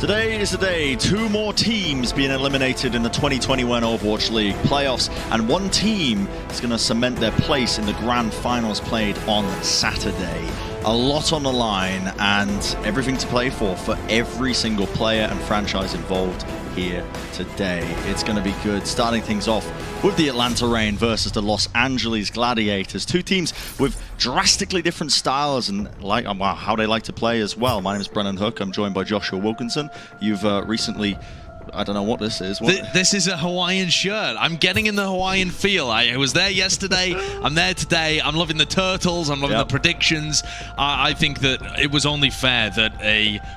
Today is the day. 2 more teams being eliminated in the 2021 Overwatch League playoffs, and 1 team is going to cement their place in the grand finals played on Saturday. A lot on the line and everything to play for every single player and franchise involved here today. It's going to be good. Starting things off with the Atlanta Reign versus the Los Angeles Gladiators. 2 teams with drastically different styles and how they like to play as well. My name is Brennan Hook. I'm joined by Joshua Wilkinson. You've recently... I don't know what this is. This is a Hawaiian shirt. I'm getting in the Hawaiian feel. I was there yesterday. I'm there today. I'm loving the turtles. I'm loving the predictions. I think that it was only fair that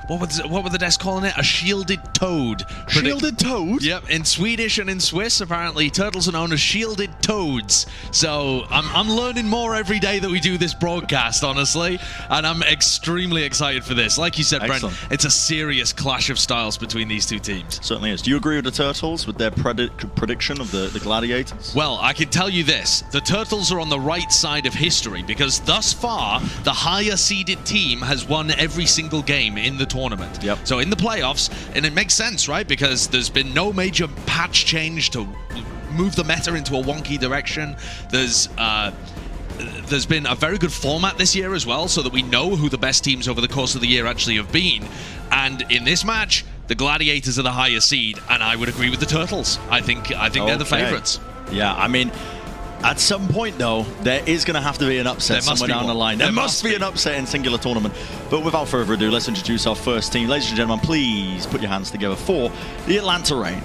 what were the devs calling it? A shielded toad. Shielded toad? Yep. In Swedish and in Swiss, apparently, turtles are known as shielded toads. So I'm learning more every day that we do this broadcast, honestly. And I'm extremely excited for this. Like you said, Brent, it's a serious clash of styles between these 2 teams. Certainly is. Do you agree with the Turtles, with their prediction of the Gladiators? Well, I can tell you this. The Turtles are on the right side of history because thus far, the higher seeded team has won every single game in the tournament. Yep. So in the playoffs, and it makes sense, right? Because there's been no major patch change to move the meta into a wonky direction. There's been a very good format this year as well, so that we know who the best teams over the course of the year actually have been. And in this match, the Gladiators are the higher seed, and I would agree with the Turtles. I think they're the favorites. Yeah, I mean, at some point, though, there is going to have to be an upset somewhere down the line. There must be an upset in singular tournament. But without further ado, let's introduce our first team. Ladies and gentlemen, please put your hands together for the Atlanta Reign.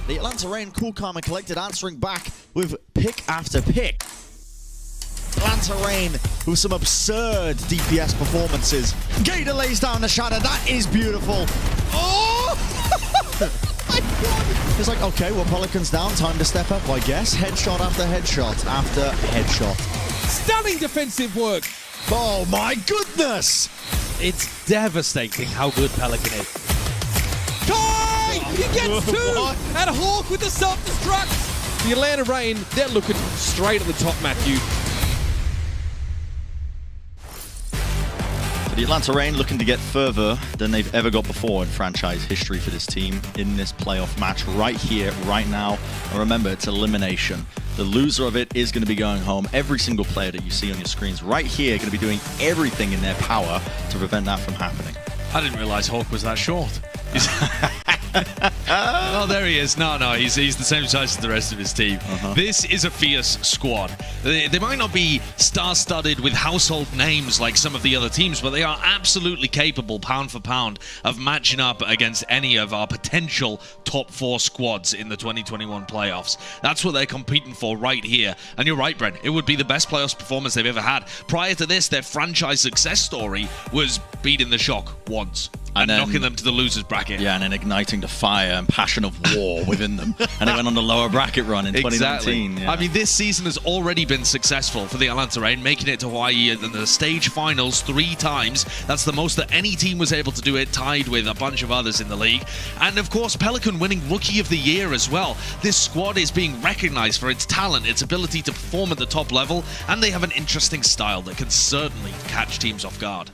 The Atlanta Reign, cool, calm, and collected, answering back with pick after pick. Atlanta Reign with some absurd DPS performances. Gator lays down the shadow. That is beautiful. Oh! My God. It's like, okay, well, Pelican's down. Time to step up, I guess. Headshot after headshot after headshot. Stunning defensive work. Oh, my goodness. It's devastating how good Pelican is. Kai! He gets 2! And Hawk with the self-destruct. The Atlanta Reign, they're looking straight at the top, Matthew. The Atlanta Reign looking to get further than they've ever got before in franchise history for this team in this playoff match right here, right now. And remember, it's elimination. The loser of it is going to be going home. Every single player that you see on your screens right here going to be doing everything in their power to prevent that from happening. I didn't realize Hawk was that short. Oh, there he is. No, he's the same size as the rest of his team. This is a fierce squad. They might not be star-studded with household names like some of the other teams, but they are absolutely capable, pound for pound, of matching up against any of our potential top 4 squads in the 2021 playoffs. That's what they're competing for right here. And you're right, Brent. It would be the best playoffs performance they've ever had. Prior to this, their franchise success story was beating the Shock once. And then, knocking them to the losers bracket. Yeah, and then igniting the fire and passion of war within them. And they went on the lower bracket run in 2019. Yeah. I mean, this season has already been successful for the Atlanta Reign, making it to Hawaii in the stage finals 3 times. That's the most that any team was able to do it, tied with a bunch of others in the league. And of course, Pelican winning Rookie of the Year as well. This squad is being recognized for its talent, its ability to perform at the top level, and they have an interesting style that can certainly catch teams off guard.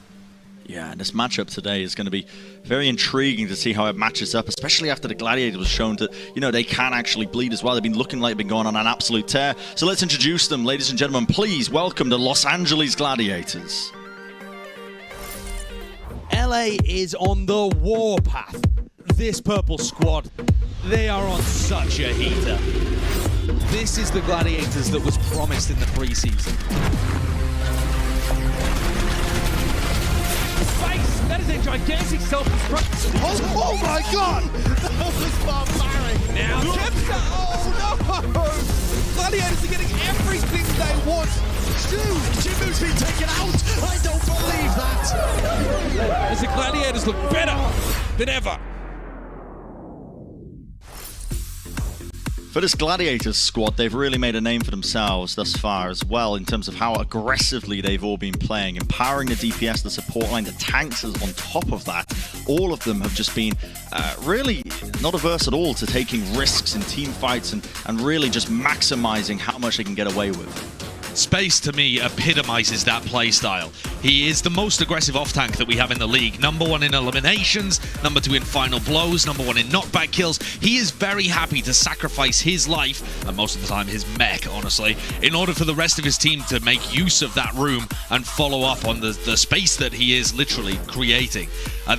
Yeah, and this matchup today is going to be very intriguing to see how it matches up, especially after the Gladiators was shown that, they can actually bleed as well. They've been looking like they've been going on an absolute tear. So let's introduce them. Ladies and gentlemen, please welcome the Los Angeles Gladiators. LA is on the warpath. This purple squad, they are on such a heater. This is the Gladiators that was promised in the preseason. That is a gigantic self-destruct. Oh my God! That was barbaric. Now, oh no! Gladiators are getting everything they want. Dude, Chengdu's been taken out. I don't believe that. As the Gladiators look better than ever. For this Gladiators squad, they've really made a name for themselves thus far as well in terms of how aggressively they've all been playing, empowering the DPS, the support line, the tanks on top of that. All of them have just been really not averse at all to taking risks in team fights and really just maximizing how much they can get away with. Space, to me, epitomizes that play style. He is the most aggressive off-tank that we have in the league. #1 in eliminations, #2 in final blows, #1 in knockback kills. He is very happy to sacrifice his life, and most of the time his mech, honestly, in order for the rest of his team to make use of that room and follow up on the space that he is literally creating.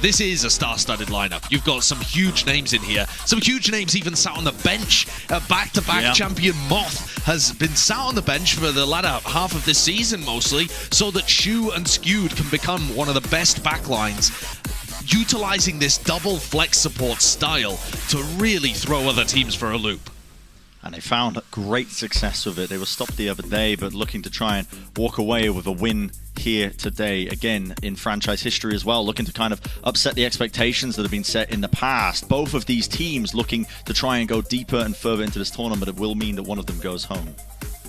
This is a star-studded lineup. You've got some huge names in here. Some huge names even sat on the bench. Back-to-back champion Moth has been sat on the bench for the latter half of this season mostly, so that Shu and Skewed can become one of the best backlines, utilizing this double flex support style to really throw other teams for a loop. And they found great success with it. They were stopped the other day, but looking to try and walk away with a win here today, again in franchise history as well, looking to kind of upset the expectations that have been set in the past. Both of these teams looking to try and go deeper and further into this tournament. It will mean that one of them goes home.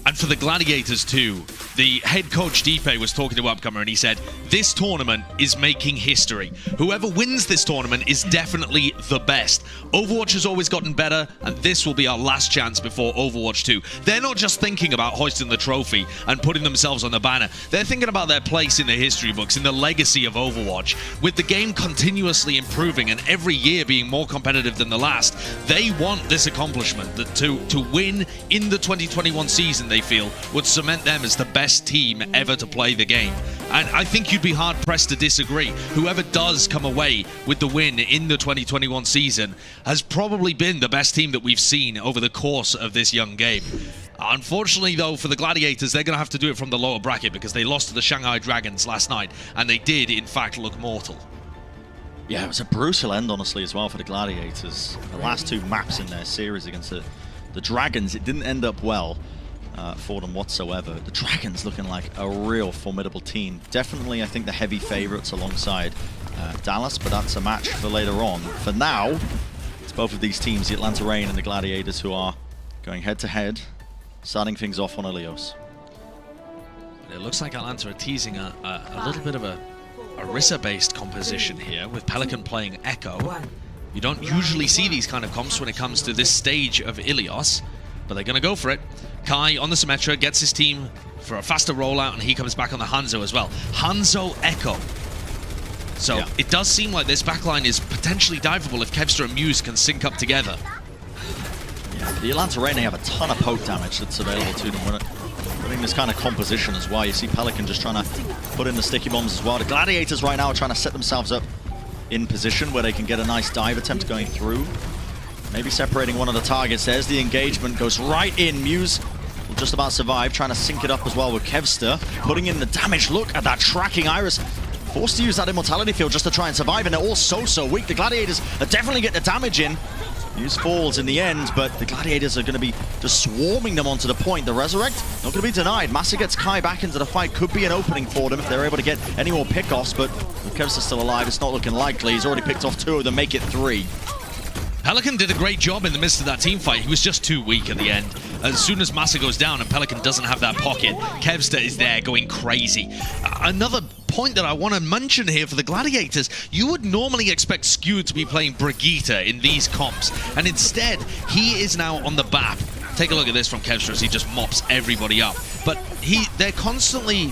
And for the Gladiators too, the head coach Deepe was talking to Upcomer and he said, this tournament is making history. Whoever wins this tournament is definitely the best. Overwatch has always gotten better, and this will be our last chance before Overwatch 2. They're not just thinking about hoisting the trophy and putting themselves on the banner. They're thinking about their place in the history books, in the legacy of Overwatch. With the game continuously improving and every year being more competitive than the last, they want this accomplishment, that to win in the 2021 season, they feel, would cement them as the best team ever to play the game. And I think you'd be hard-pressed to disagree. Whoever does come away with the win in the 2021 season has probably been the best team that we've seen over the course of this young game. Unfortunately, though, for the Gladiators, they're going to have to do it from the lower bracket because they lost to the Shanghai Dragons last night, and they did, in fact, look mortal. Yeah, it was a brutal end, honestly, as well for the Gladiators. The last two maps in their series against the Dragons, it didn't end up well for them whatsoever. The Dragons looking like a real formidable team. Definitely, I think, the heavy favorites alongside Dallas, but that's a match for later on. For now, it's both of these teams, the Atlanta Reign and the Gladiators, who are going head-to-head, starting things off on Ilios. It looks like Atlanta are teasing a little bit of a Orisa-based composition here, with Pelican playing Echo. You don't usually see these kind of comps when it comes to this stage of Ilios, but they're going to go for it. Kai on the Symmetra gets his team for a faster rollout, and he comes back on the Hangzhou as well. Hangzhou Echo. So yeah, it does seem like this backline is potentially diveable if Kevster and Muse can sync up together. Yeah, the Atlanta Reign, they have a ton of poke damage that's available to them when putting this kind of composition as well. You see Pelican just trying to put in the sticky bombs as well. The Gladiators right now are trying to set themselves up in position where they can get a nice dive attempt going through. Maybe separating one of the targets. There's the engagement, goes right in. Muse will just about survive, trying to sync it up as well with Kevster, putting in the damage. Look at that tracking. Iris forced to use that immortality field just to try and survive, and they're all so weak. The Gladiators are definitely getting the damage in. Muse falls in the end, but the Gladiators are going to be just swarming them onto the point. The Resurrect, not going to be denied. Massa gets Kai back into the fight. Could be an opening for them if they're able to get any more pickoffs, but with Kevster still alive, it's not looking likely. He's already picked off 2 of them, make it 3. Pelican did a great job in the midst of that team fight. He was just too weak at the end. As soon as Massa goes down and Pelican doesn't have that pocket, Kevster is there going crazy. Another point that I want to mention here for the Gladiators, you would normally expect Skew to be playing Brigitte in these comps, and instead, he is now on the BAP. Take a look at this from Kevster as he just mops everybody up. But they're constantly,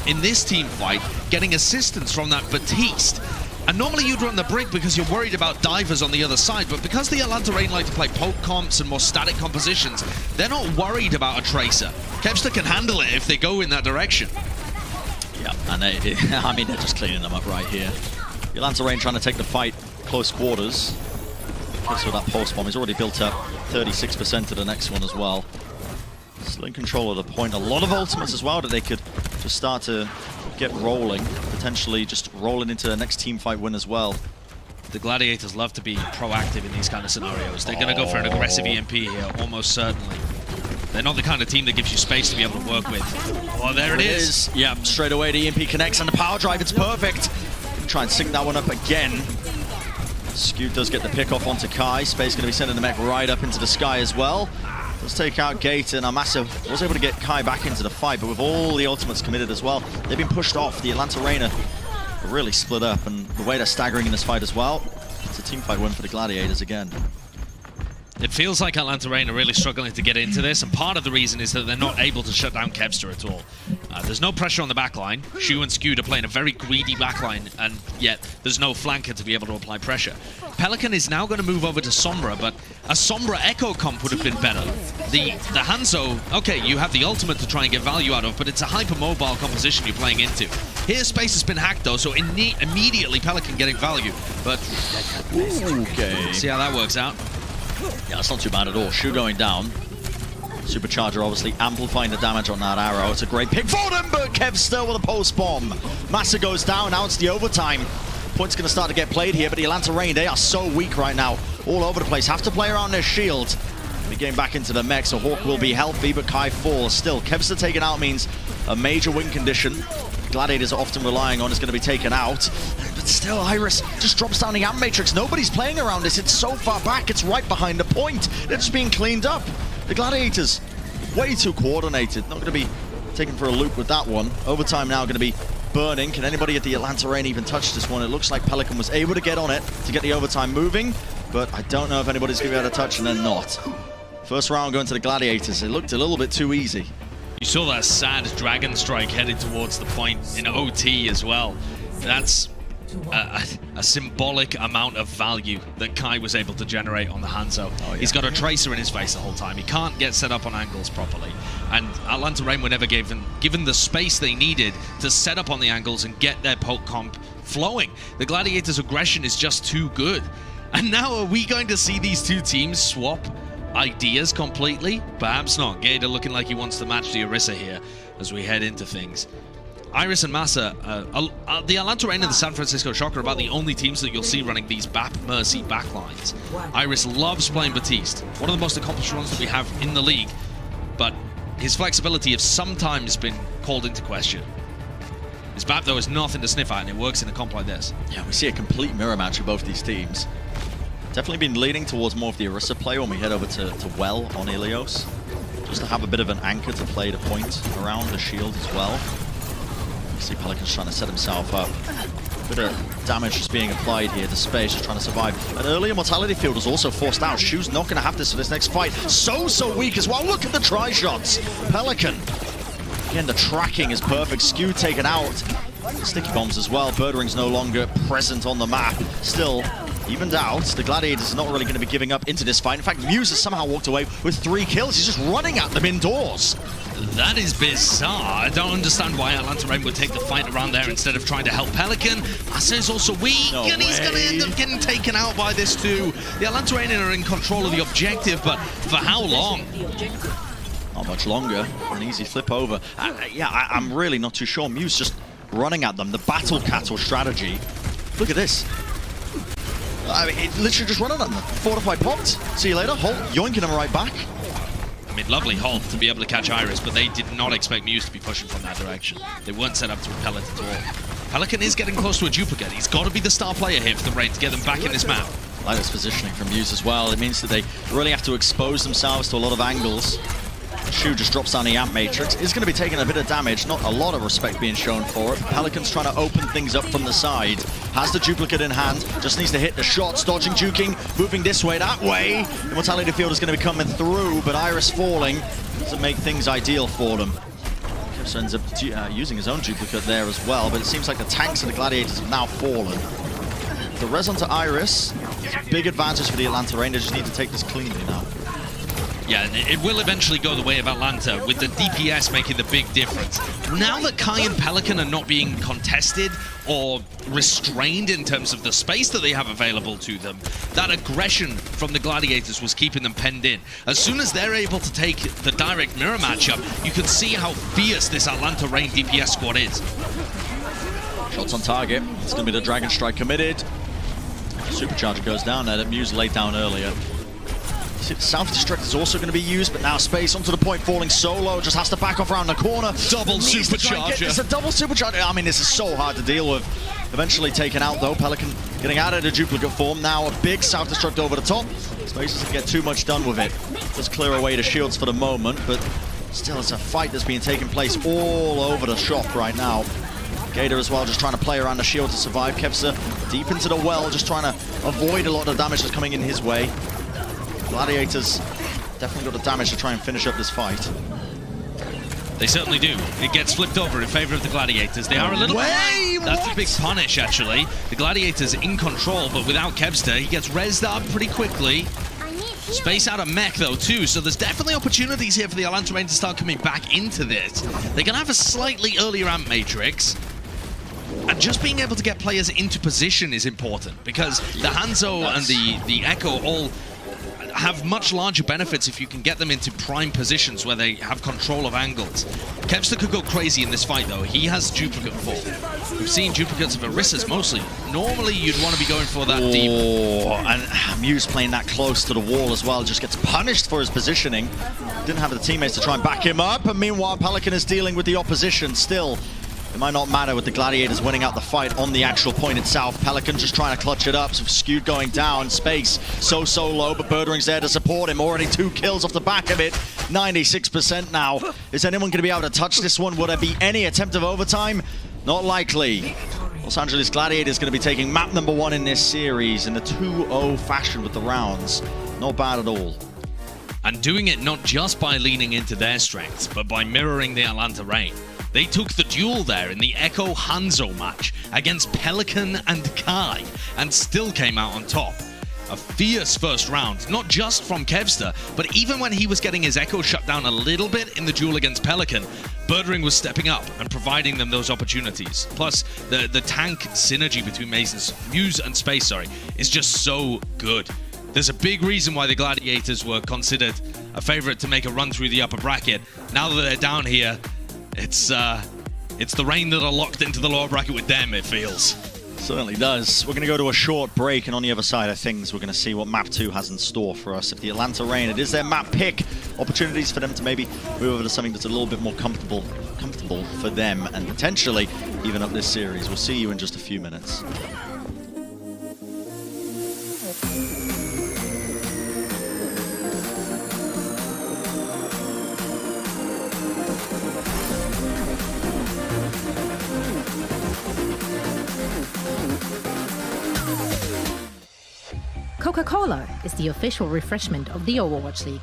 in this team fight, getting assistance from that Batiste. And normally you'd run the Brig because you're worried about divers on the other side, but because the Atlanta Reign like to play poke comps and more static compositions, they're not worried about a Tracer. Kevster can handle it if they go in that direction. Yeah, and I mean, they're just cleaning them up right here. The Atlanta Reign trying to take the fight close quarters. Kevster with that pulse bomb. He's already built up 36% to the next one as well. Still in control of the point. A lot of ultimates as well that they could just start to get rolling, potentially just rolling into the next team fight win as well. The Gladiators love to be proactive in these kind of scenarios. They're going to go for an aggressive EMP here, almost certainly. They're not the kind of team that gives you space to be able to work with. Oh, there it is. Yeah, straight away the EMP connects and the power drive, it's perfect. Try and sync that one up again. Skew does get the pick off onto Kai. Space going to be sending the mech right up into the sky as well. Let's take out Gate, and Amasa was able to get Kai back into the fight, but with all the ultimates committed as well, they've been pushed off. The Atlanta Reign are really split up, and the way they're staggering in this fight as well, it's a team fight win for the Gladiators again. It feels like Atlanta Reign are really struggling to get into this, and part of the reason is that they're not able to shut down Kevster at all. There's no pressure on the backline. Shu and Skewed are playing a very greedy backline, and yet there's no flanker to be able to apply pressure. Pelican is now going to move over to Sombra, but a Sombra Echo comp would have been better. The Hangzhou, okay, you have the ultimate to try and get value out of, but it's a hyper-mobile composition you're playing into. Here, space has been hacked, though, so immediately Pelican getting value, but... Okay. See how that works out. Yeah, it's not too bad at all. Shu going down. Supercharger obviously amplifying the damage on that arrow. It's a great pick for them, but Kev still with a post bomb. Massa goes down. Now it's the overtime. Point's going to start to get played here, but the Atlanta Reign, they are so weak right now. All over the place. Have to play around their shield. Be getting back into the mech, so Hawk will be healthy, but Kai falls. Still, Kevster taken out means a major win condition. Gladiators are often relying on is going to be taken out. But still, Iris just drops down the Amp Matrix. Nobody's playing around this. It's so far back. It's right behind the point. They're just being cleaned up. The Gladiators, way too coordinated. Not going to be taken for a loop with that one. Overtime now going to be burning. Can anybody at the Atlanta Reign even touch this one? It looks like Pelican was able to get on it to get the overtime moving, but I don't know if anybody's going to be able to touch, and they're not. First round going to the Gladiators. It looked a little bit too easy. You saw that sad Dragon Strike headed towards the point in OT as well. That's a symbolic amount of value that Kai was able to generate on the Hangzhou. Oh, yeah. He's got a Tracer in his face the whole time. He can't get set up on angles properly. And Atlanta Reign were never given the space they needed to set up on the angles and get their poke comp flowing. The Gladiators' aggression is just too good. And now are we going to see these two teams swap ideas completely? Perhaps not. Gator looking like he wants to match the Orisa here as we head into things. Iris and Massa, the Atlanta Reign and the San Francisco Shock are about the only teams that you'll see running these BAP Mercy backlines. Iris loves playing Batiste, one of the most accomplished ones that we have in the league, but his flexibility has sometimes been called into question. His BAP, though, is nothing to sniff at, and it works in a comp like this. Yeah, we see a complete mirror match of both these teams. Definitely been leaning towards more of the Orisa play when we head over to Well on Ilios, just to have a bit of an anchor to play the point around the shield as well. You see Pelican's trying to set himself up. A bit of damage just being applied here to space, just trying to survive. An earlier mortality field was also forced out. Shu's not going to have this for this next fight. So weak as well. Look at the try shots. Pelican. Again, the tracking is perfect. Skew taken out. Sticky bombs as well. Birdring's no longer present on the map. Still, evened out. The Gladiators are not really going to be giving up into this fight. In fact, Muse has somehow walked away with 3 kills. He's just running at them indoors. That is bizarre. I don't understand why Atlanta Reign would take the fight around there instead of trying to help Pelican. Massa is also weak, and he's going to end up getting taken out by this too. The Atlanta Reign are in control of the objective, but for how long? Not much longer. An easy flip over. I'm really not too sure. Muse just running at them. The battle cattle strategy. Look at this. I mean, it literally just running at them. Fortify popped. See you later. Holt yoinking them right back. I mean, lovely Holt to be able to catch Iris, but they did not expect Muse to be pushing from that direction. They weren't set up to repel it at all. Pelican is getting close to a duplicate. He's got to be the star player here for the Reign to get them back in this map. I like this positioning from Muse as well. It means that they really have to expose themselves to a lot of angles. Shu just drops down the Amp Matrix. Is going to be taking a bit of damage. Not a lot of respect being shown for it. Pelican's trying to open things up from the side. Has the duplicate in hand. Just needs to hit the shots. Dodging, juking, moving this way, that way. The mortality field is going to be coming through, but Iris falling doesn't make things ideal for them. Kevster ends up using his own duplicate there as well, but it seems like the tanks and the Gladiators have now fallen. The res onto Iris is a big advantage for the Atlanta Reign. They just need to take this cleanly now. Yeah, it will eventually go the way of Atlanta, with the DPS making the big difference. Now that Kai and Pelican are not being contested or restrained in terms of the space that they have available to them, that aggression from the Gladiators was keeping them penned in. As soon as they're able to take the direct mirror matchup, you can see how fierce this Atlanta Reign DPS squad is. Shots on target. It's going to be the Dragon Strike committed. Supercharger goes down there that Muse laid down earlier. Self-destruct is also going to be used, but now space onto the point, falling solo, just has to back off around the corner. Double supercharger. It's a double supercharger. I mean, this is so hard to deal with. Eventually taken out though. Pelican getting out of the duplicate form. Now a big self-destruct over the top. Space doesn't get too much done with it. Just clear away the shields for the moment, but still it's a fight that's being taking place all over the shop right now. Gator as well, just trying to play around the shield to survive. Kevster deep into the well, just trying to avoid a lot of damage that's coming in his way. Gladiators definitely got the damage to try and finish up this fight. They certainly do. It gets flipped over in favor of the Gladiators. They are a little behind. That's a big punish, actually. The Gladiators in control, but without Kevster, he gets rezzed up pretty quickly. Space out of mech, though, too, so there's definitely opportunities here for the Atlanta Reign to start coming back into this. They're going to have a slightly earlier amp matrix. And just being able to get players into position is important, because the Hangzhou and the Echo all have much larger benefits if you can get them into prime positions where they have control of angles. Kevster could go crazy in this fight, though. He has duplicate fall. We've seen duplicates of Orissa's mostly. Normally, you'd want to be going for that deep. And Muse playing that close to the wall as well, just gets punished for his positioning. Didn't have the teammates to try and back him up, and meanwhile, Pelican is dealing with the opposition still. It might not matter with the Gladiators winning out the fight on the actual point itself. Pelican just trying to clutch it up. So Skewed going down. Space so low, but Birdring's there to support him. Already 2 kills off the back of it. 96% now. Is anyone going to be able to touch this one? Would there be any attempt of overtime? Not likely. Los Angeles Gladiators going to be taking map number 1 in this series in a 2-0 fashion with the rounds. Not bad at all. And doing it not just by leaning into their strengths, but by mirroring the Atlanta Reign. They took the duel there in the Echo Hangzhou match against Pelican and Kai, and still came out on top. A fierce first round, not just from Kevster, but even when he was getting his Echo shut down a little bit in the duel against Pelican, Birdring was stepping up and providing them those opportunities. Plus, the tank synergy between Muse and Space, is just so good. There's a big reason why the Gladiators were considered a favorite to make a run through the upper bracket. Now that they're down here, it's the Reign that are locked into the lower bracket with them, it feels. Certainly does. We're going to go to a short break, and on the other side of things, we're going to see what Map 2 has in store for us. If the Atlanta Reign, it is their map pick, opportunities for them to maybe move over to something that's a little bit more comfortable for them, and potentially even up this series. We'll see you in just a few minutes. Coca-Cola is the official refreshment of the Overwatch League.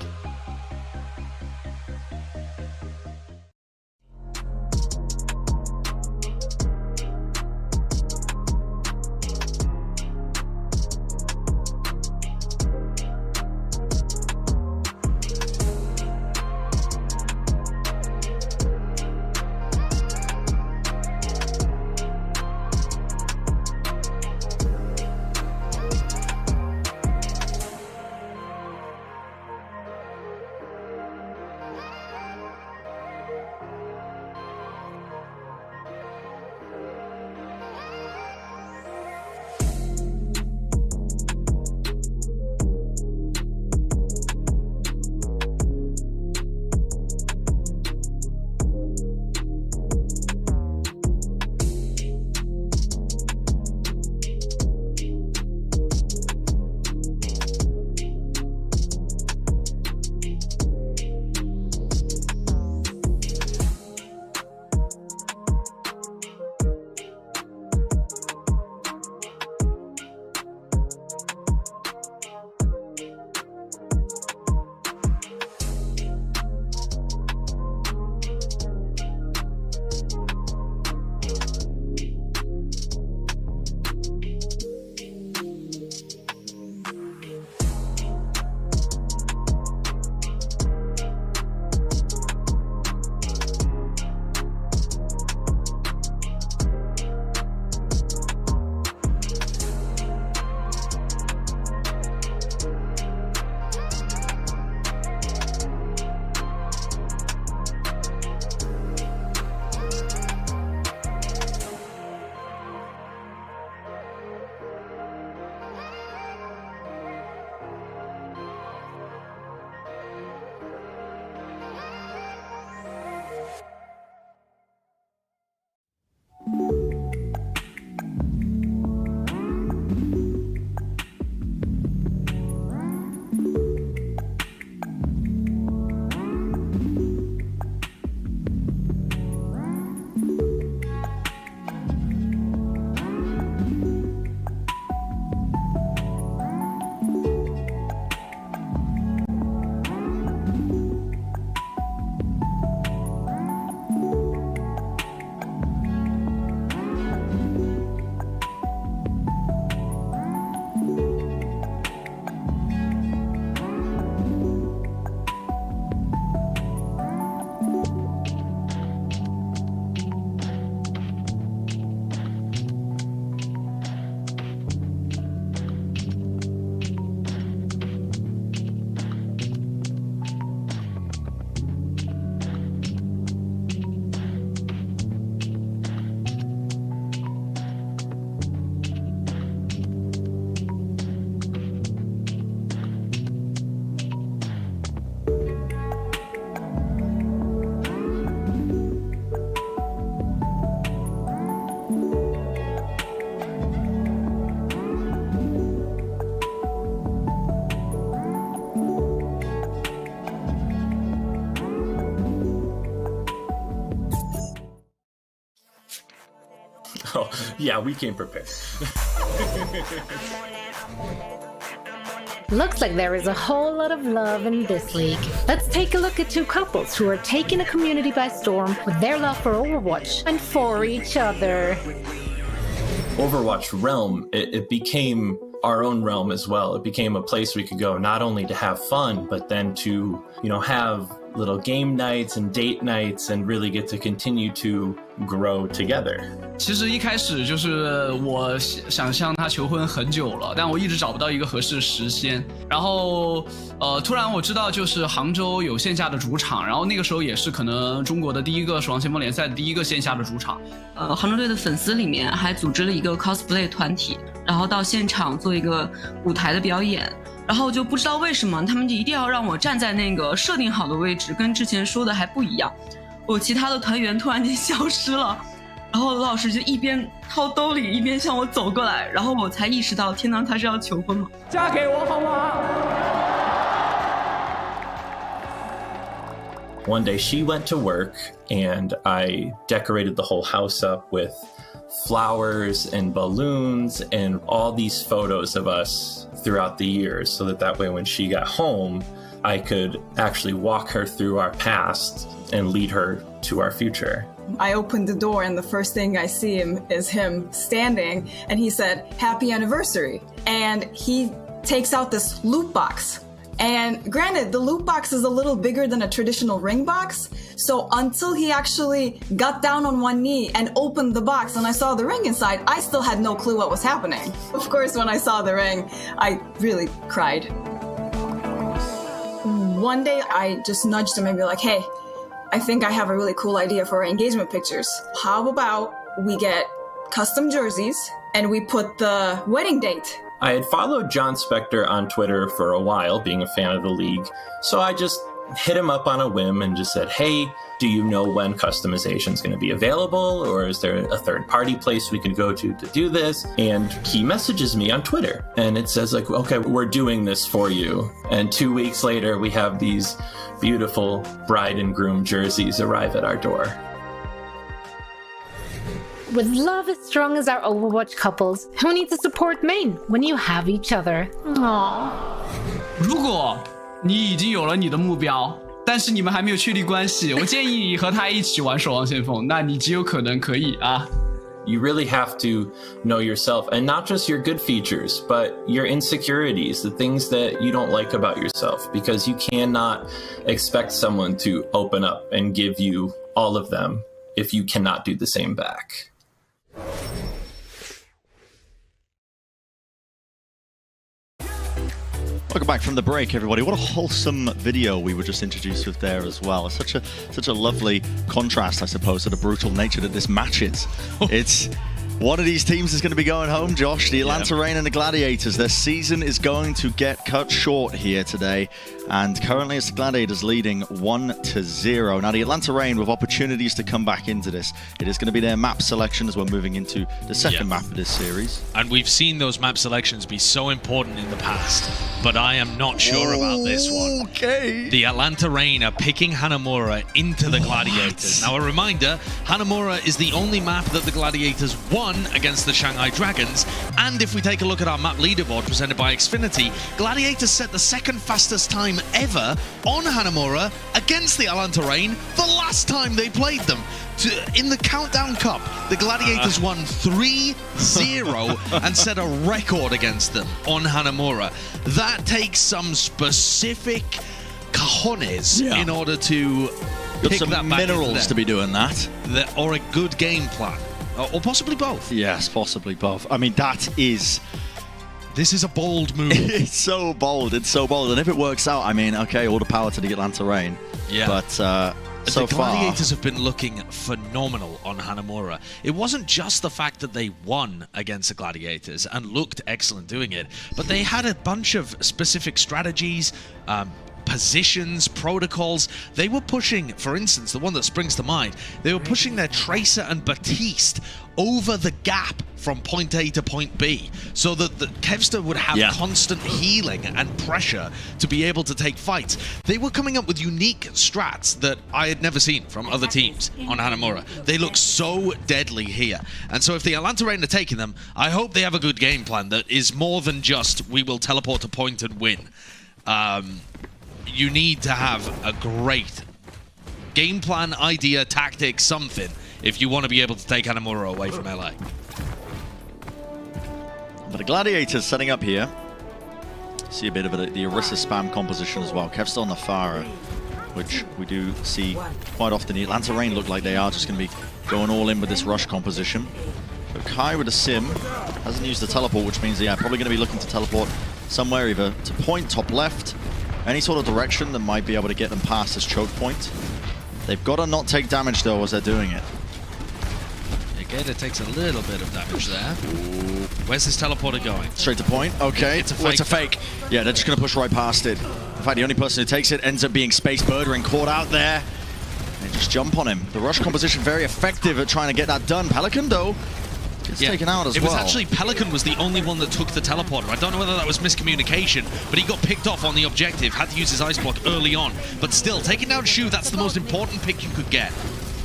yeah, we came prepared. Looks like there is a whole lot of love in this league. Let's take a look at two couples who are taking a community by storm with their love for Overwatch and for each other. Overwatch Realm, it became our own realm as well. It became a place we could go not only to have fun, but then to, have little game nights and date nights and really get to continue to grow together. 其实一开始就是我想向他求婚很久了，但我一直找不到一个合适的时间。然后突然我知道就是杭州有线下的主场，然后那个时候也是可能中国的第一个守望先锋联赛的第一个线下的主场。杭州队的粉丝里面还组织了一个 cosplay 团体，然后到现场做一个舞台的表演。然后就不知道为什么他们就一定要让我站在那个设定好的位置，跟之前说的还不一样。我其他的团员突然间消失了，然后老师就一边掏兜里一边向我走过来，然后我才意识到，天哪，他是要求婚吗？嫁给我好吗？ One day she went to work and I decorated the whole house up with flowers and balloons and all these photos of us throughout the years so that way when she got home, I could actually walk her through our past and lead her to our future. I opened the door and the first thing I see is him standing and he said, "Happy anniversary." And he takes out this loot box. And granted, the loot box is a little bigger than a traditional ring box. So until he actually got down on one knee and opened the box and I saw the ring inside, I still had no clue what was happening. Of course, when I saw the ring, I really cried. One day, I just nudged him and be like, "Hey, I think I have a really cool idea for our engagement pictures. How about we get custom jerseys and we put the wedding date?" I had followed John Spector on Twitter for a while, being a fan of the league, so I just hit him up on a whim and just said, "Hey, do you know when customization is going to be available, or is there a third-party place we could go to do this?" And he messages me on Twitter, and it says like, "Okay, we're doing this for you." And 2 weeks later, we have these beautiful bride and groom jerseys arrive at our door. With love as strong as our Overwatch couples, who needs to support main when you have each other? Aww. 如果你已经有了你的目标，但是你们还没有确立关系，我建议你和他一起玩守望先锋，那你极有可能可以啊。You really have to know yourself, and not just your good features, but your insecurities, the things that you don't like about yourself, because you cannot expect someone to open up and give you all of them if you cannot do the same back. Welcome back from the break, everybody. What a wholesome video we were just introduced with there as well. Such a lovely contrast, I suppose, to the brutal nature that this match is. It's one of these teams is going to be going home, Josh. The Atlanta Reign and the Gladiators. Their season is going to get cut short here today. And currently it's the Gladiators leading 1-0. Now the Atlanta Reign with opportunities to come back into this. It is going to be their map selection as we're moving into the second map of this series. And we've seen those map selections be so important in the past, but I am not sure about this one. Okay. The Atlanta Reign are picking Hanamura into the Gladiators. Now a reminder, Hanamura is the only map that the Gladiators won against the Shanghai Dragons. And if we take a look at our map leaderboard presented by Xfinity, Gladiators set the second fastest time ever on Hanamura against the Atlanta Reign the last time they played them. In the Countdown Cup, the Gladiators won 3-0 and set a record against them on Hanamura. That takes some specific cojones in order to pick some that back minerals to be doing that. Or a good game plan. Or possibly both. Yes, possibly both. I mean, This is a bold move. It's so bold. It's so bold. And if it works out, I mean, okay, all the power to the Atlanta Reign. Yeah. But the Gladiators have been looking phenomenal on Hanamura. It wasn't just the fact that they won against the Gladiators and looked excellent doing it, but they had a bunch of specific strategies, positions, protocols. They were pushing, for instance, the one that springs to mind, they were pushing their Tracer and Baptiste over the gap from point A to point B, so that the Kevster would have constant healing and pressure to be able to take fights. They were coming up with unique strats that I had never seen from other teams on Hanamura. They look so deadly here. And so if the Atlanta Reign are taking them, I hope they have a good game plan that is more than just, we will teleport to point and win. You need to have a great game plan, idea, tactic, something, if you want to be able to take Hanamura away from LA. But the Gladiators setting up here. See a bit of the Orisa spam composition as well. Kevster on the Farah, which we do see quite often. The Atlanta Reign look like they are just going to be going all in with this rush composition. So Kai with a sim, hasn't used the teleport, which means probably going to be looking to teleport somewhere, either to point, top left, any sort of direction that might be able to get them past this choke point. They've got to not take damage though as they're doing it. Gator takes a little bit of damage there. Ooh. Where's this teleporter going? Straight to point. Okay. It's a fake. It's a fake. Yeah, they're just going to push right past it. In fact, the only person who takes it ends up being Space Birdering, caught out there. They just jump on him. The rush composition very effective at trying to get that done. Pelican, though, gets taken out as well. It was actually Pelican was the only one that took the teleporter. I don't know whether that was miscommunication, but he got picked off on the objective, had to use his ice block early on. But still, taking down Shu, that's the most important pick you could get.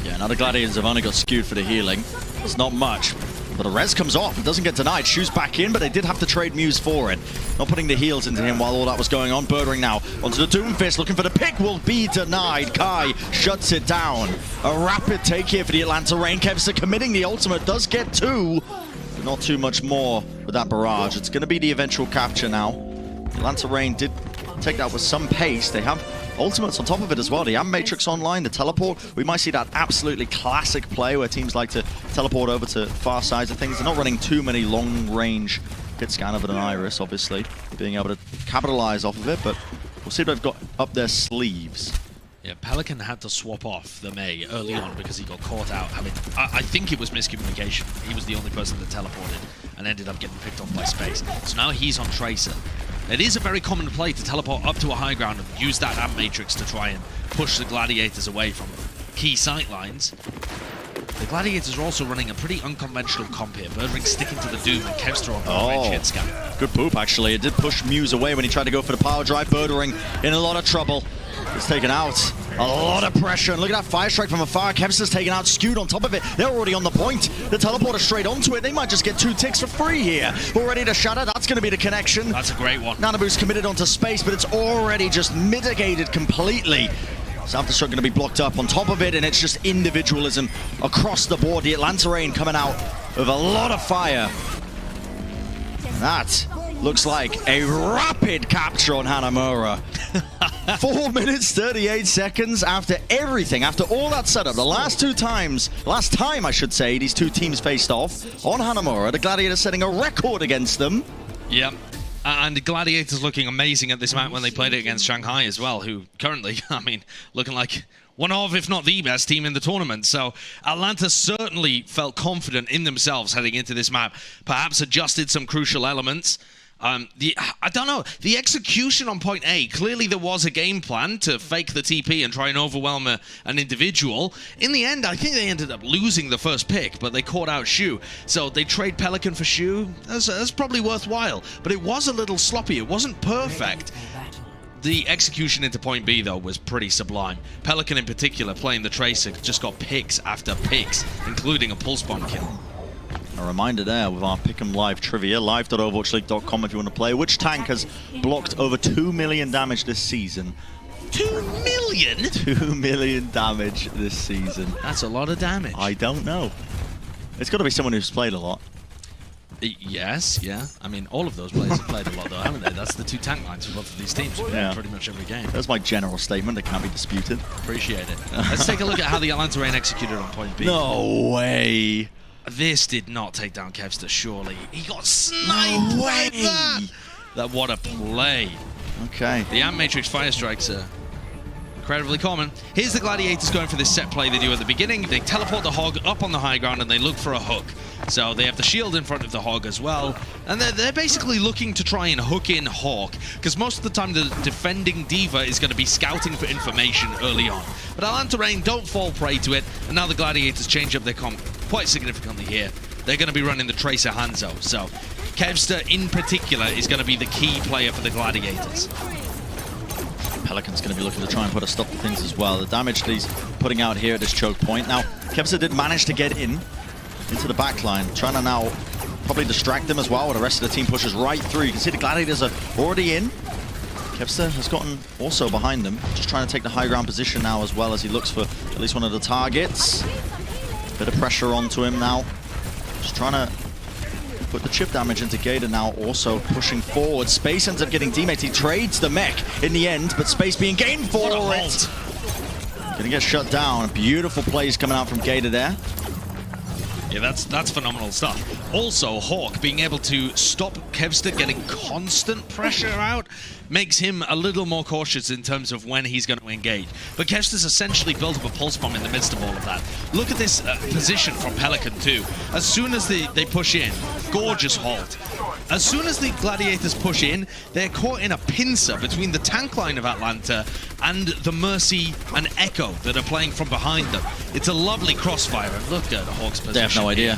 Yeah, now the Gladiators have only got skewed for the healing. It's not much, but the res comes off. It doesn't get denied. Shu's back in, but they did have to trade Muse for it. Not putting the heals into him while all that was going on. Birdering now onto the Doomfist, looking for the pick, will be denied. Kai shuts it down. A rapid take here for the Atlanta Reign. Kevster committing the ultimate, does get two, but not too much more with that barrage. It's going to be the eventual capture now. The Atlanta Reign did take that with some pace. They have ultimates on top of it as well. The Am Matrix online, the teleport. We might see that absolutely classic play where teams like to teleport over to far sides of things. They're not running too many long-range hit scan over an Iris, obviously, being able to capitalize off of it, but we'll see what they've got up their sleeves. Yeah, Pelican had to swap off the May early on because he got caught out. I mean, I think it was miscommunication. He was the only person that teleported and ended up getting picked off by Space. So now he's on Tracer. It is a very common play to teleport up to a high ground and use that Amp Matrix to try and push the Gladiators away from key sight lines. The Gladiators are also running a pretty unconventional comp here. Birdring sticking to the Doom and Kevster on long-range hit scan. Good poop, actually. It did push Muse away when he tried to go for the power drive. Birdring in a lot of trouble. It's taken out. A lot of pressure. And look at that fire strike from afar. Kevster's taken out, skewed on top of it. They're already on the point. The teleporter straight onto it. They might just get 2 ticks for free here. Already to shatter. That's going to be the connection. That's a great one. Nanabu's committed onto Space, but it's already just mitigated completely. South going to be blocked up on top of it, and it's just individualism across the board. The Atlanta Reign coming out with a lot of fire. And that looks like a rapid capture on Hanamura. 4 minutes, 38 seconds after everything, after all that setup. The last time I should say, these two teams faced off on Hanamura. The Gladiators setting a record against them. Yep. And the Gladiators looking amazing at this map when they played it against Shanghai as well, who currently, I mean, looking like one of, if not the best team in the tournament. So Atlanta certainly felt confident in themselves heading into this map, perhaps adjusted some crucial elements. I don't know, the execution on point A, clearly there was a game plan to fake the TP and try and overwhelm an individual. In the end, I think they ended up losing the first pick, but they caught out Shu. So they trade Pelican for Shu. That's probably worthwhile, but it was a little sloppy. It wasn't perfect. The execution into point B, though, was pretty sublime. Pelican in particular, playing the Tracer, just got picks after picks, including a pulse bomb kill. A reminder there with our Pick'em Live trivia, live.overwatchleague.com if you want to play. Which tank has blocked over 2 million damage this season? 2 million? 2 million damage this season. That's a lot of damage. I don't know. It's got to be someone who's played a lot. Yes, yeah. I mean, all of those players have played a lot, though, haven't they? That's the 2 tank lines for both of these teams. Yeah. Pretty much every game. That's my general statement. It can't be disputed. Appreciate it. Let's take a look at how the Atlanta Reign executed on point B. No way. This did not take down Kevster, surely. He got sniped by that. What a play. Okay. The Amp Matrix fire strikes are incredibly common. Here's the Gladiators going for this set play they do at the beginning. They teleport the Hog up on the high ground and they look for a hook. So they have the shield in front of the Hog as well. And they're basically looking to try and hook in Hawk, because most of the time the defending D.Va is going to be scouting for information early on. But Atlanta Reign don't fall prey to it, and now the Gladiators change up their comp quite significantly here. They're going to be running the Tracer Hangzhou, so Kevster in particular is going to be the key player for the Gladiators. Pelican's going to be looking to try and put a stop to things as well. The damage that he's putting out here at this choke point. Now, Kevster did manage to get into the back line, trying to now probably distract them as well, while the rest of the team pushes right through. You can see the Gladiators are already in. Kevster has gotten also behind them, just trying to take the high ground position now as well as he looks for at least one of the targets. Bit of pressure onto him now. Just trying to put the chip damage into Gator now, also pushing forward. Space ends up getting teammates. He trades the mech in the end, but Space being gained for it. Gonna get shut down. Beautiful plays coming out from Gator there. Yeah, that's phenomenal stuff. Also, Hawk being able to stop Kevster getting constant pressure out makes him a little more cautious in terms of when he's going to engage. But Kevster's essentially built up a pulse bomb in the midst of all of that. Look at this position from Pelican too. As soon as they push in, gorgeous halt. As soon as the Gladiators push in, they're caught in a pincer between the tank line of Atlanta and the Mercy and Echo that are playing from behind them. It's a lovely crossfire. And look at Hawk's position. They have no idea.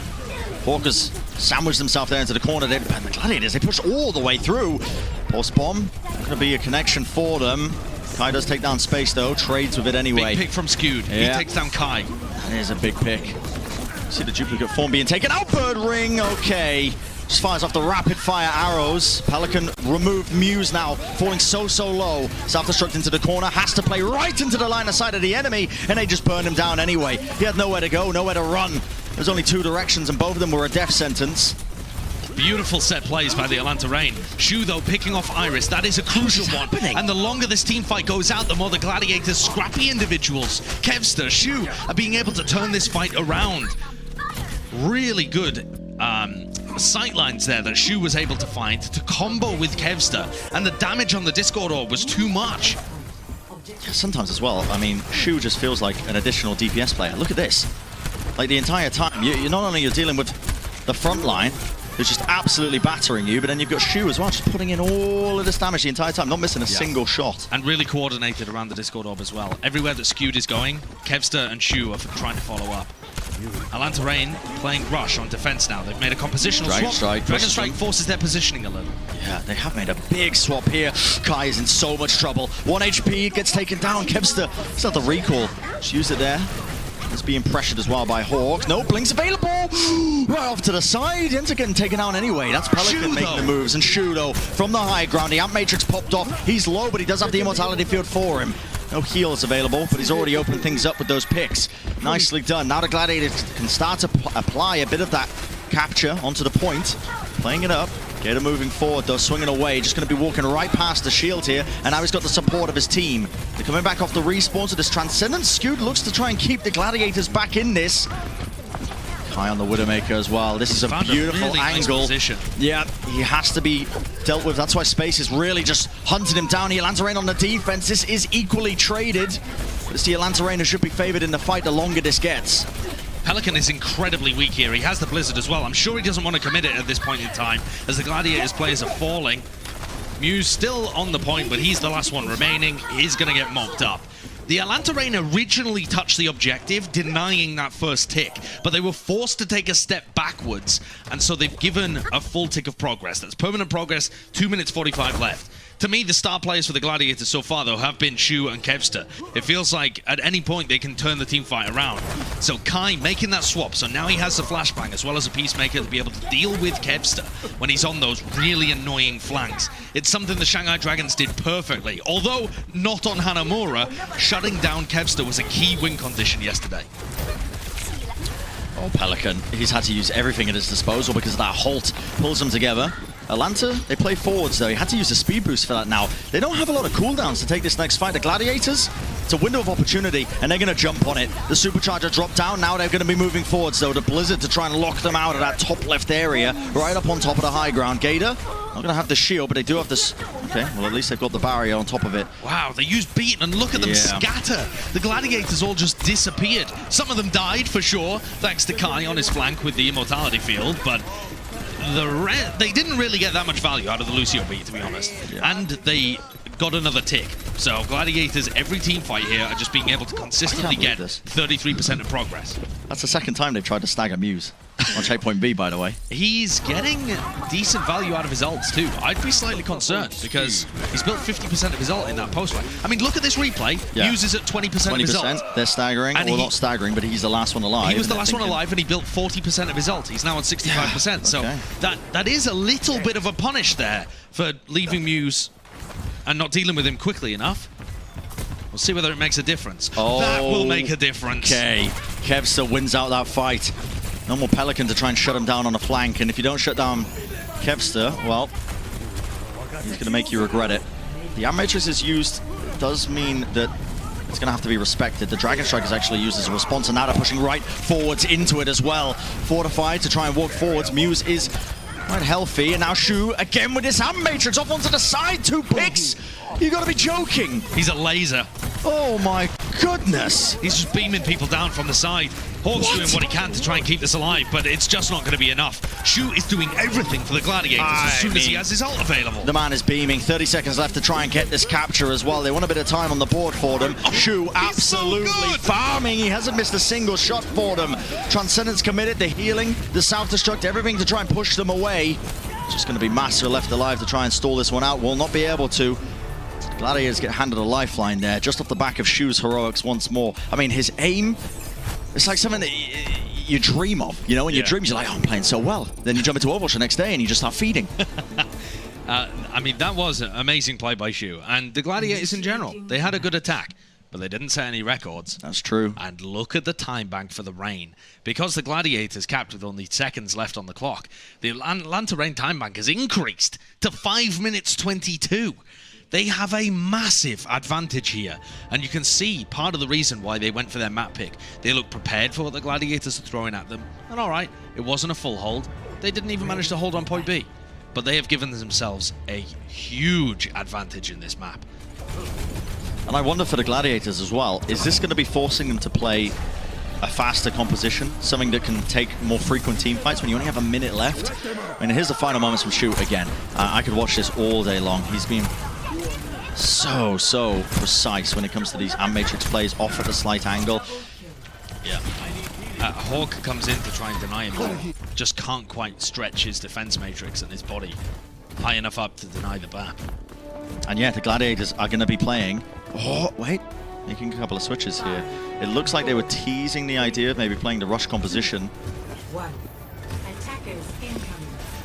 Hawk has sandwiched himself there into the corner. And the Gladiators, they push all the way through. Pulse bomb, going to be a connection for them. Kai does take down Space though, trades with it anyway. Big pick from Skewed. Yeah. He takes down Kai. That is a big pick. See the duplicate form being taken out. Bird ring, okay. Just fires off the rapid fire arrows. Pelican removed Muse now, falling so low. Self-destruct into the corner, has to play right into the line of sight of the enemy, and they just burn him down anyway. He had nowhere to go, nowhere to run. There's only two directions, and both of them were a death sentence. Beautiful set plays by the Atlanta Reign. Shu, though, picking off Iris. That is a crucial one. And the longer this team fight goes out, the more the Gladiators, scrappy individuals, Kevster, Shu, are being able to turn this fight around. Really good sightlines there that Shu was able to find to combo with Kevster. And the damage on the Discord orb was too much. Yeah, sometimes as well. I mean, Shu just feels like an additional DPS player. Look at this. Like the entire time, you're not only dealing with the front line, who's just absolutely battering you, but then you've got Shu as well, just putting in all of this damage the entire time, not missing a single shot. And really coordinated around the Discord orb as well. Everywhere that Skewed is going, Kevster and Shu are trying to follow up. Atlanta Reign playing Rush on defense now. They've made a compositional swap. Dragon Strike forces their positioning a little. Yeah, they have made a big swap here. Kai is in so much trouble. 1 HP, gets taken down. Kevster, it's not the recall. Just use it there. It's being pressured as well by Hawk. No, Blink's available. Right off to the side. Ends up getting taken out anyway. That's Pelican making the moves. And Shudo from the high ground. The Amp Matrix popped off. He's low, but he does have the Immortality Field for him. No heals available, but he's already opened things up with those picks. Nicely done. Now the Gladiators can start to apply a bit of that capture onto the point. Playing it up. Gator moving forward though, swinging away. Just going to be walking right past the shield here. And now he's got the support of his team. They're coming back off the respawn to this Transcendence. Skewed looks to try and keep the Gladiators back in this. Kai on the Widowmaker as well. This is a beautiful really angle. Nice yeah, he has to be dealt with. That's why Space is really just hunting him down. The Atlanta Reign on the defense. This is equally traded. But it's the Atlanta Reign who should be favored in the fight the longer this gets. Pelican is incredibly weak here. He has the Blizzard as well. I'm sure he doesn't want to commit it at this point in time as the Gladiators players are falling. Muse still on the point, but he's the last one remaining. He's going to get mopped up. The Atlanta Reign originally touched the objective, denying that first tick, but they were forced to take a step backwards, and so they've given a full tick of progress. That's permanent progress, 2 minutes 45 left. To me, the star players for the Gladiators so far, though, have been Shu and Kevster. It feels like at any point they can turn the team fight around. So Kai making that swap, so now he has the flashbang as well as a Peacemaker to be able to deal with Kevster when he's on those really annoying flanks. It's something the Shanghai Dragons did perfectly, although not on Hanamura. Shutting down Kevster was a key win condition yesterday. Oh, Pelican, he's had to use everything at his disposal because that halt pulls them together. Atlanta, they play forwards though. He had to use a speed boost for that now. They don't have a lot of cooldowns to take this next fight. The Gladiators, It's a window of opportunity, and they're going to jump on it. The Supercharger dropped down. Now they're going to be moving forwards, though, to Blizzard to try and lock them out of that top left area, right up on top of the high ground. Gator, not going to have the shield, but they do have this. Okay, well, at least they've got the barrier on top of it. Wow, they used beat, and look at them scatter. The Gladiators all just disappeared. Some of them died, for sure, thanks to Kai on his flank with the Immortality Field, but they didn't really get that much value out of the Lucio beat, to be honest. And they got another tick. So Gladiators, every team fight here, are just being able to consistently get 33% of progress. That's the second time they've tried to stagger Muse on checkpoint B, by the way. He's getting decent value out of his ults too. I'd be slightly concerned because he's built 50% of his ult in that post fight. I mean, look at this replay. Muse is at 20% of his ult. They're staggering, or not staggering, but he's the last one alive. He was the last one alive, and he built 40% of his ult. He's now on 65%. So that is a little bit of a punish there for leaving Muse and not dealing with him quickly enough. We'll see whether it makes a difference. That will make a difference. Okay, Kevster wins out that fight. No more Pelican to try and shut him down on the flank, and if you don't shut down Kevster, well, he's going to make you regret it. The Amp Matrix is used does mean that it's going to have to be respected. The Dragon Strike is actually used as a response, and now they're pushing right forwards into it as well. Fortified to try and walk forwards. Muse is quite healthy, and now Shu again with his Amp Matrix off onto the side. 2 picks. You got to be joking. He's a laser. Oh my goodness. He's just beaming people down from the side. Hawk's doing what he can to try and keep this alive, but it's just not going to be enough. Shu is doing everything for the Gladiators as soon as he has his ult available. The man is beaming. 30 seconds left to try and get this capture as well. They want a bit of time on the board for them. Shu absolutely farming. He hasn't missed a single shot for them. Transcendence committed, the healing, the self-destruct, everything to try and push them away. It's just going to be Master left alive to try and stall this one out. Will not be able to. Gladiators get handed a lifeline there, just off the back of Shu's heroics once more. I mean, his aim, it's like something that you dream of. You know, in your dreams, you're like, oh, I'm playing so well. Then you jump into Overwatch the next day and you just start feeding. I mean, that was an amazing play by Shu. And the Gladiators in general, they had a good attack, but they didn't set any records. That's true. And look at the time bank for the rain. Because the Gladiators capped with only seconds left on the clock, the Atlanta rain time bank has increased to 5 minutes 22. They have a massive advantage here, and you can see part of the reason why they went for their map pick. They look prepared for what the Gladiators are throwing at them, and alright, it wasn't a full hold. They didn't even manage to hold on point B, but they have given themselves a huge advantage in this map. And I wonder for the Gladiators as well, is this going to be forcing them to play a faster composition, something that can take more frequent team fights when you only have a minute left? I mean, here's the final moments from Shu again. I could watch this all day long. He's been so precise when it comes to these Amp Matrix plays off at a slight angle. Yeah. Hawk comes in to try and deny him. Just can't quite stretch his defense matrix and his body high enough up to deny the BAP. And yeah, the Gladiators are going to be playing. Oh, wait. Making a couple of switches here. It looks like they were teasing the idea of maybe playing the rush composition.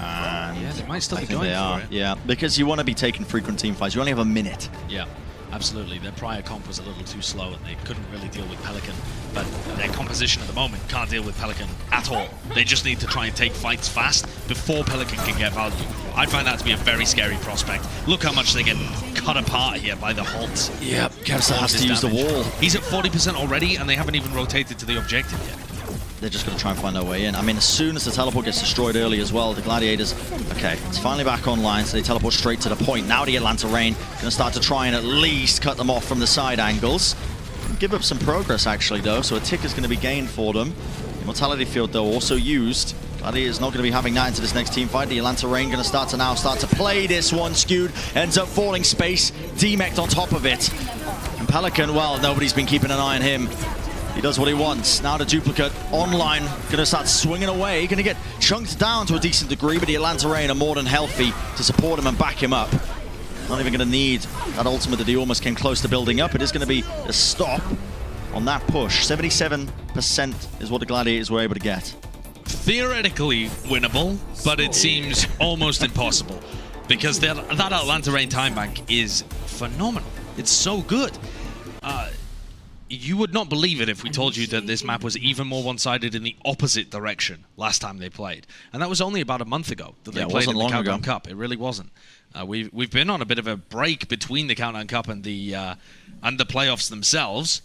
And yeah, they might still be I think going they are. for it. Yeah, because you want to be taking frequent team fights. You only have a minute. Yeah, absolutely. Their prior comp was a little too slow and they couldn't really deal with Pelican. But their composition at the moment can't deal with Pelican at all. They just need to try and take fights fast before Pelican can get value. I find that to be a very scary prospect. Look how much they get cut apart here by the halts. Yep, Kevster has to use the wall. He's at 40% already and they haven't even rotated to the objective yet. They're just going to try and find their way in. I mean, as soon as the teleport gets destroyed early as well, the Gladiators, okay, it's finally back online, so they teleport straight to the point. Now the Atlanta Rain going to start to try and at least cut them off from the side angles. Give up some progress, actually, though, so a tick is going to be gained for them. Immortality Field, though, also used. Gladiators not going to be having that into this next team fight. The Atlanta Rain going to start to play this one. Skewed, ends up falling space, demeched on top of it. And Pelican, well, nobody's been keeping an eye on him. He does what he wants. Now the duplicate online, going to start swinging away. Going to get chunked down to a decent degree, but the Atlanta Rain are more than healthy to support him and back him up. Not even going to need that ultimate that he almost came close to building up. It is going to be a stop on that push. 77% is what the Gladiators were able to get. Theoretically winnable, but it seems almost impossible because that Atlanta Rain time bank is phenomenal. It's so good. you would not believe it if we told you that this map was even more one-sided in the opposite direction last time they played. And that was only about a month ago that they played in the Countdown Cup. It really wasn't. We've been on a bit of a break between the Countdown Cup and the playoffs themselves.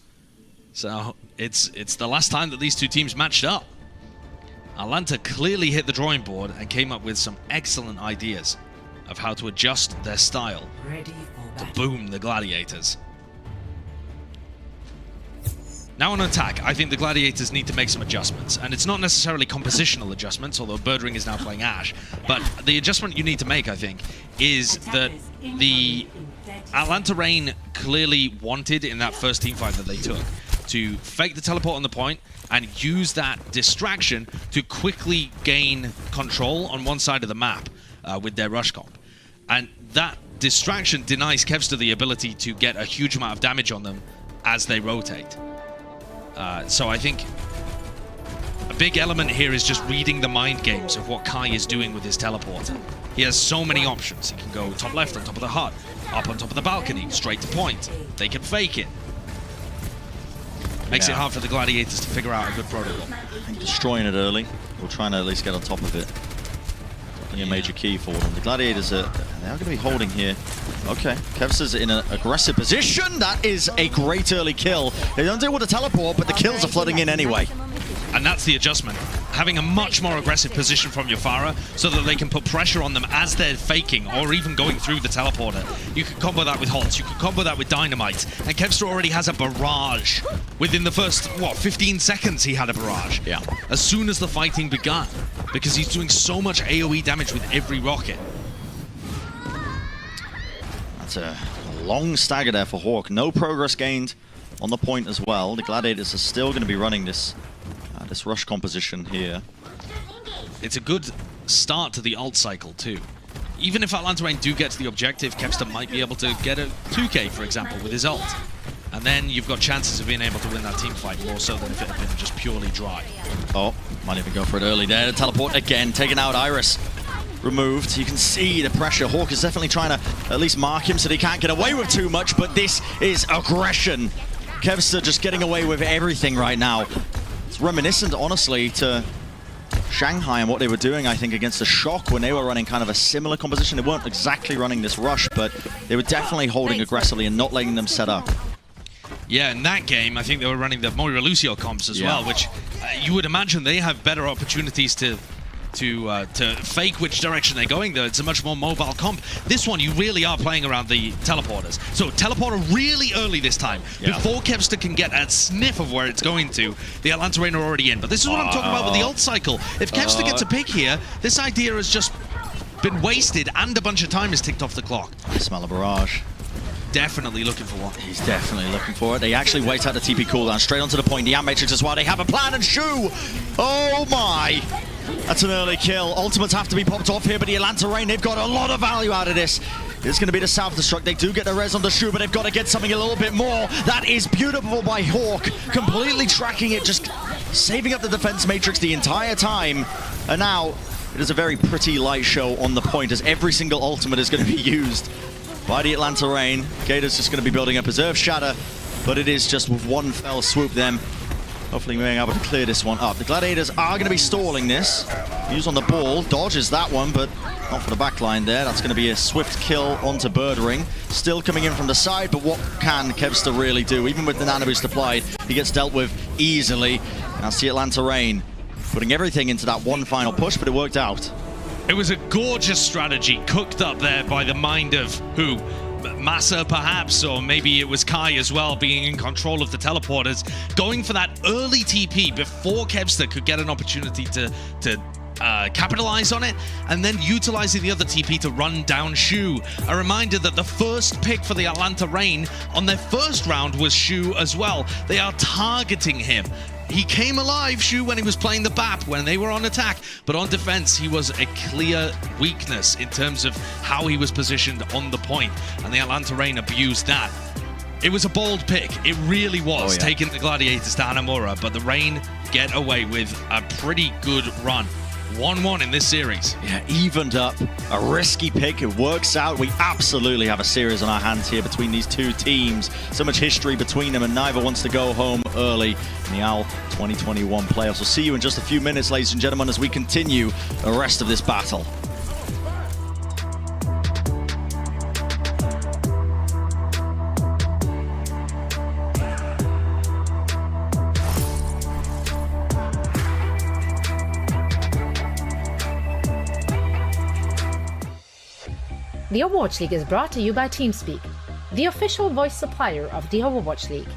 So it's the last time that these two teams matched up. Atlanta clearly hit the drawing board and came up with some excellent ideas of how to adjust their style to boom the Gladiators. Now on attack, I think the Gladiators need to make some adjustments, and it's not necessarily compositional adjustments, although Birdring is now playing Ashe, but the adjustment you need to make, I think, is that the Atlanta Reign clearly wanted in that first team fight that they took to fake the teleport on the point and use that distraction to quickly gain control on one side of the map with their rush comp. And that distraction denies Kevster the ability to get a huge amount of damage on them as they rotate. So I think a big element here is just reading the mind games of what Kai is doing with his teleporter. He has so many options. He can go top left on top of the hut, up on top of the balcony, straight to point. They can fake it. Makes it hard for the Gladiators to figure out a good protocol. I think destroying it early, or trying to at least get on top of it, definitely a major key for them. The Gladiators they are going to be holding here. Okay, Kevster's in an aggressive position. That is a great early kill. They don't deal with the teleport, but the kills are flooding in anyway. And that's the adjustment. Having a much more aggressive position from your Pharah so that they can put pressure on them as they're faking or even going through the teleporter. You could combo that with Holtz, you could combo that with Dynamite. And Kevster already has a barrage. Within the first, 15 seconds he had a barrage. Yeah. As soon as the fighting began. Because he's doing so much AoE damage with every rocket. That's a long stagger there for Hawk. No progress gained on the point as well. The Gladiators are still going to be running this rush composition here. It's a good start to the ult cycle too. Even if Atlanta Reign do get to the objective, Kevster might be able to get a 2k, for example, with his ult. And then you've got chances of being able to win that team fight more so than if it had been just purely dry. Oh, might even go for it early there. The teleport again, taking out Iris. Removed. You can see the pressure. Hawk is definitely trying to at least mark him so they can't get away with too much, but this is aggression. Kevster just getting away with everything right now. It's reminiscent, honestly, to Shanghai and what they were doing, I think, against the Shock when they were running kind of a similar composition. They weren't exactly running this rush, but they were definitely holding aggressively and not letting them set up. Yeah, in that game, I think they were running the Moira Lucio comps as well, which you would imagine they have better opportunities to fake which direction they're going, though. It's a much more mobile comp. This one, you really are playing around the teleporters. So teleporter really early this time. Before Kevster can get a sniff of where it's going to, the Atlanta Reign are already in. But this is what I'm talking about with the ult cycle. If Kevster gets a pick here, this idea has just been wasted and a bunch of time has ticked off the clock. Smell a barrage. Definitely looking for one. He's definitely looking for it. They actually wait out the TP cooldown straight onto the point. The Ant Matrix as well. They have a plan, and Shu! Oh my! That's an early kill. Ultimates have to be popped off here, but the Atlanta Reign, they've got a lot of value out of this. It's going to be the self-destruct. They do get the res on the Shu, but they've got to get something a little bit more. That is beautiful by Hawk. Completely tracking it, just saving up the defense matrix the entire time. And now, it is a very pretty light show on the point, as every single ultimate is going to be used by the Atlanta Reign. Gator's just going to be building up his Earth Shatter, but it is just with one fell swoop them. Hopefully being able to clear this one up. The Gladiators are going to be stalling this. Use on the ball, dodges that one, but not for the backline there. That's going to be a swift kill onto Birdring. Still coming in from the side, but what can Kevster really do? Even with the nano boost applied, he gets dealt with easily. And that's the Atlanta Reign putting everything into that one final push, but it worked out. It was a gorgeous strategy cooked up there by the mind of who? Massa perhaps, or maybe it was Kai as well, being in control of the teleporters, going for that early TP before Kevster could get an opportunity to capitalize on it, and then utilizing the other TP to run down Shu. A reminder that the first pick for the Atlanta Reign on their first round was Shu as well. They are targeting him. He came alive, Shu, when he was playing the BAP, when they were on attack. But on defense, he was a clear weakness in terms of how he was positioned on the point. And the Atlanta Reign abused that. It was a bold pick. It really was, taking the Gladiators to Hanamura. But the Reign get away with a pretty good run 1-1 in this series. Yeah, evened up. A risky pick. It works out. We absolutely have a series on our hands here between these two teams. So much history between them, and neither wants to go home early in the OWL 2021 playoffs. We'll see you in just a few minutes, ladies and gentlemen, as we continue the rest of this battle. The Overwatch League is brought to you by TeamSpeak, the official voice supplier of the Overwatch League.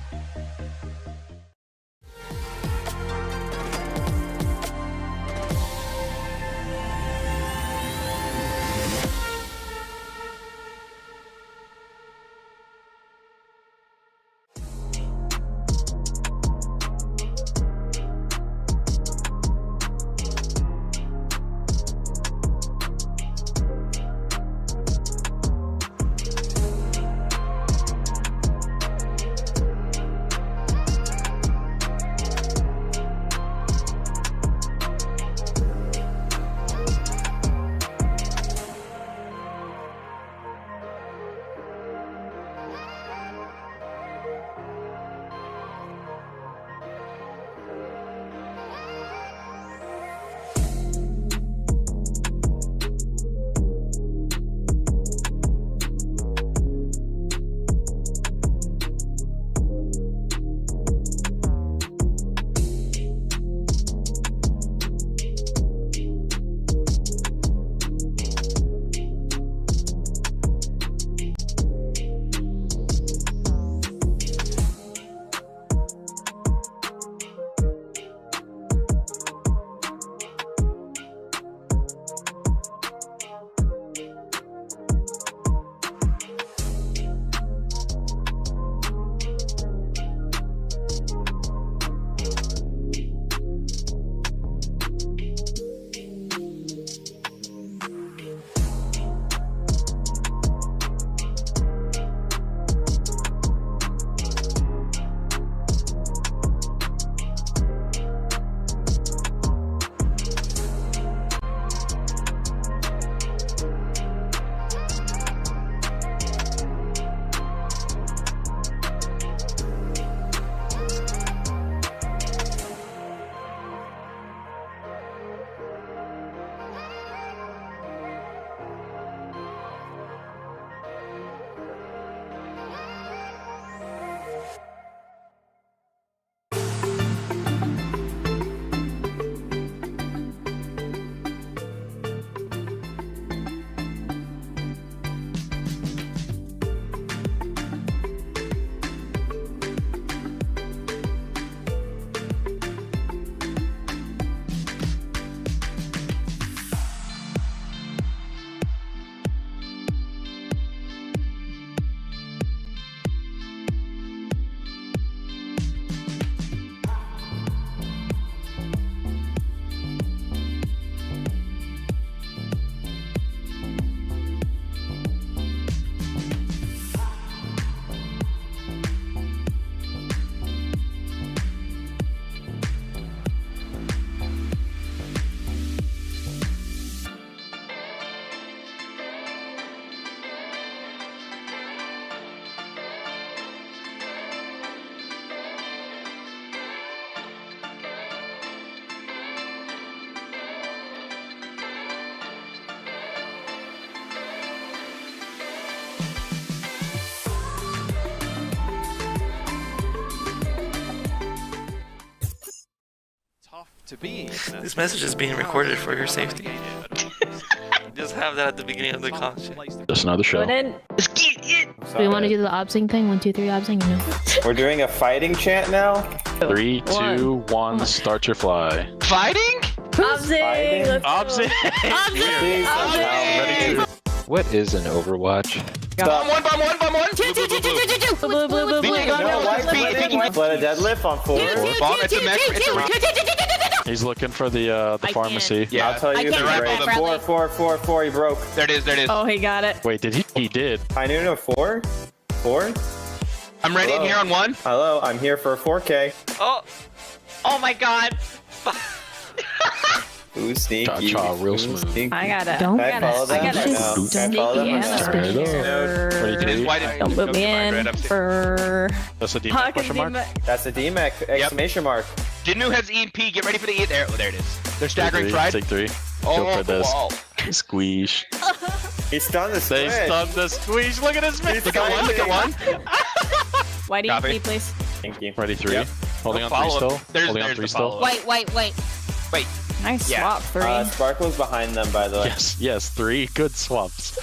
To be. This message is being recorded for your safety. Just have that at the beginning of the call. Just another show. Do we want to do the obsing thing? 1, 2, 3 obsing? No. We're doing a fighting chant now. 3, 2, 1, start your fly. Fighting? Obsing! Obsing! What is an Overwatch? Bomb one! Blue. Let a deadlift on 4. Bomb, it's a mech. He's looking for the pharmacy. Yeah, I'll tell you the rate. 4. He broke. There it is. Oh, he got it. Wait, did he? He did. I knew no 4. I'm ready in here on 1. Hello, I'm here for a 4K. Oh my god. Who's sneaky? Cha-cha, real smooth. I gotta. Don't I gotta. Don't put me in for. That's a DMAC question mark? That's a DMAC exclamation mark. Jinnu has EMP. Get ready for the E. There it is. They're staggering pride. Take 3. Oh, Go for this. wow. Squeeze. He stunned the They squid. stunned the squeeze. Look at his miss. Look at one. Look at one. White Copy. EMP, please. Thank you. Ready 3. Yep. Holding on Follow 3 up. still. There's Holding on the 3 still. follow-up. Wait. Wait. Nice Yeah. swap, 3. Sparkle's behind them, by the way. Yes, 3 good swaps.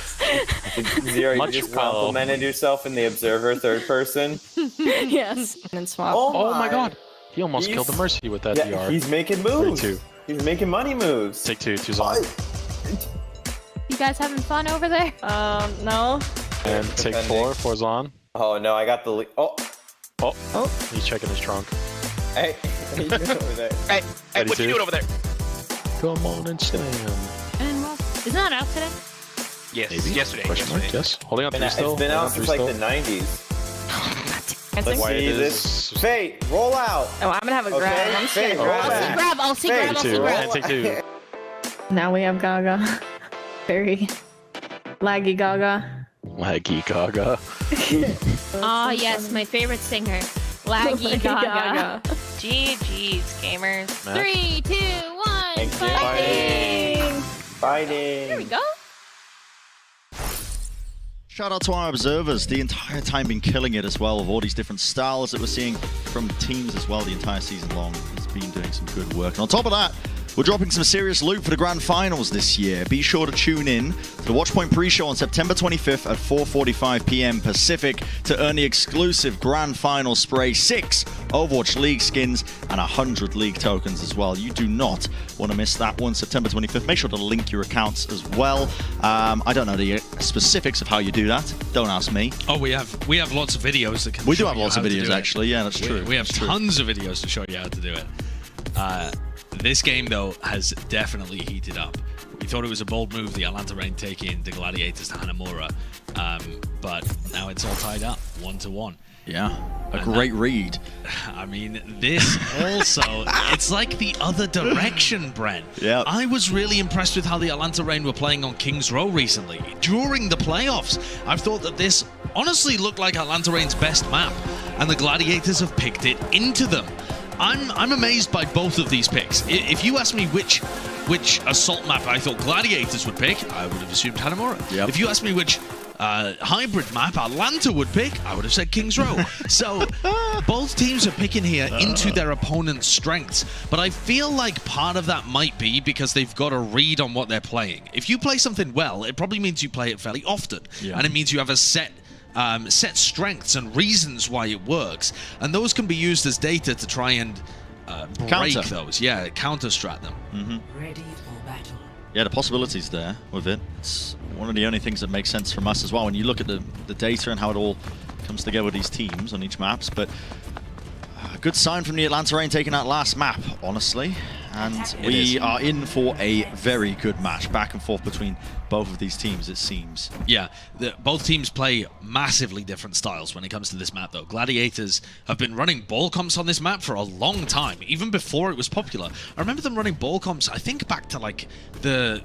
Zero, you Much just well. complimented yourself in the observer third person. Yes. And then swap. Oh my god. He almost killed the Mercy with that DR. He's making moves. 3-2. He's making money moves. Take 2. 2's on. You guys having fun over there? No. And take 4. 4's on. Oh no, I got the lead. Oh. He's checking his trunk. Hey, what are you doing over there? Hey, what you doing over there? Come on and stand. And well, isn't that out today? Yes. Maybe. Yesterday. Question mark? Yes. Holding on 3 still. It's been Holding out on 3 since like still. the 90s. I Let's think. see this. Fate, roll out. Oh, I'm gonna have a grab. Okay, I'm Fate, scared. roll back. I'll see grab. Take 2. And take 2. Now we have Gaga. Very laggy Gaga. Laggy Gaga. Ah, yes, my favorite singer. Laggy Gaga. GG's, gamers. 3, 2, 1. Thank you. Fighting. Fighting. There we go. Shout out to our observers, the entire time been killing it as well, of all these different styles that we're seeing from teams as well the entire season long. It's been doing some good work. And on top of that, we're dropping some serious loot for the grand finals this year. Be sure to tune in to the Watchpoint pre-show on September 25th at 4:45 p.m. Pacific to earn the exclusive grand final spray, 6 Overwatch League skins, and 100 League tokens as well. You do not want to miss that one, September 25th. Make sure to link your accounts as well. I don't know the specifics of how you do that. Don't ask me. Oh, we have lots of videos that can. We do show have you lots how of to videos, do it. actually. Yeah, that's true. We have tons of videos to show you how to do it. This game, though, has definitely heated up. We thought it was a bold move, the Atlanta Reign taking the Gladiators to Hanamura, but now it's all tied up, 1-1. Yeah, a great read. I mean, this also, it's like the other direction, Brent. Yeah. I was really impressed with how the Atlanta Reign were playing on King's Row recently. During the playoffs, I've thought that this honestly looked like Atlanta Reign's best map, and the Gladiators have picked it into them. I'm amazed by both of these picks. If you ask me which assault map I thought Gladiators would pick, I would have assumed Hanamura. Yep. If you ask me which hybrid map Atlanta would pick, I would have said King's Row. So both teams are picking here into their opponent's strengths, but I feel like part of that might be because they've got a read on what they're playing. If you play something well, it probably means you play it fairly often, and it means you have a set strengths and reasons why it works, and those can be used as data to try and break those. Yeah, counter-strat them. Ready for battle. Yeah, the possibilities there with it. It's one of the only things that makes sense from us as well when you look at the data and how it all comes together with these teams on each maps. But a good sign from the Atlanta Reign taking that last map, honestly. And we are in for a very good match, back and forth between both of these teams, it seems. Yeah, both teams play massively different styles when it comes to this map, though. Gladiators have been running ball comps on this map for a long time, even before it was popular. I remember them running ball comps, I think back to like the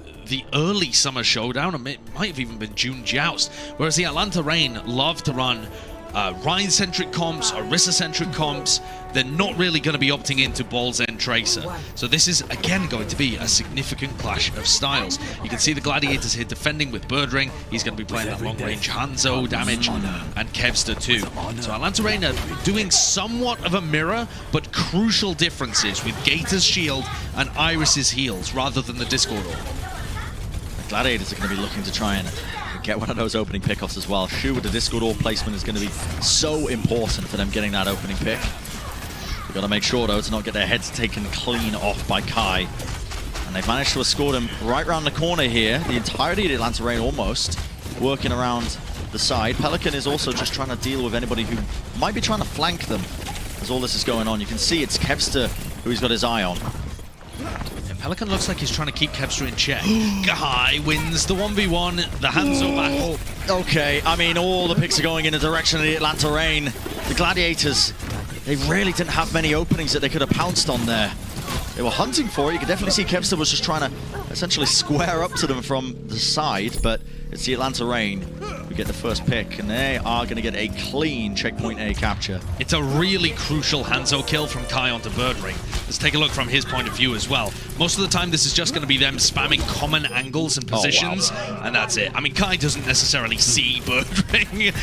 early Summer Showdown, or it might have even been June Joust, whereas the Atlanta Reign love to run Rhine-centric comps, Orisa-centric comps. They're not really going to be opting into Ball's End Tracer. So this is, again, going to be a significant clash of styles. You can see the Gladiators here defending with Birdring. He's going to be playing that long-range Hangzhou damage, and Kevster too. So Atlanta Reign are doing somewhat of a mirror, but crucial differences with Gator's shield and Iris's heals, rather than the Discord orb. The Gladiators are going to be looking to try and get one of those opening pickoffs as well. Shu with the Discord orb placement is going to be so important for them getting that opening pick. They've got to make sure, though, to not get their heads taken clean off by Kai. And they've managed to escort him right around the corner here. The entirety of the Atlanta Reign almost working around the side. Pelican is also just trying to deal with anybody who might be trying to flank them as all this is going on. You can see it's Kevster who he's got his eye on. And Pelican looks like he's trying to keep Kevster in check. Guy wins the 1v1, the Hangzhou battle. Okay, I mean, all the picks are going in the direction of the Atlanta Reign. The Gladiators, they really didn't have many openings that they could have pounced on there. They were hunting for it. You could definitely see Kevster was just trying to essentially square up to them from the side, but it's the Atlanta Reign who get the first pick, and they are going to get a clean checkpoint A capture. It's a really crucial Hangzhou kill from Kai onto Birdring. Let's take a look from his point of view as well. Most of the time, this is just going to be them spamming common angles and positions, and that's it. I mean, Kai doesn't necessarily see Birdring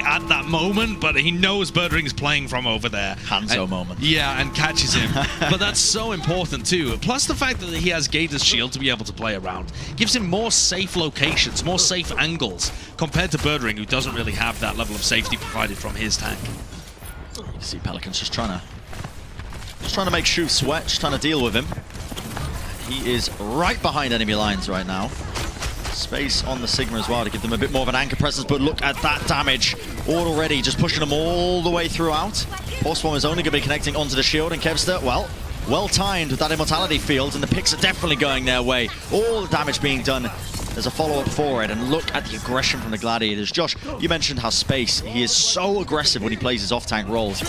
at that moment, but he knows Birdring's playing from over there. Hangzhou moment. Yeah, and catches him. But that's so important too. Plus the fact that he has Gator's shield to be able to play around gives him more safe locations, more safe angles, compared to Birdring, who doesn't really have that level of safety provided from his tank. You see Pelican's just trying to make Shu sweat, just trying to deal with him. He is right behind enemy lines right now. Space on the Sigma as well to give them a bit more of an anchor presence, but look at that damage already, just pushing them all the way throughout. Pulse Bomb is only going to be connecting onto the shield, and Kevster, well timed with that immortality field, and the picks are definitely going their way. All the damage being done. There's a follow-up for it, and look at the aggression from the Gladiators. Josh, you mentioned how Space, he is so aggressive when he plays his off-tank roles.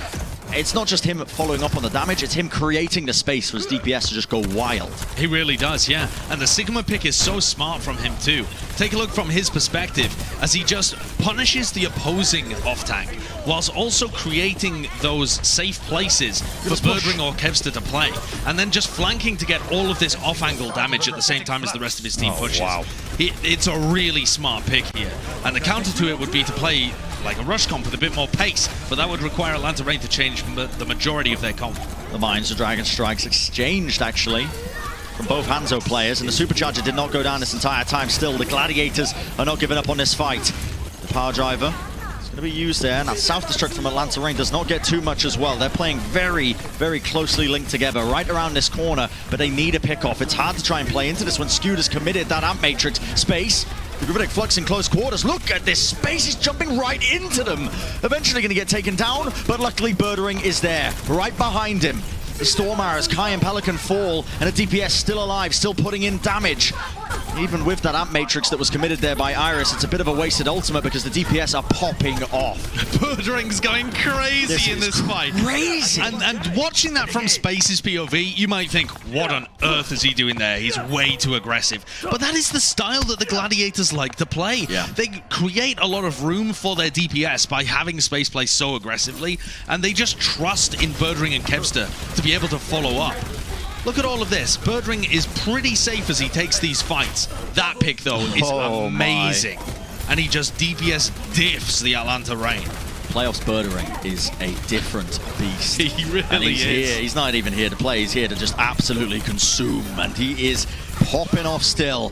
It's not just him following up on the damage, it's him creating the space for his DPS to just go wild. He really does, yeah. And the Sigma pick is so smart from him too. Take a look from his perspective as he just punishes the opposing off-tank, whilst also creating those safe places for Birdring or Kevster to play, and then just flanking to get all of this off-angle damage at the same time as the rest of his team pushes. Wow. It's a really smart pick here. And the counter to it would be to play like a rush comp with a bit more pace, but that would require Atlanta Reign to change the majority of their comp. The Mines of Dragon Strikes exchanged, actually, from both Hangzhou players, and the Supercharger did not go down this entire time. Still, the Gladiators are not giving up on this fight. The Power Driver is going to be used there, and that Self-Destruct from Atlanta Reign does not get too much as well. They're playing very, very closely linked together right around this corner, but they need a pick-off. It's hard to try and play into this when Skewed has committed that Amp Matrix. Space, the Gravitic Flux in close quarters. Look at this. Space is jumping right into them. Eventually going to get taken down, but luckily Birdring is there, right behind him. The Storm Arrows, Kai and Pelican fall, and a DPS still alive, still putting in damage. Even with that Amp Matrix that was committed there by Iris, it's a bit of a wasted ultimate because the DPS are popping off. Birdring's going crazy in this fight. Crazy! And watching that from Space's POV, you might think, what on earth is he doing there? He's way too aggressive. But that is the style that the Gladiators like to play. Yeah. They create a lot of room for their DPS by having Space play so aggressively, and they just trust in Birdring and Kevster to be able to follow up. Look at all of this. Birdring is pretty safe as he takes these fights. That pick, though, is amazing. And he just DPS diffs the Atlanta Reign. Playoffs Birdring is a different beast. He really and he's is. Here. He's not even here to play. He's here to just absolutely consume. And he is popping off still.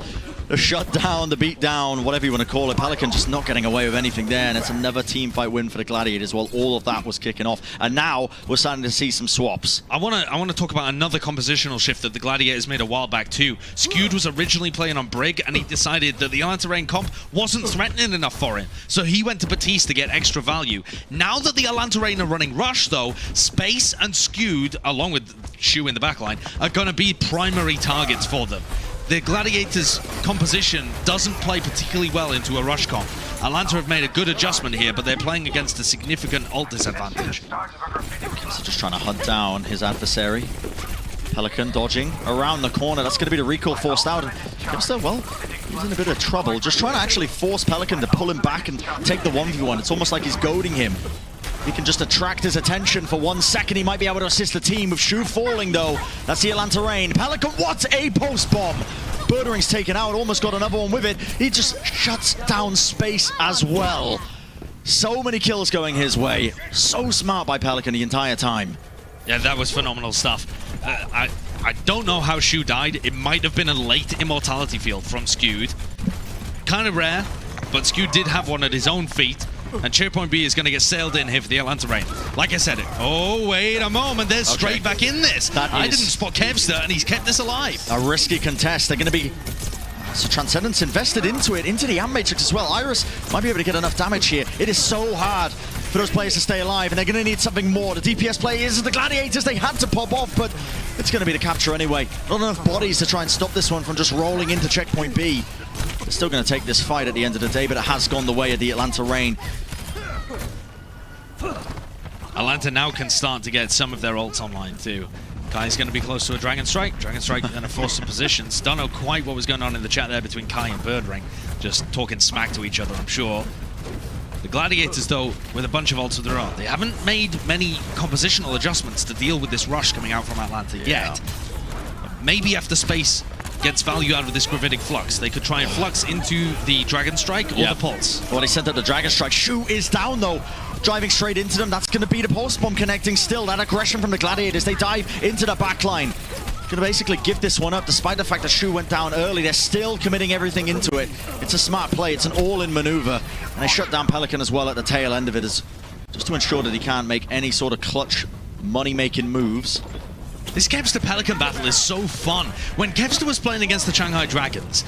The shutdown, the beatdown, whatever you want to call it. Pelican just not getting away with anything there, and it's another team fight win for the Gladiators while all of that was kicking off. And now we're starting to see some swaps. I want to talk about another compositional shift that the Gladiators made a while back too. Skewed was originally playing on Brig, and he decided that the Atlanta Reign comp wasn't threatening enough for him, so he went to Batiste to get extra value. Now that the Atlanta Reign are running Rush, though, Space and Skewed, along with Shu in the backline, are going to be primary targets for them. The Gladiators' composition doesn't play particularly well into a rush comp. Atlanta have made a good adjustment here, but they're playing against a significant ult disadvantage. So just trying to hunt down his adversary. Pelican dodging around the corner. That's going to be the recall forced out. Kevster, well, he's in a bit of trouble. Just trying to actually force Pelican to pull him back and take the 1v1. It's almost like he's goading him. He can just attract his attention for 1 second. He might be able to assist the team with Shu falling, though. That's the Atlanta Reign. Pelican, what a post bomb! Birdring's taken out, almost got another one with it. He just shuts down Space as well. So many kills going his way. So smart by Pelican the entire time. Yeah, that was phenomenal stuff. I don't know how Shu died. It might have been a late immortality field from Skewed. Kind of rare, but Skewed did have one at his own feet. And checkpoint B is going to get sailed in here for the Atlanta Reign. Like I said, oh, wait a moment. They're straight back in this. I didn't spot Kevster, and he's kept this alive. A risky contest. They're going to be... So Transcendence invested into it, into the Amp Matrix as well. Iris might be able to get enough damage here. It is so hard for those players to stay alive, and they're going to need something more. The DPS players, the Gladiators, they had to pop off, but it's going to be the capture anyway. Not enough bodies to try and stop this one from just rolling into checkpoint B. They're still going to take this fight at the end of the day, but it has gone the way of the Atlanta Reign. Atlanta now can start to get some of their ults online too. Kai's going to be close to a Dragon Strike. Dragon Strike going to force some positions. Don't know quite what was going on in the chat there between Kai and Birdring. Just talking smack to each other, I'm sure. The Gladiators, though, with a bunch of ults of their own, they haven't made many compositional adjustments to deal with this rush coming out from Atlanta yet. Maybe after Space gets value out of this Gravitic Flux, they could try and flux into the Dragon Strike or the Pulse. Well, he sent up the Dragon Strike. Shu is down, though. Driving straight into them. That's going to be the Pulse Bomb connecting still. That aggression from the Gladiators. They dive into the backline. Going to basically give this one up, despite the fact that Shu went down early. They're still committing everything into it. It's a smart play. It's an all-in maneuver. And they shut down Pelican as well at the tail end of it, just to ensure that he can't make any sort of clutch money-making moves. This Kevster Pelican battle is so fun. When Kevster was playing against the Shanghai Dragons,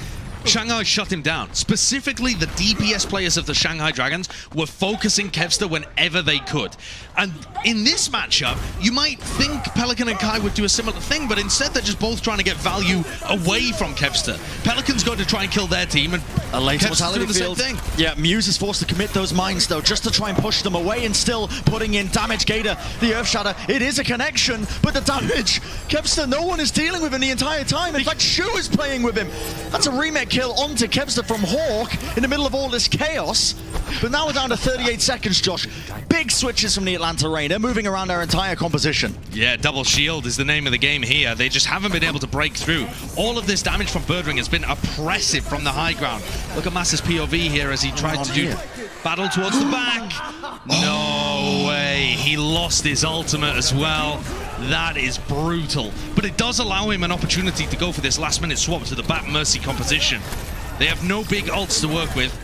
Shanghai shut him down. Specifically, the DPS players of the Shanghai Dragons were focusing Kevster whenever they could. And in this matchup, you might think Pelican and Kai would do a similar thing, but instead they're just both trying to get value away from Kevster. Pelican's going to try and kill their team, and Kevster's doing the same thing. Yeah, Muse is forced to commit those mines, though, just to try and push them away, and still putting in damage. Gator, the Earth Shatter, it is a connection, but the damage, Kevster, no one is dealing with him the entire time. In fact, Shu is playing with him. That's a remake kill onto Kevster from Hawk in the middle of all this chaos. But now we're down to 38 seconds, Josh. Big switches from the Atlanta Reign. They're moving around their entire composition. Yeah, double shield is the name of the game here. They just haven't been able to break through. All of this damage from Birdring has been oppressive from the high ground. Look at Master's POV here as he tried to do battle towards the back. No way. He lost his ultimate as well. That is brutal. But it does allow him an opportunity to go for this last-minute swap to the back Mercy composition. They have no big ults to work with.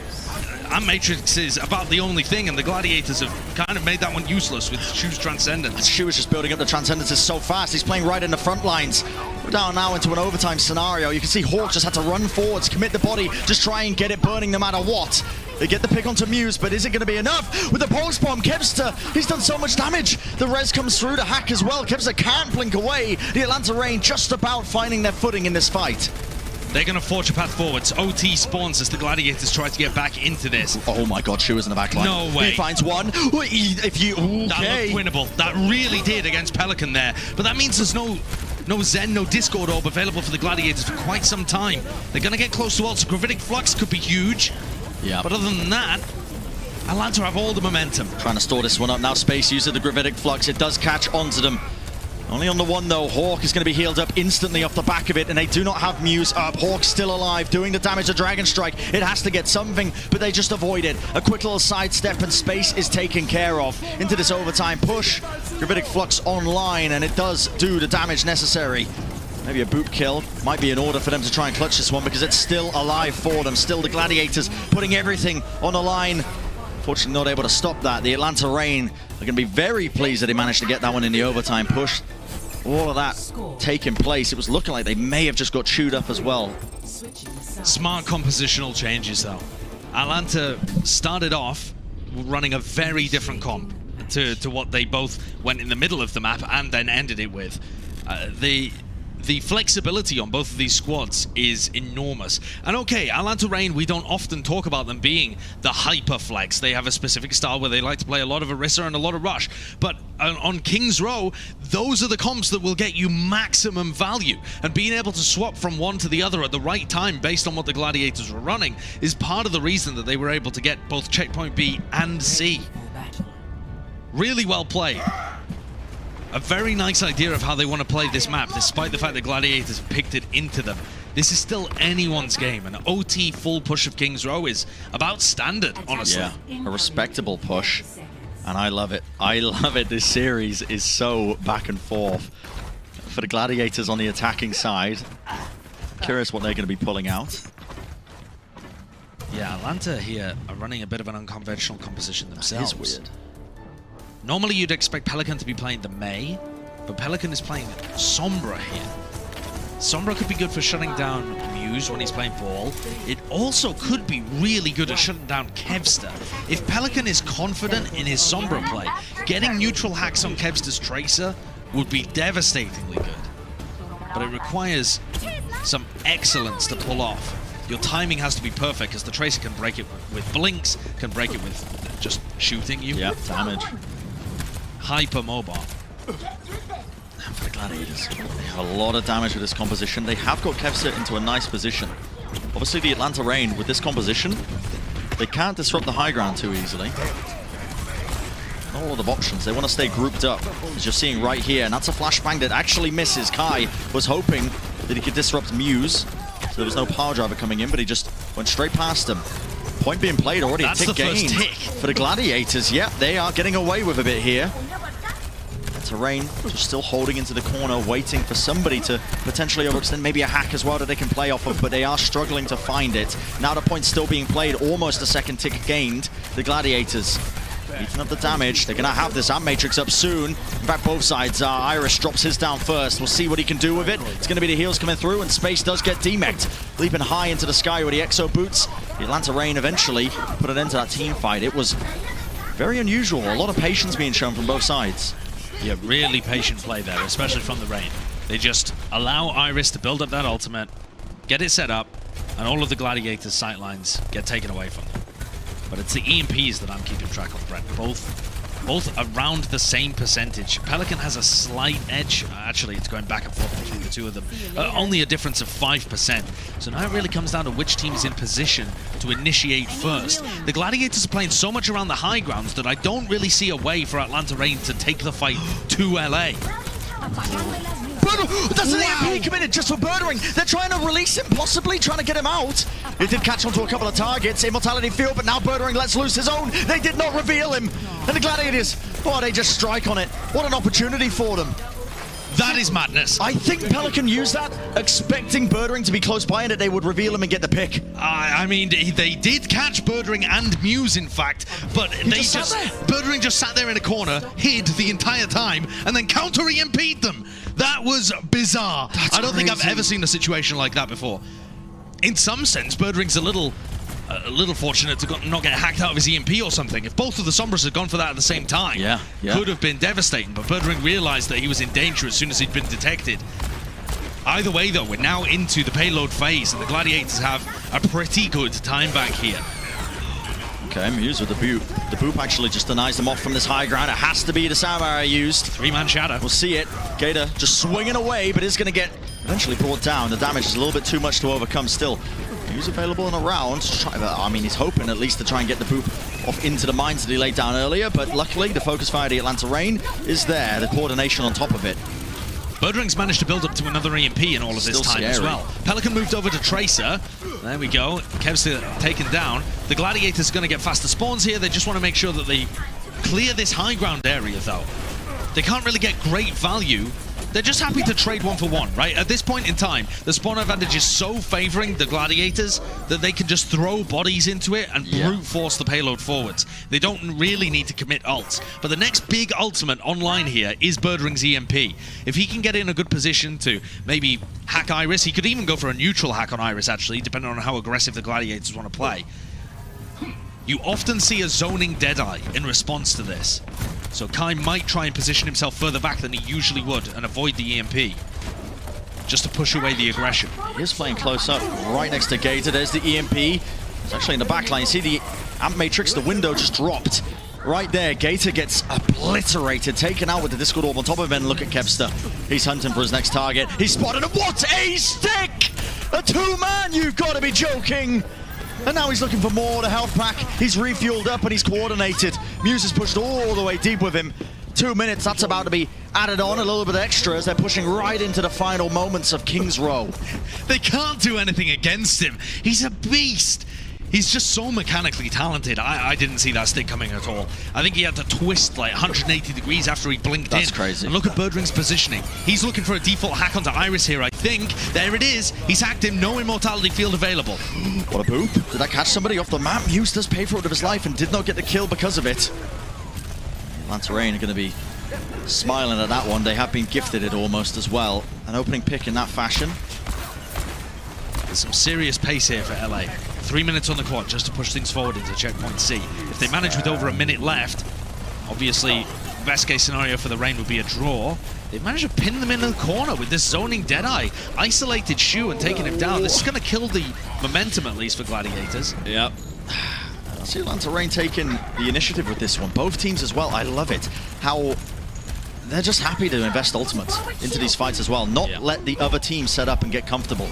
And Matrix is about the only thing, and the Gladiators have kind of made that one useless with Shu's Transcendence. Shu is just building up the Transcendences so fast. He's playing right in the front lines. We're down now into an overtime scenario. You can see Hawk just had to run forwards, commit the body, just try and get it burning no matter what. They get the pick onto Muse, but is it going to be enough? With the Pulse Bomb, Kevster, he's done so much damage. The res comes through to hack as well. Kevster can't blink away. The Atlanta Reign just about finding their footing in this fight. They're going to forge a path forwards. OT spawns as the Gladiators try to get back into this. Oh my god, Shu is in the back line. No way. He finds one. If you... Okay. That looked winnable. That really did against Pelican there. But that means there's no Zen, no Discord orb available for the Gladiators for quite some time. They're going to get close to ults. Gravitic Flux could be huge. Yeah. But other than that, Atlanta have all the momentum. Trying to store this one up now. Space uses the Gravitic Flux. It does catch onto them. Only on the one, though. Hawk is going to be healed up instantly off the back of it, and they do not have Muse up. Hawk's still alive, doing the damage to Dragon Strike. It has to get something, but they just avoid it. A quick little sidestep, and Space is taken care of. Into this overtime push. Gravitic Flux online, and it does do the damage necessary. Maybe a boot kill might be in order for them to try and clutch this one, because it's still alive for them. Still the Gladiators putting everything on the line. Fortunately not able to stop that. The Atlanta Reign are going to be very pleased that they managed to get that one in the overtime push. All of that taking place, it was looking like they may have just got chewed up as well. Smart compositional changes, though. Atlanta started off running a very different comp to what they both went in the middle of the map and then ended it with. The flexibility on both of these squads is enormous. And okay, Atlanta Reign, we don't often talk about them being the hyper flex. They have a specific style where they like to play a lot of Orisa and a lot of Rush. But on King's Row, those are the comps that will get you maximum value. And being able to swap from one to the other at the right time based on what the Gladiators were running is part of the reason that they were able to get both Checkpoint B and C. Really well played. A very nice idea of how they want to play this map, despite the fact that Gladiators have picked it into them. This is still anyone's game. An OT full push of King's Row is about standard, honestly. Yeah, a respectable push. And I love it. I love it. This series is so back and forth. For the Gladiators on the attacking side, curious what they're going to be pulling out. Yeah, Atlanta here are running a bit of an unconventional composition themselves. That is weird. Normally you'd expect Pelican to be playing the Mei, but Pelican is playing Sombra here. Sombra could be good for shutting down Muse when he's playing Ball. It also could be really good at shutting down Kevster. If Pelican is confident in his Sombra play, getting neutral hacks on Kevster's Tracer would be devastatingly good. But it requires some excellence to pull off. Your timing has to be perfect, because the Tracer can break it with blinks, can break it with just shooting you. Yeah, damage. Hyper mobile. For the Gladiators, they have a lot of damage with this composition. They have got Kevster into a nice position. Obviously, the Atlanta Reign, with this composition, they can't disrupt the high ground too easily. Not a lot of options. They want to stay grouped up, as you're seeing right here. And that's a flashbang that actually misses. Kai was hoping that he could disrupt Muse. So there was no power driver coming in, but he just went straight past him. Point being played already. That's a tick the first gained tick. for the Gladiators. Yep, they are getting away with a bit here. Terrain just still holding into the corner, waiting for somebody to potentially overextend, maybe a hack as well that they can play off of, but they are struggling to find it. Now the point's still being played, almost a second tick gained. The Gladiators eating up the damage. They're going to have this Amp Matrix up soon. In fact, both sides are. Iris drops his down first. We'll see what he can do with it. It's going to be the heals coming through, and Space does get demeched. Leaping high into the sky with the Exo Boots. The Atlanta Reign eventually put an end to that team fight. It was very unusual. A lot of patience being shown from both sides. Yeah, really patient play there, especially from the Reign. They just allow Iris to build up that ultimate, get it set up, and all of the Gladiators' sightlines get taken away from them. But it's the EMPs that I'm keeping track of, Brent. Both around the same percentage. Pelican has a slight edge. Actually, it's going back and forth between the two of them. Only a difference of 5%. So now it really comes down to which team is in position to initiate first. The Gladiators are playing so much around the high grounds that I don't really see a way for Atlanta Reign to take the fight to LA. That's an EMP committed just for Birdering. They're trying to release him, possibly trying to get him out. It did catch onto a couple of targets, Immortality Field, but now Birdering lets loose his own. They did not reveal him. And the Gladiators, oh, they just strike on it. What an opportunity for them. That is madness. I think Pelican used that, expecting Birdering to be close by and that they would reveal him and get the pick. I mean, they did catch Birdering and Muse, in fact, but Birdering just sat there in a corner, hid the entire time, and then counter EMP'd them. That was bizarre. I don't think I've ever seen a situation like that before. In some sense, Birdering's a little fortunate to not get hacked out of his EMP or something. If both of the Sombras had gone for that at the same time, could have been devastating. But Birdering realized that he was in danger as soon as he'd been detected. Either way, though, we're now into the payload phase, and the Gladiators have a pretty good time back here. Okay, Muse with the boop. The boop actually just denies them off from this high ground. It has to be the Samurai used. Three-man shadow. We'll see it. Gator just swinging away, but is going to get eventually brought down. The damage is a little bit too much to overcome still. Muse available in a round. I mean, he's hoping at least to try and get the boop off into the mines that he laid down earlier, but luckily the focus fire of the Atlanta Reign is there. The coordination on top of it. Birdering's managed to build up to another EMP in all of this time as well. Pelican moved over to Tracer. There we go. Kevster taken down. The Gladiators are going to get faster spawns here. They just want to make sure that they clear this high ground area, though. They can't really get great value. They're just happy to trade one for one, right? At this point in time, the spawn advantage is so favoring the Gladiators that they can just throw bodies into it and brute force the payload forwards. They don't really need to commit ults. But the next big ultimate online here is Birdering's EMP. If he can get in a good position to maybe hack Iris, he could even go for a neutral hack on Iris, actually, depending on how aggressive the Gladiators want to play. You often see a zoning Deadeye in response to this. So Kai might try and position himself further back than he usually would and avoid the EMP, just to push away the aggression. He is playing close up, right next to Gator. There's the EMP. It's actually in the back line. You see the Amp Matrix, the window just dropped. Right there, Gator gets obliterated, taken out with the Discord Orb on top of him. And look at Kevster. He's hunting for his next target. He's spotted him. What a stick! A two-man, you've got to be joking! And now he's looking for more, the health pack. He's refueled up and he's coordinated. Muse is pushed all the way deep with him. 2 minutes, that's about to be added on a little bit extra as they're pushing right into the final moments of King's Row. They can't do anything against him. He's a beast. He's just so mechanically talented. I didn't see that stick coming at all. I think he had to twist like 180 degrees after he blinked in. That's crazy. And look at Birdering's positioning. He's looking for a default hack onto Iris here, I think. There it is. He's hacked him. No immortality field available. What a boop. Did that catch somebody off the map? Muse does pay for it with his life and did not get the kill because of it. Atlanta Reign are going to be smiling at that one. They have been gifted it almost as well. An opening pick in that fashion. There's some serious pace here for LA. 3 minutes on the clock just to push things forward into checkpoint C. If they manage with over a minute left, obviously, best case scenario for the Reign would be a draw. They've managed to pin them in the corner with this zoning Deadeye. Isolated Shu and taking him down. This is going to kill the momentum, at least, for Gladiators. Yep. I see Atlanta Reign taking the initiative with this one. Both teams as well. I love it. How they're just happy to invest ultimates into these fights as well, not let the other team set up and get comfortable.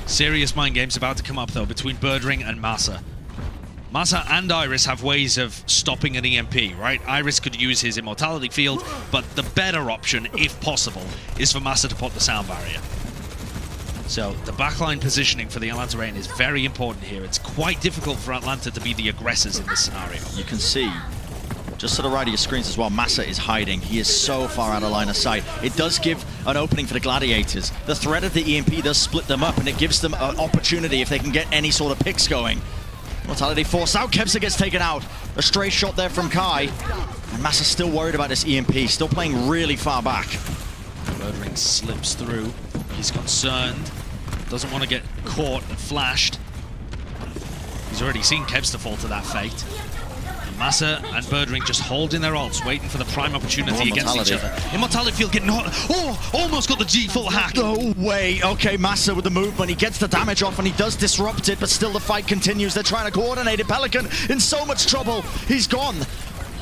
Serious mind games about to come up, though, between Birdring and Massa. Massa and Iris have ways of stopping an EMP, right? Iris could use his Immortality Field, but the better option, if possible, is for Massa to put the sound barrier. So the backline positioning for the Atlanta Reign is very important here. It's quite difficult for Atlanta to be the aggressors in this scenario. You can see, just to the right of your screens as well, Massa is hiding. He is so far out of line of sight. It does give an opening for the Gladiators. The threat of the EMP does split them up, and it gives them an opportunity if they can get any sort of picks going. Mortality forced out. Kevsa gets taken out. A stray shot there from Kai. And Massa's still worried about this EMP. Still playing really far back. Birdring slips through. He's concerned. Doesn't want to get caught and flashed. He's already seen Kevster fall to that fate. And Massa and Birdring just holding their ults, waiting for the prime opportunity against each other. Immortality Field getting hot. Oh, almost got the G full hack. No way. Okay, Massa with the movement. He gets the damage off and he does disrupt it, but still the fight continues. They're trying to coordinate it. Pelican in so much trouble. He's gone.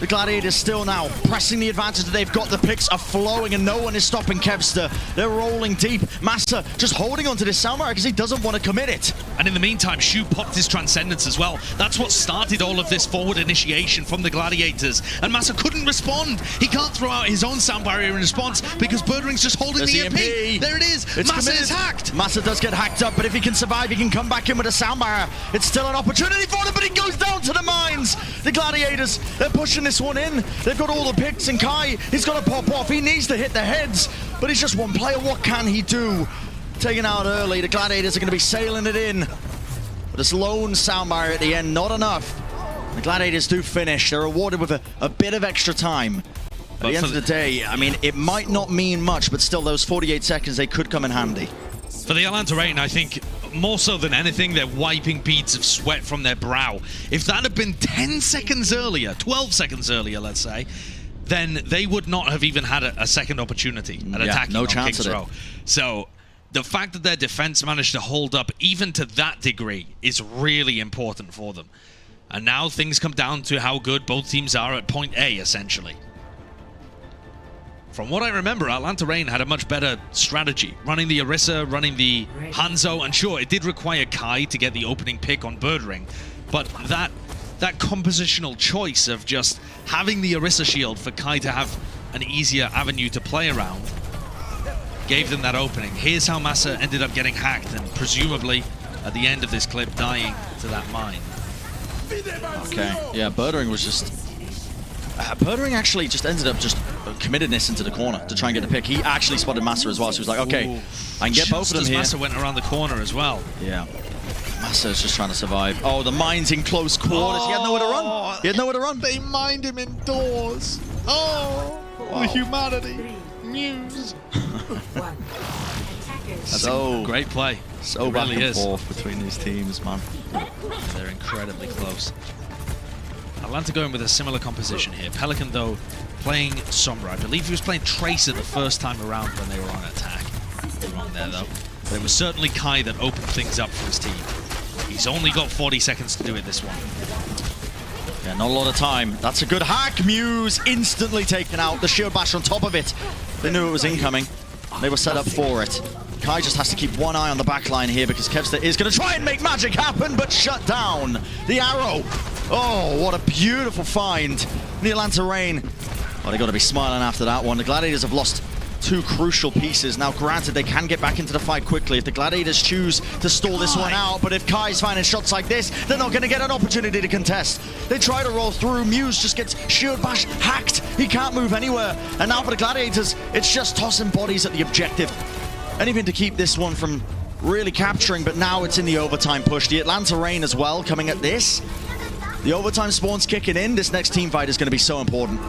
The Gladiators still now pressing the advantage that they've got. The picks are flowing and no one is stopping Kevster. They're rolling deep. Massa just holding onto this soundbar because he doesn't want to commit it. And in the meantime, Shu popped his Transcendence as well. That's what started all of this forward initiation from the Gladiators. And Massa couldn't respond. He can't throw out his own sound barrier in response because Birdring's just holding the EMP. There it is. It's Massa committed. is hacked. Massa does get hacked up, but if he can survive, he can come back in with a sound barrier. It's still an opportunity for him, but he goes down to the mines. The Gladiators, they're pushing this one in. They've got all the picks, and Kai, he's got to pop off. He needs to hit the heads, but he's just one player. What can he do? Taken out early. The Gladiators are going to be sailing it in. But this lone sound barrier at the end, not enough. The Gladiators do finish. They're rewarded with a bit of extra time. At the end of the day, I mean, it might not mean much, but still those 48 seconds, they could come in handy. For the Atlanta Reign, I think more so than anything, they're wiping beads of sweat from their brow. If that had been 10 seconds earlier, 12 seconds earlier, let's say, then they would not have even had a second opportunity at attacking on King's Row. So the fact that their defense managed to hold up even to that degree is really important for them. And now things come down to how good both teams are at point A, essentially. From what I remember, Atlanta Reign had a much better strategy. Running the Orisa, running the Hangzhou, and sure, it did require Kai to get the opening pick on Birdring, but that compositional choice of just having the Orisa shield for Kai to have an easier avenue to play around gave them that opening. Here's how Massa ended up getting hacked and presumably, at the end of this clip, dying to that mine. Okay, yeah, Birdring was just... Birdring actually just ended up just committedness into the corner to try and get the pick. He actually spotted Massa as well, so he was like, okay, I can get both of them here. Massa went around the corner as well. Yeah. Massa is just trying to survive. Oh, the mine's in close quarters. He had nowhere to run. He had nowhere to run. They mined him indoors. Oh, wow. The humanity. Muse. That's a great play. So back and forth between these teams, man. They're incredibly close. Atlanta going with a similar composition here. Pelican, though, playing Sombra. I believe he was playing Tracer the first time around when they were on attack. Wrong there, though. But it was certainly Kai that opened things up for his team. He's only got 40 seconds to do it this one. Yeah, not a lot of time. That's a good hack. Muse instantly taken out. The shield bash on top of it. They knew it was incoming. They were set up for it. Kai just has to keep one eye on the back line here because Kevster is going to try and make magic happen, but shut down. The arrow. Oh, what a beautiful find. The Atlanta Reign. Well, they got to be smiling after that one. The Gladiators have lost two crucial pieces. Now, granted, they can get back into the fight quickly if the Gladiators choose to stall this one out, but if Kai's finding shots like this, they're not going to get an opportunity to contest. They try to roll through. Muse just gets shield bash hacked. He can't move anywhere. And now for the Gladiators, it's just tossing bodies at the objective. Anything to keep this one from really capturing, but now it's in the overtime push. The Atlanta Reign as well coming at this. The overtime spawn's kicking in. This next team fight is going to be so important.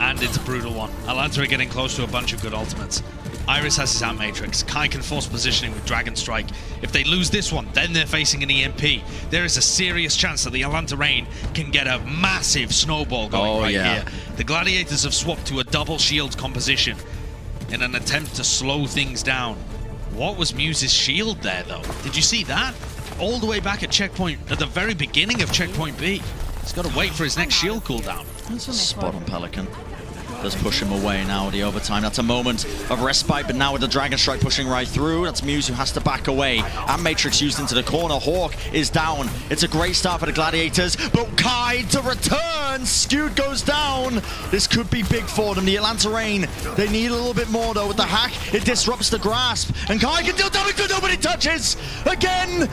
And it's a brutal one. Atlanta are getting close to a bunch of good ultimates. Iris has his Ant Matrix. Kai can force positioning with Dragon Strike. If they lose this one, then they're facing an EMP. There is a serious chance that the Atlanta Reign can get a massive snowball going here. The Gladiators have swapped to a double shield composition in an attempt to slow things down. What was Muse's shield there, though? Did you see that? All the way back at checkpoint, at the very beginning of checkpoint B. He's got to wait for his next shield cooldown. That's a spot on Pelican. Does push him away now, the overtime. That's a moment of respite, but now with the Dragon Strike pushing right through, that's Muse who has to back away. And Matrix used into the corner. Hawk is down. It's a great start for the Gladiators, but Kai to return. Skewed goes down. This could be big for them. The Atlanta Rain, they need a little bit more though. With the hack, it disrupts the grasp. And Kai can deal damage, but nobody touches. Again,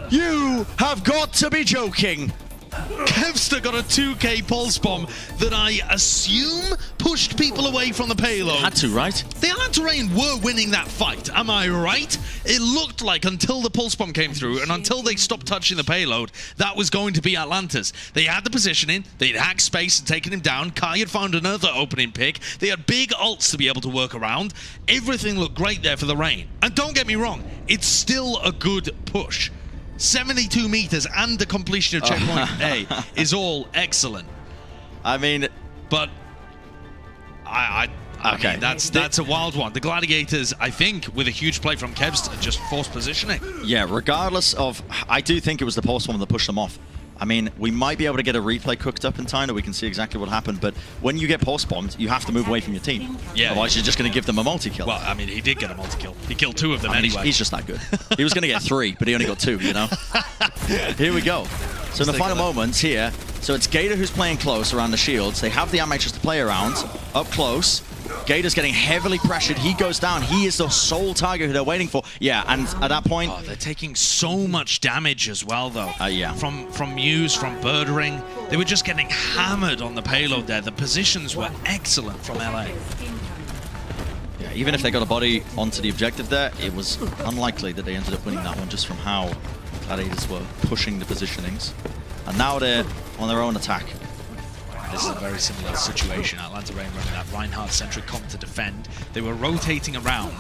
you have got to be joking. Kevster got a 2k pulse bomb that I assume pushed people away from the payload. Had to, right? The Atlanta Rain were winning that fight, am I right? It looked like until the pulse bomb came through and until they stopped touching the payload, that was going to be Atlanta's. They had the positioning, they'd hacked space and taken him down. Kai had found another opening pick. They had big ults to be able to work around. Everything looked great there for the Rain. And don't get me wrong, it's still a good push. 72 meters and the completion of checkpoint A is all excellent. I mean, but I mean, that's a wild one. The Gladiators, I think, with a huge play from Kevster, just forced positioning. Yeah, regardless of, I do think it was the pulse bomb that pushed them off. I mean, we might be able to get a replay cooked up in time that we can see exactly what happened, but when you get pulse bombed, you have to move away from your team. Yeah. Otherwise, you're just going to give them a multi-kill. Well, I mean, he did get a multi-kill. He killed 2 of them anyway. He's just that good. He was going to get 3, but he only got 2, you know? Here we go. So in the final moments here, so it's Gator who's playing close around the shields. They have the amateurs to play around, up close. Gator's getting heavily pressured. He goes down. He is the sole target who they're waiting for. Yeah, and at that point... Oh, they're taking so much damage as well, though. Yeah. From Muse, from Birdring. They were just getting hammered on the payload there. The positions were excellent from LA. Yeah, even if they got a body onto the objective there, it was unlikely that they ended up winning that one just from how Gladiators were pushing the positionings. And now they're on their own attack. This is a very similar situation. Atlanta Rain running that Reinhardt-centric comp to defend. They were rotating around.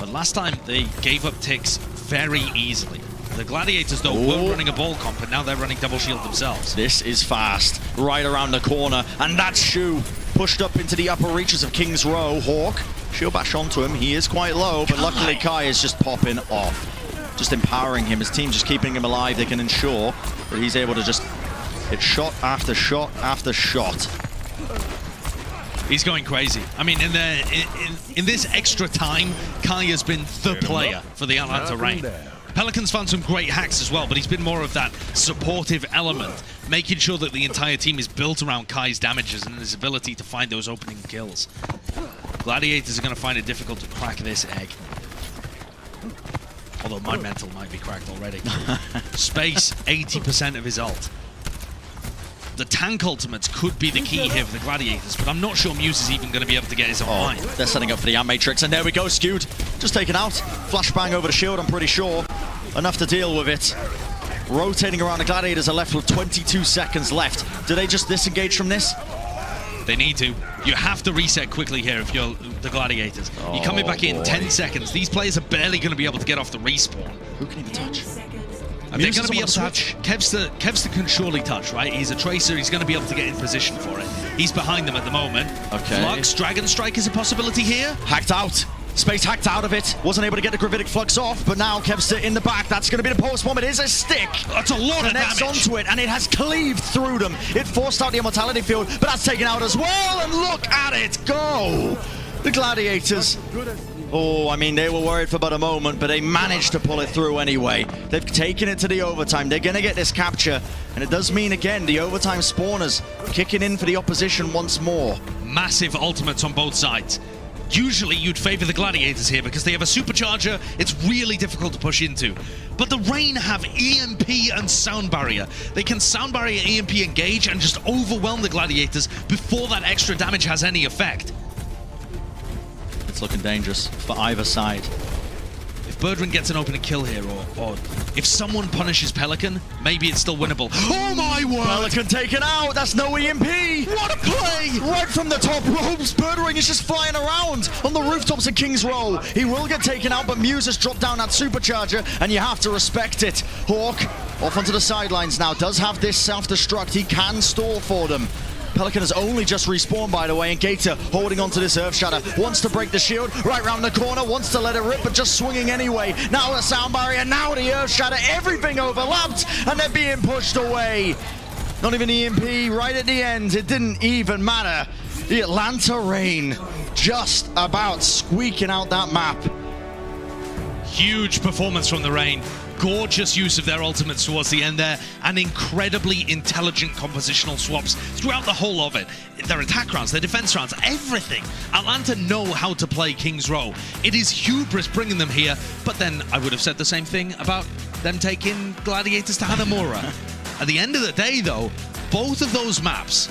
But last time they gave up ticks very easily. The Gladiators, though, were running a ball comp, and now they're running double shield themselves. This is fast. Right around the corner. And that's Shu pushed up into the upper reaches of King's Row. Hawk, shield bash onto him. He is quite low, but luckily Kai is just popping off. Just empowering him. His team just keeping him alive. They can ensure that he's able to just hit shot after shot after shot. He's going crazy. I mean, in this extra time, Kai has been the player for the Atlanta Rain. Pelicans found some great hacks as well, but he's been more of that supportive element, making sure that the entire team is built around Kai's damages and his ability to find those opening kills. Gladiators are going to find it difficult to crack this egg. Although my mental might be cracked already. Space, 80% of his ult. The tank ultimates could be the key here for the Gladiators, but I'm not sure Muse is even going to be able to get his own line. They're setting up for the Ant Matrix, and there we go, Skewed. Just taken out. Flashbang over the shield, I'm pretty sure. Enough to deal with it. Rotating around, the Gladiators are left with 22 seconds left. Do they just disengage from this? They need to. You have to reset quickly here if you're the Gladiators. You're coming back in 10 seconds. These players are barely going to be able to get off the respawn. Who can even touch? They're going to be able to touch. Kevster can surely touch, right? He's a tracer. He's going to be able to get in position for it. He's behind them at the moment. Okay. Flux, Dragon Strike is a possibility here. Hacked out. Space hacked out of it. Wasn't able to get the Gravitic Flux off, but now Kevster in the back. That's going to be the post bomb. It is a stick. That's a lot of damage. Onto it, and it has cleaved through them. It forced out the Immortality Field, but that's taken out as well. And look at it go. The Gladiators. Oh, I mean, they were worried for about a moment, but they managed to pull it through anyway. They've taken it to the overtime. They're going to get this capture. And it does mean, again, the overtime spawners kicking in for the opposition once more. Massive ultimates on both sides. Usually you'd favor the Gladiators here because they have a supercharger. It's really difficult to push into. But the Rain have EMP and Sound Barrier. They can Sound Barrier, EMP engage and just overwhelm the Gladiators before that extra damage has any effect. It's looking dangerous for either side. If Birdring gets an opening kill here, or if someone punishes Pelican, maybe it's still winnable. Oh my word! Pelican taken out! That's no EMP! What a play! Right from the top ropes, Birdring is just flying around on the rooftops of King's Row. He will get taken out, but Muse has dropped down that supercharger, and you have to respect it. Hawk off onto the sidelines now, does have this self-destruct. He can stall for them. Pelican has only just respawned, by the way, and Gator holding onto this Earth Shatter. Wants to break the shield, right round the corner, wants to let it rip, but just swinging anyway. Now the Sound Barrier, now the Earth Shatter, everything overlapped, and they're being pushed away. Not even EMP right at the end. It didn't even matter. The Atlanta Reign just about squeaking out that map. Huge performance from the Reign. Gorgeous use of their ultimates towards the end there, and incredibly intelligent compositional swaps throughout the whole of it. Their attack rounds, their defense rounds, everything. Atlanta know how to play King's Row. It is hubris bringing them here, but then I would have said the same thing about them taking Gladiators to Hanamura. At the end of the day, though, both of those maps,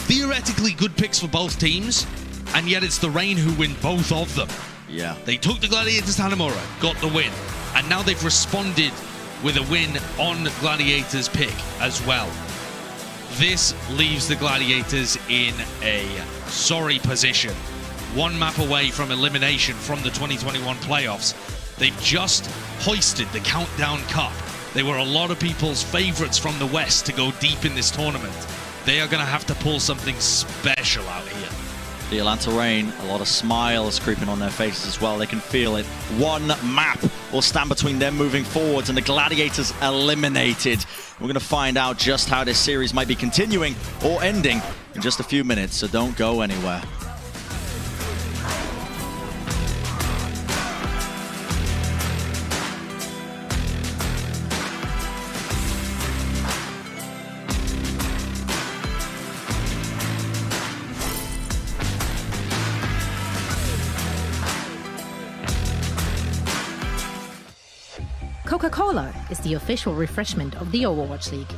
theoretically good picks for both teams, and yet it's the Reign who win both of them. Yeah. They took the Gladiators to Hanamura, got the win, and now they've responded with a win on Gladiators' pick as well. This leaves the Gladiators in a sorry position. One map away from elimination from the 2021 playoffs. They've just hoisted the Countdown Cup. They were a lot of people's favorites from the West to go deep in this tournament. They are going to have to pull something special out here. The Atlanta Reign, a lot of smiles creeping on their faces as well. They can feel it. One map will stand between them moving forwards and the Gladiators eliminated. We're going to find out just how this series might be continuing or ending in just a few minutes, so don't go anywhere. Coca-Cola is the official refreshment of the Overwatch League.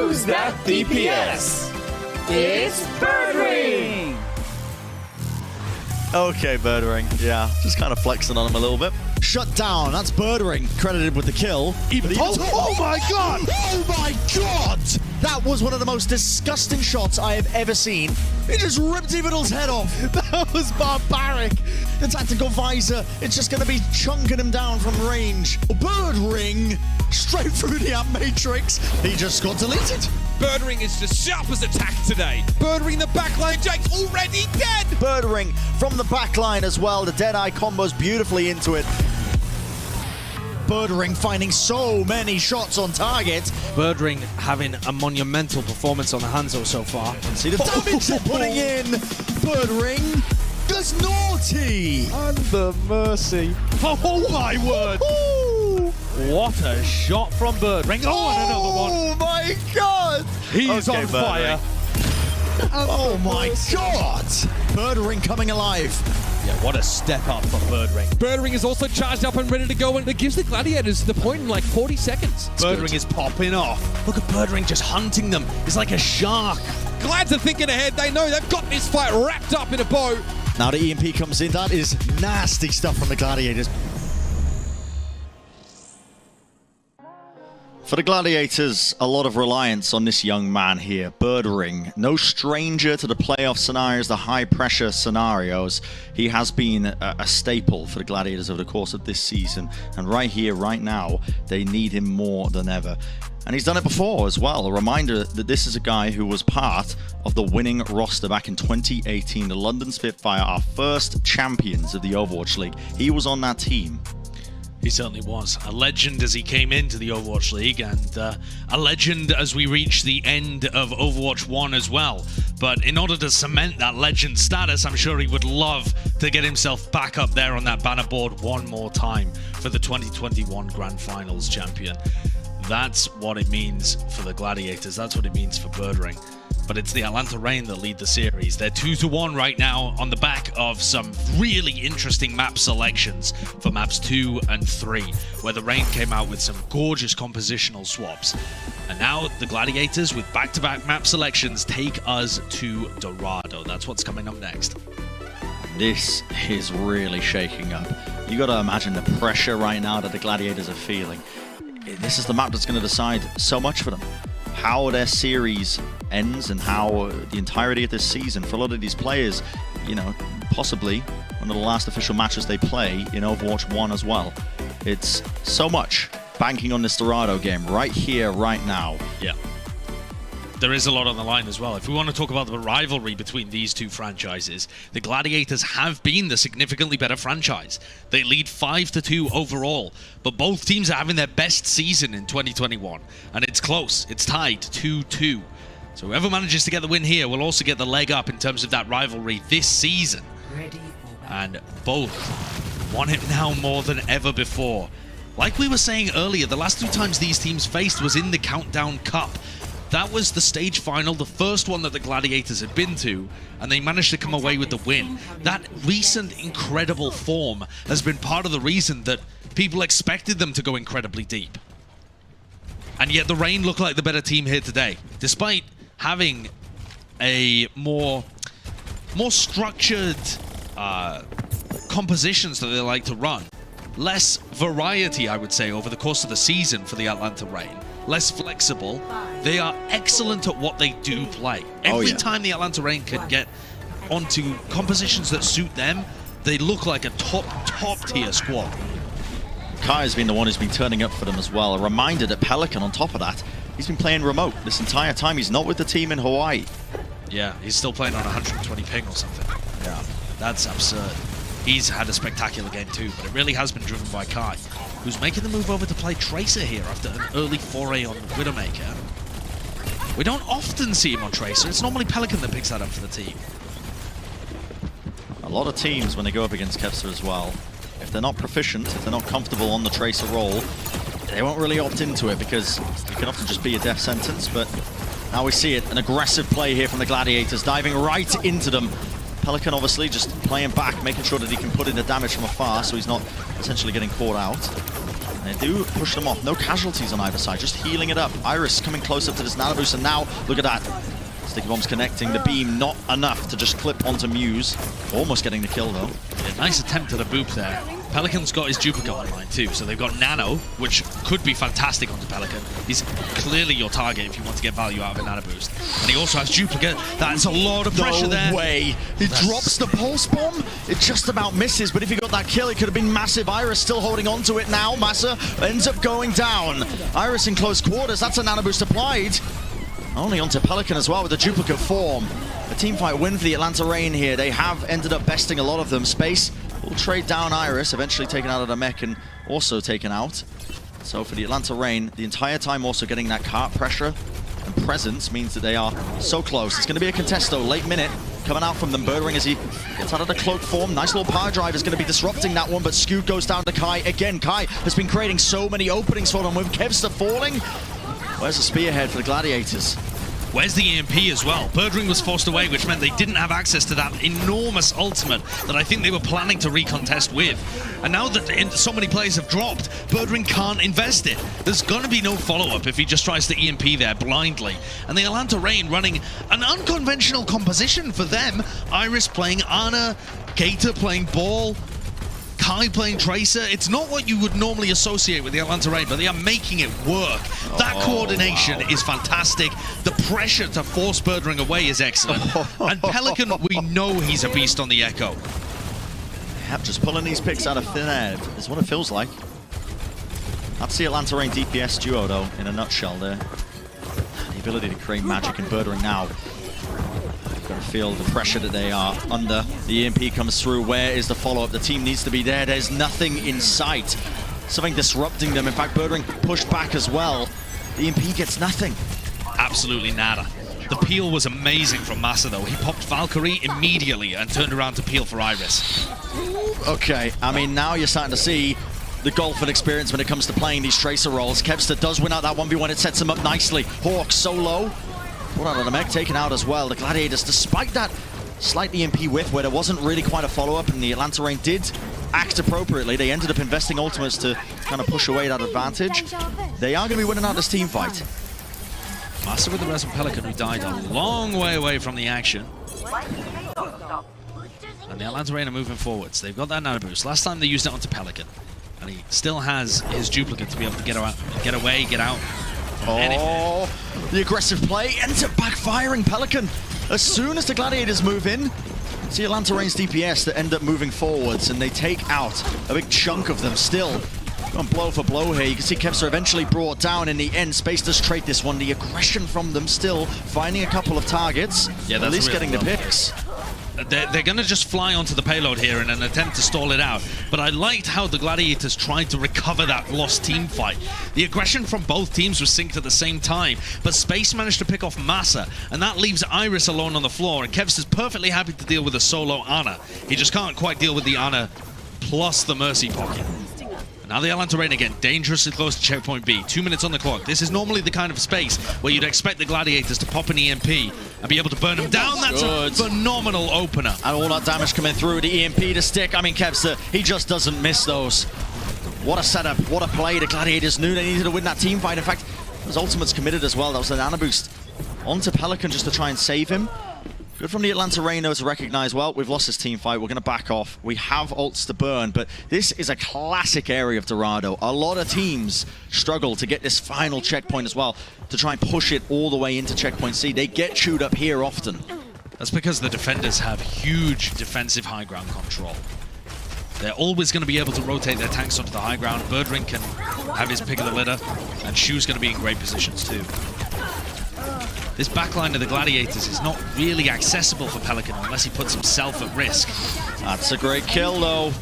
Who's that DPS? It's Birdring! Okay, Birdring. Yeah, just kind of flexing on him a little bit. Shut down. That's Birdring, credited with the kill. Oh my god! Oh my god! That was one of the most disgusting shots I have ever seen. He just ripped Evital's head off. That was barbaric. The tactical visor, it's just going to be chunking him down from range. Birdring, straight through the amp matrix. He just got deleted. Birdring is the sharpest attack today. Birdring the backline, Jake's already dead. Birdring from the backline as well. The Deadeye combos beautifully into it. Birdring finding so many shots on target. Birdring having a monumental performance on the Hangzhou so far. See the damage they're putting in. Birdring does naughty. And the mercy. Oh my word. What a shot from Birdring. Oh, and another one. Oh my god. He's on fire. Oh my god. Birdring coming alive. Yeah, what a step up from Birdring. Birdring is also charged up and ready to go, and it gives the Gladiators the point in like 40 seconds. Birdring is popping off. Look at Birdring just hunting them. It's like a shark. Glads are thinking ahead. They know they've got this fight wrapped up in a bow. Now the EMP comes in. That is nasty stuff from the Gladiators. For the Gladiators, a lot of reliance on this young man here, Birdring. No stranger to the playoff scenarios, the high-pressure scenarios. He has been a staple for the Gladiators over the course of this season. And right here, right now, they need him more than ever. And he's done it before as well. A reminder that this is a guy who was part of the winning roster back in 2018. The London Spitfire, our first champions of the Overwatch League. He was on that team. He certainly was. A legend as he came into the Overwatch League, and a legend as we reach the end of Overwatch 1 as well. But in order to cement that legend status, I'm sure he would love to get himself back up there on that banner board one more time for the 2021 Grand Finals champion. That's what it means for the Gladiators. That's what it means for Birdring. But it's the Atlanta Reign that lead the series. They're 2-1 right now on the back of some really interesting map selections for maps 2 and 3, where the Reign came out with some gorgeous compositional swaps. And now the Gladiators, with back-to-back map selections, take us to Dorado. That's what's coming up next. This is really shaking up. You got to imagine the pressure right now that the Gladiators are feeling. This is the map that's going to decide so much for them. How their series ends and how the entirety of this season for a lot of these players, you know, possibly one of the last official matches they play in Overwatch 1 as well. It's so much banking on this Dorado game right here, right now. Yeah. There is a lot on the line as well. If we want to talk about the rivalry between these two franchises, the Gladiators have been the significantly better franchise. They lead 5-2 overall, but both teams are having their best season in 2021, and it's close. It's tied 2-2. So whoever manages to get the win here will also get the leg up in terms of that rivalry this season. And both want it now more than ever before. Like we were saying earlier, the last two times these teams faced was in the Countdown Cup. That was the stage final, the first one that the Gladiators had been to, and they managed to come away with the win. That recent incredible form has been part of the reason that people expected them to go incredibly deep. And yet the Reign look like the better team here today, despite having a more structured compositions that they like to run. Less variety, I would say, over the course of the season for the Atlanta Reign. Less flexible. They are excellent at what they do play. Every time the Atlanta Reign can get onto compositions that suit them, they look like a top tier squad. Kai has been the one who's been turning up for them as well. A reminder that Pelican, on top of that, he's been playing remote this entire time. He's not with the team in Hawaii. Yeah, he's still playing on 120 ping or something. Yeah, that's absurd. He's had a spectacular game too, but it really has been driven by Kai, who's making the move over to play Tracer here after an early foray on Widowmaker. We don't often see him on Tracer. It's normally Pelican that picks that up for the team. A lot of teams, when they go up against Kevster as well, if they're not proficient, if they're not comfortable on the Tracer role, they won't really opt into it because it can often just be a death sentence. But now we see it, an aggressive play here from the Gladiators, diving right into them. Pelican obviously just playing back, making sure that he can put in the damage from afar so he's not essentially getting caught out. They do push them off. No casualties on either side, just healing it up. Iris coming close up to this nano boost, and now look at that. Sticky bombs connecting. The beam not enough to just clip onto Muse. Almost getting the kill though. Yeah, nice attempt at a boop there. Pelican's got his duplicate online too, so they've got Nano, which could be fantastic onto Pelican. He's clearly your target if you want to get value out of a Nano boost. And he also has duplicate. That's a lot of pressure there. No way. He drops the pulse bomb. It just about misses, but if he got that kill, it could have been massive. Iris still holding on to it now. Massa ends up going down. Iris in close quarters. That's a Nano boost applied. Only onto Pelican as well with the duplicate form. A teamfight win for the Atlanta Reign here. They have ended up besting a lot of them. Space will trade down Iris, eventually taken out of the mech and also taken out. So for the Atlanta Reign, the entire time also getting that cart pressure and presence means that they are so close. It's going to be a contest though, late minute coming out from them. Birdring as he gets out of the cloak form. Nice little power drive is going to be disrupting that one, but Scoot goes down to Kai again. Kai has been creating so many openings for them with Kevster falling. Where's the spearhead for the Gladiators? Where's the EMP as well? Birdring was forced away, which meant they didn't have access to that enormous ultimate that I think they were planning to recontest with. And now that so many players have dropped, Birdring can't invest it. There's going to be no follow-up if he just tries to EMP there blindly. And the Atlanta Reign running an unconventional composition for them. Iris playing Ana, Gator playing Ball, Kai playing Tracer. It's not what you would normally associate with the Atlanta Reign, but they are making it work. That coordination is fantastic. The pressure to force Birdring away is excellent. And Pelican, we know he's a beast on the Echo. Yep, just pulling these picks out of thin air is what it feels like. That's the Atlanta Reign DPS duo, though, in a nutshell there. The ability to create magic in Birdring now. Got to feel the pressure that they are under. The EMP comes through. Where is the follow-up? The team needs to be there. There's nothing in sight. Something disrupting them. In fact, Birdring pushed back as well. The EMP gets nothing. Absolutely nada. The peel was amazing from Massa, though. He popped Valkyrie immediately and turned around to peel for Iris. Okay, I mean, now you're starting to see the golf and experience when it comes to playing these Tracer roles. Kevster does win out that 1v1. It sets him up nicely. Hawk solo. Put out of the mech, taken out as well. The Gladiators, despite that slight EMP whiff where there wasn't really quite a follow-up and the Atlanta Reign did act appropriately, they ended up investing ultimates to kind of push away that advantage. They are going to be winning out this team fight. Massa with the Resin Pelican, who died a long way away from the action. And the Atlanta Reign are moving forwards. They've got that nano boost. Last time they used it onto Pelican. And he still has his duplicate to be able to get away, get out. Oh, the aggressive play ends up backfiring Pelican. As soon as the Gladiators move in, it's the Atlanta Reign's DPS that end up moving forwards, and they take out a big chunk of them still. Going blow for blow here. You can see Kevster eventually brought down in the end. Space does trade this one. The aggression from them still finding a couple of targets. Yeah, that's at least getting the picks. They're going to just fly onto the payload here in an attempt to stall it out. But I liked how the Gladiators tried to recover that lost team fight. The aggression from both teams was synced at the same time, but Space managed to pick off Massa, and that leaves Iris alone on the floor, and Kevster's perfectly happy to deal with a solo Ana. He just can't quite deal with the Ana plus the Mercy Pocket. Now the Atlanta Reign again, dangerously close to checkpoint B. 2 minutes on the clock. This is normally the kind of space where you'd expect the Gladiators to pop an EMP and be able to burn them down. That's a phenomenal opener. And all that damage coming through, the EMP to stick. I mean, Kevster, he just doesn't miss those. What a setup, what a play. The Gladiators knew they needed to win that team fight. In fact, those ultimates committed as well. That was an Nano boost onto Pelican just to try and save him. Good from the Atlanta Reign, though, to recognize, well, we've lost this team fight. We're going to back off. We have ults to burn, but this is a classic area of Dorado. A lot of teams struggle to get this final checkpoint as well, to try and push it all the way into checkpoint C. They get chewed up here often. That's because the defenders have huge defensive high ground control. They're always going to be able to rotate their tanks onto the high ground. Birdring can have his pick of the litter, and Shu's going to be in great positions too. This backline of the Gladiators is not really accessible for Pelican unless he puts himself at risk. That's a great kill, though.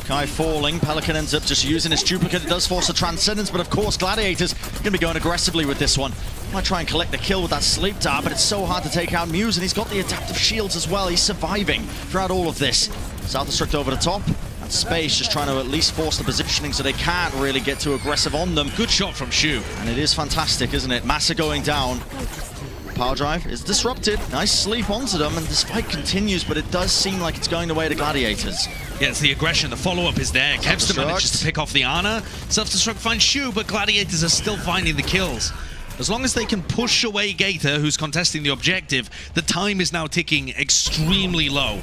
Kai falling. Pelican ends up just using his duplicate. It does force a Transcendence, but of course Gladiators going to be going aggressively with this one. Might try and collect the kill with that sleep dart, but it's so hard to take out Muse, and he's got the adaptive shields as well. He's surviving throughout all of this. Self-destruct over the top. And Space just trying to at least force the positioning so they can't really get too aggressive on them. Good shot from Shu. And it is fantastic, isn't it? Massa going down. power drive is disrupted. Nice sleep onto them, and this fight continues, but it does seem like it's going the way of the Gladiators. Yeah, it's the aggression. The follow-up is there. Kevster manages to pick off the Ana. Self-destruct finds Shu, but Gladiators are still finding the kills. As long as they can push away Gator, who's contesting the objective, the time is now ticking extremely low.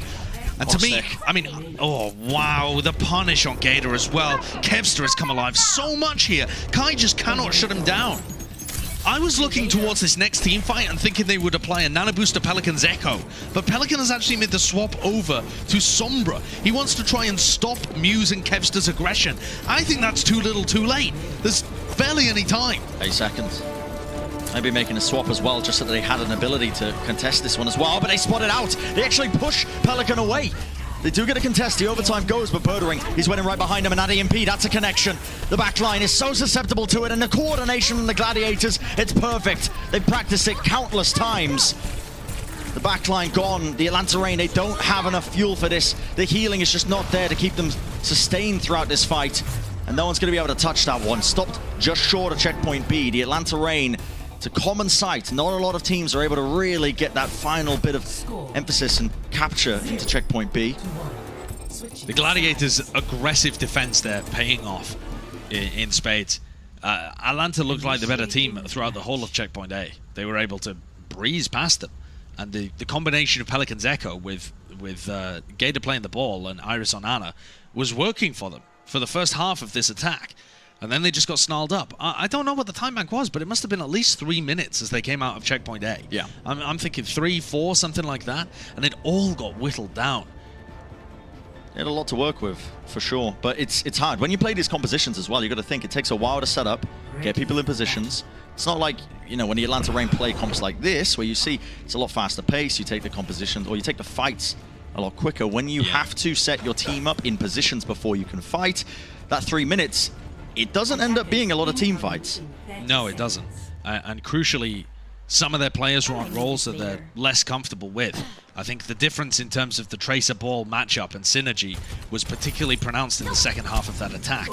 And to me, I mean, oh wow, the punish on Gator as well. Kevster has come alive so much here. Kai just cannot shut him down. I was looking towards this next team fight and thinking they would apply a nano boost to Pelican's Echo, but Pelican has actually made the swap over to Sombra. He wants to try and stop Muse and Kevster's aggression. I think that's too little too late. There's barely any time. 8 seconds. Maybe making a swap as well, just so that they had an ability to contest this one as well, but they spot it out. They actually push Pelican away. They do get a contest, the overtime goes, but Birdering, he's waiting right behind him, and that EMP, that's a connection. The back line is so susceptible to it, and the coordination from the Gladiators, it's perfect. They've practiced it countless times. The back line gone, the Atlanta Reign, they don't have enough fuel for this. The healing is just not there to keep them sustained throughout this fight, and no one's going to be able to touch that one. Stopped just short of checkpoint B. The Atlanta Reign, it's a common sight. Not a lot of teams are able to really get that final bit of emphasis and capture into checkpoint B. The Gladiators' aggressive defense there paying off in spades. Atlanta looked like the better team throughout the whole of checkpoint A. They were able to breeze past them. And the combination of Pelican's Echo with Gator playing the ball and Iris on Ana was working for them for the first half of this attack. And then they just got snarled up. I don't know what the time bank was, but it must have been at least 3 minutes as they came out of checkpoint A. Yeah. I'm thinking 3, 4, something like that. And it all got whittled down. They had a lot to work with, for sure. But it's hard. When you play these compositions as well, you got to think it takes a while to set up, get people in positions. It's not like, you know, when the Atlanta Reign play comps like this, where you see it's a lot faster pace, you take the compositions, or you take the fights a lot quicker. When you have to set your team up in positions before you can fight, that 3 minutes, it doesn't end up being a lot of team fights. No, it doesn't. And crucially, some of their players were on roles that they're less comfortable with. I think the difference in terms of the Tracer Ball matchup and synergy was particularly pronounced in the second half of that attack.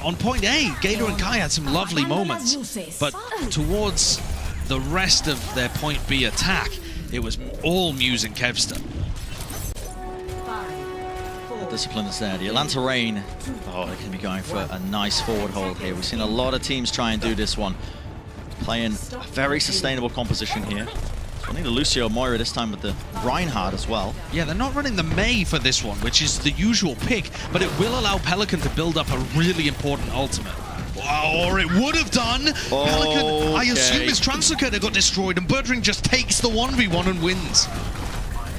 On point A, Gator and Kai had some lovely moments, but towards the rest of their point B attack, it was all Muse and Kevster. The discipline is there. The Atlanta Reign, oh, they can be going for a nice forward hold here. We've seen a lot of teams try and do this one. Playing a very sustainable composition here. I think the Lucio Moira this time with the Reinhardt as well. Yeah, they're not running the Mei for this one, which is the usual pick, but it will allow Pelican to build up a really important ultimate. Or it would have done. Pelican, I assume his Translocator got destroyed, and Birdring just takes the 1v1 and wins.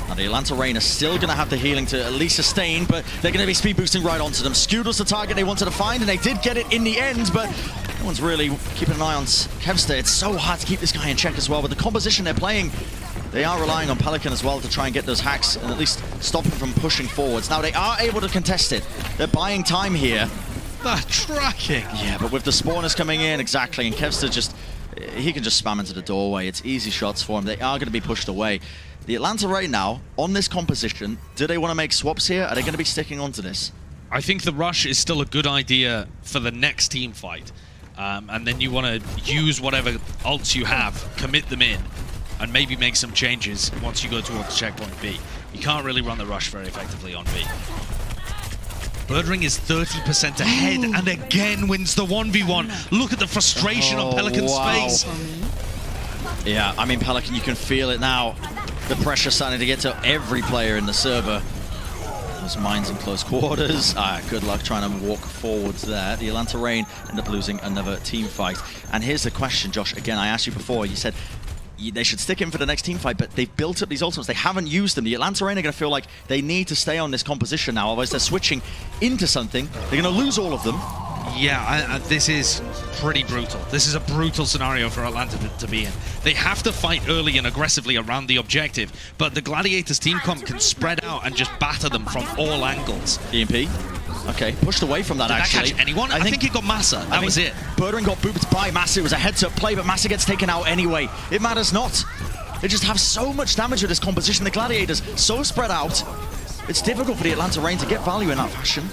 Now the Atlanta Reign are still going to have the healing to at least sustain, but they're going to be speed boosting right onto them. Scudel's the target they wanted to find, and they did get it in the end, but no one's really keeping an eye on Kevster. It's so hard to keep this guy in check as well, but the composition they're playing, they are relying on Pelican as well to try and get those hacks and at least stop him from pushing forwards. Now they are able to contest it. They're buying time here. The tracking. Yeah, but with the spawners coming in, exactly, and Kevster just, he can just spam into the doorway. It's easy shots for him. They are going to be pushed away. The Atlanta right now, on this composition, do they want to make swaps here? Are they going to be sticking onto this? I think the rush is still a good idea for the next team fight. And then you want to use whatever ults you have, commit them in, and maybe make some changes once you go towards checkpoint B. You can't really run the rush very effectively on B. Birdring is 30% ahead and again wins the 1v1. Look at the frustration on Pelican's face. Yeah, I mean, Pelican, you can feel it now. The pressure starting to get to every player in the server. Those mines in close quarters. Good luck trying to walk forwards there. The Atlanta Reign end up losing another team fight. And here's the question, Josh. Again, I asked you before. You said they should stick in for the next team fight, but they've built up these ultimates. They haven't used them. The Atlanta Reign are going to feel like they need to stay on this composition now. Otherwise, they're switching into something. They're going to lose all of them. Yeah, this is pretty brutal. This is a brutal scenario for Atlanta to be in. They have to fight early and aggressively around the objective, but the Gladiators team comp can spread out and just batter them from all angles. EMP. Okay, pushed away from that, actually. Did that catch anyone? I think it got Massa. That was it. Birdring got booped by Massa. It was a heads-up play, but Massa gets taken out anyway. It matters not. They just have so much damage with this composition. The Gladiators so spread out. It's difficult for the Atlanta Reign to get value in that fashion.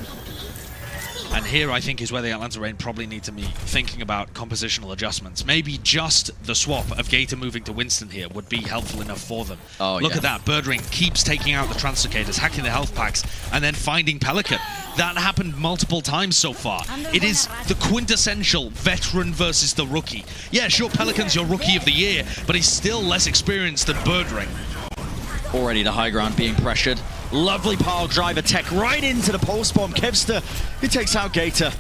And here, I think, is where the Atlanta Reign probably need to be thinking about compositional adjustments. Maybe just the swap of Gator moving to Winston here would be helpful enough for them. Oh, Look yeah. at that. Birdring keeps taking out the Translocators, hacking the health packs, and then finding Pelican. That happened multiple times so far. It is the quintessential veteran versus the rookie. Yeah, sure, Pelican's your rookie of the year, but he's still less experienced than Birdring. Already the high ground being pressured. Lovely pile driver tech right into the post bomb. Kevster, he takes out Gator.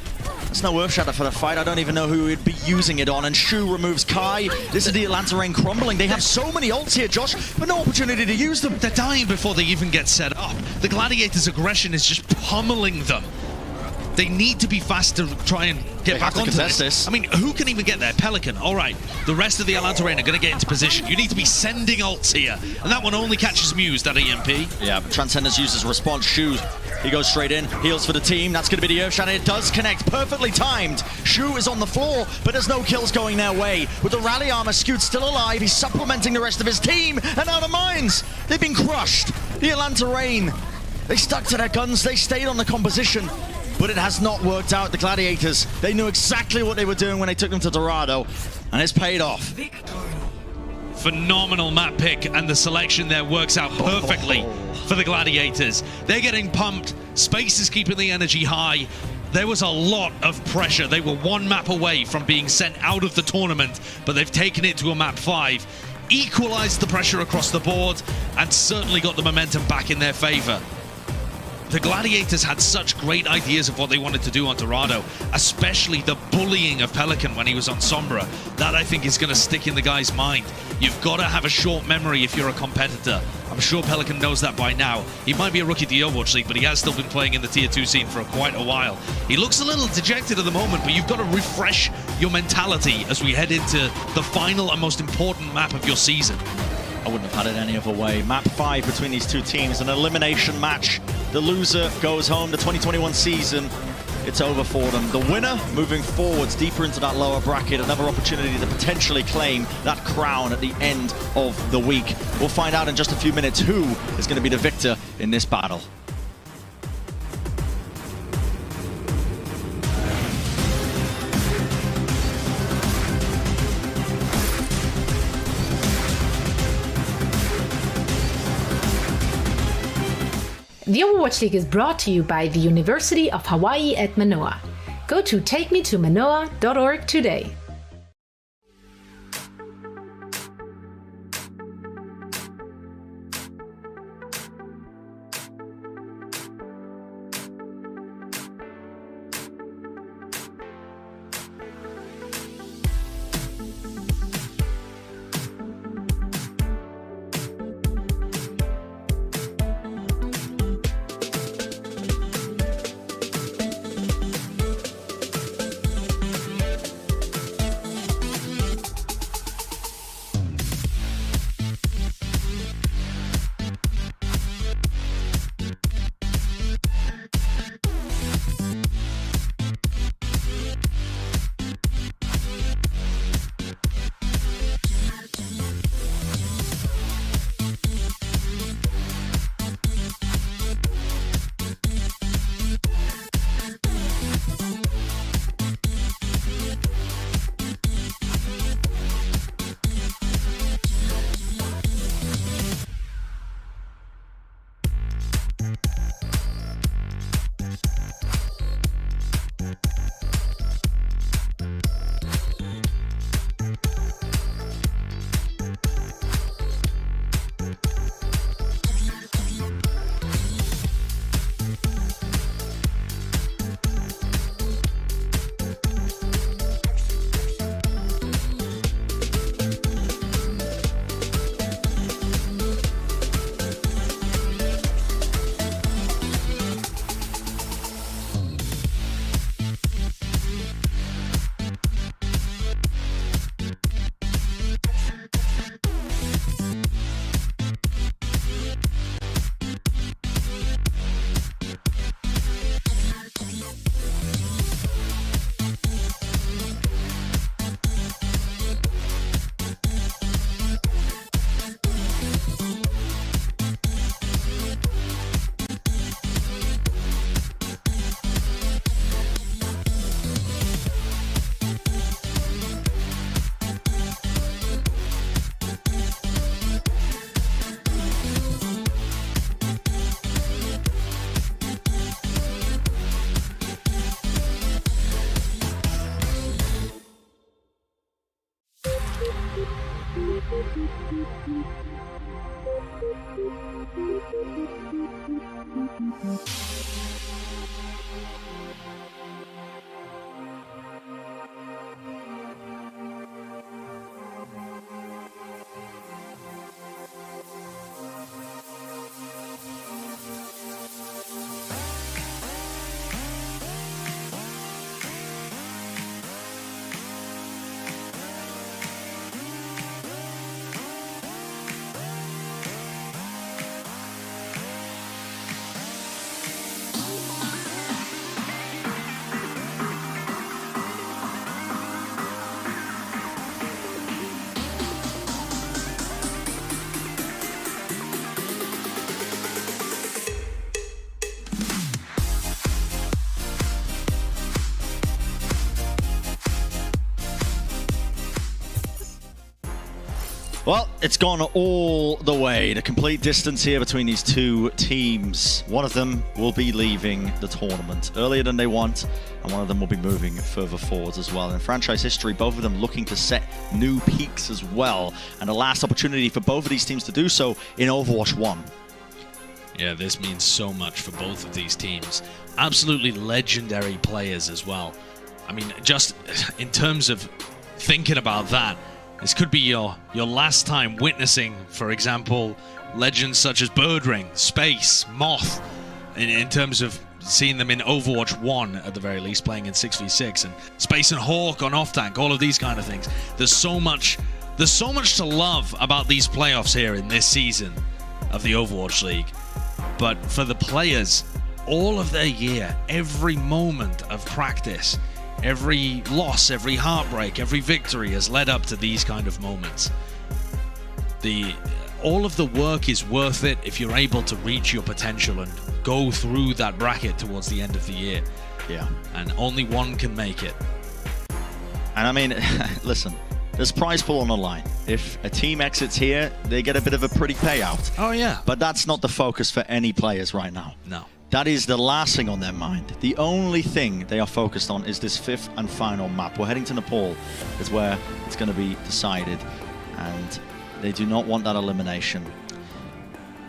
There's no Earthshatter for the fight. I don't even know who he'd be using it on. And Shu removes Kai. This is the Atlanta Reign crumbling. They have so many ults here, Josh, but no opportunity to use them. They're dying before they even get set up. The Gladiators' aggression is just pummeling them. They need to be fast to try and get back onto this. I mean, who can even get there? Pelican, all right. The rest of the Atlanta Reign are going to get into position. You need to be sending ults here. And that one only catches Muse, that EMP. Yeah, but Transcendence uses response. Shu, he goes straight in, heals for the team. That's going to be the Earthshatter. It does connect, perfectly timed. Shu is on the floor, but there's no kills going their way. With the rally armor, Scoot's still alive. He's supplementing the rest of his team. And now the mines, they've been crushed. The Atlanta Reign, they stuck to their guns. They stayed on the composition. But it has not worked out. The Gladiators, they knew exactly what they were doing when they took them to Dorado, and it's paid off. Phenomenal map pick, and the selection there works out perfectly for the Gladiators. They're getting pumped. Space is keeping the energy high. There was a lot of pressure. They were one map away from being sent out of the tournament, but they've taken it to a map 5, equalized the pressure across the board, and certainly got the momentum back in their favor. The Gladiators had such great ideas of what they wanted to do on Dorado, especially the bullying of Pelican when he was on Sombra. That, I think, is going to stick in the guy's mind. You've got to have a short memory if you're a competitor. I'm sure Pelican knows that by now. He might be a rookie at the Overwatch League, but he has still been playing in the Tier 2 scene for quite a while. He looks a little dejected at the moment, but you've got to refresh your mentality as we head into the final and most important map of your season. I wouldn't have had it any other way. Map 5 between these two teams, an elimination match. The loser goes home. The 2021 season, it's over for them. The winner moving forwards deeper into that lower bracket, another opportunity to potentially claim that crown at the end of the week. We'll find out in just a few minutes who is going to be the victor in this battle. The Overwatch League is brought to you by the University of Hawaii at Manoa. Go to takemetomanoa.org today. Well, it's gone all the way. The complete distance here between these two teams. One of them will be leaving the tournament earlier than they want, and one of them will be moving further forwards as well. In franchise history, both of them looking to set new peaks as well, and the last opportunity for both of these teams to do so in Overwatch 1. Yeah, this means so much for both of these teams. Absolutely legendary players as well. I mean, just in terms of thinking about that, this could be your last time witnessing, for example, legends such as Birdring, Space, Moth, in terms of seeing them in Overwatch 1 at the very least, playing in 6v6, and Space and Hawk on off-tank, all of these kind of things. There's so much to love about these playoffs here in this season of the Overwatch League. But for the players, all of their year, every moment of practice, every loss, every heartbreak, every victory has led up to these kind of moments. All of the work is worth it if you're able to reach your potential and go through that bracket towards the end of the year. Yeah. And only one can make it. And I mean, listen, there's prize pool on the line. If a team exits here, they get a bit of a pretty payout. Oh, yeah. But that's not the focus for any players right now. No. That is the last thing on their mind. The only thing they are focused on is this fifth and final map. We're heading to Nepal, is where it's going to be decided. And they do not want that elimination.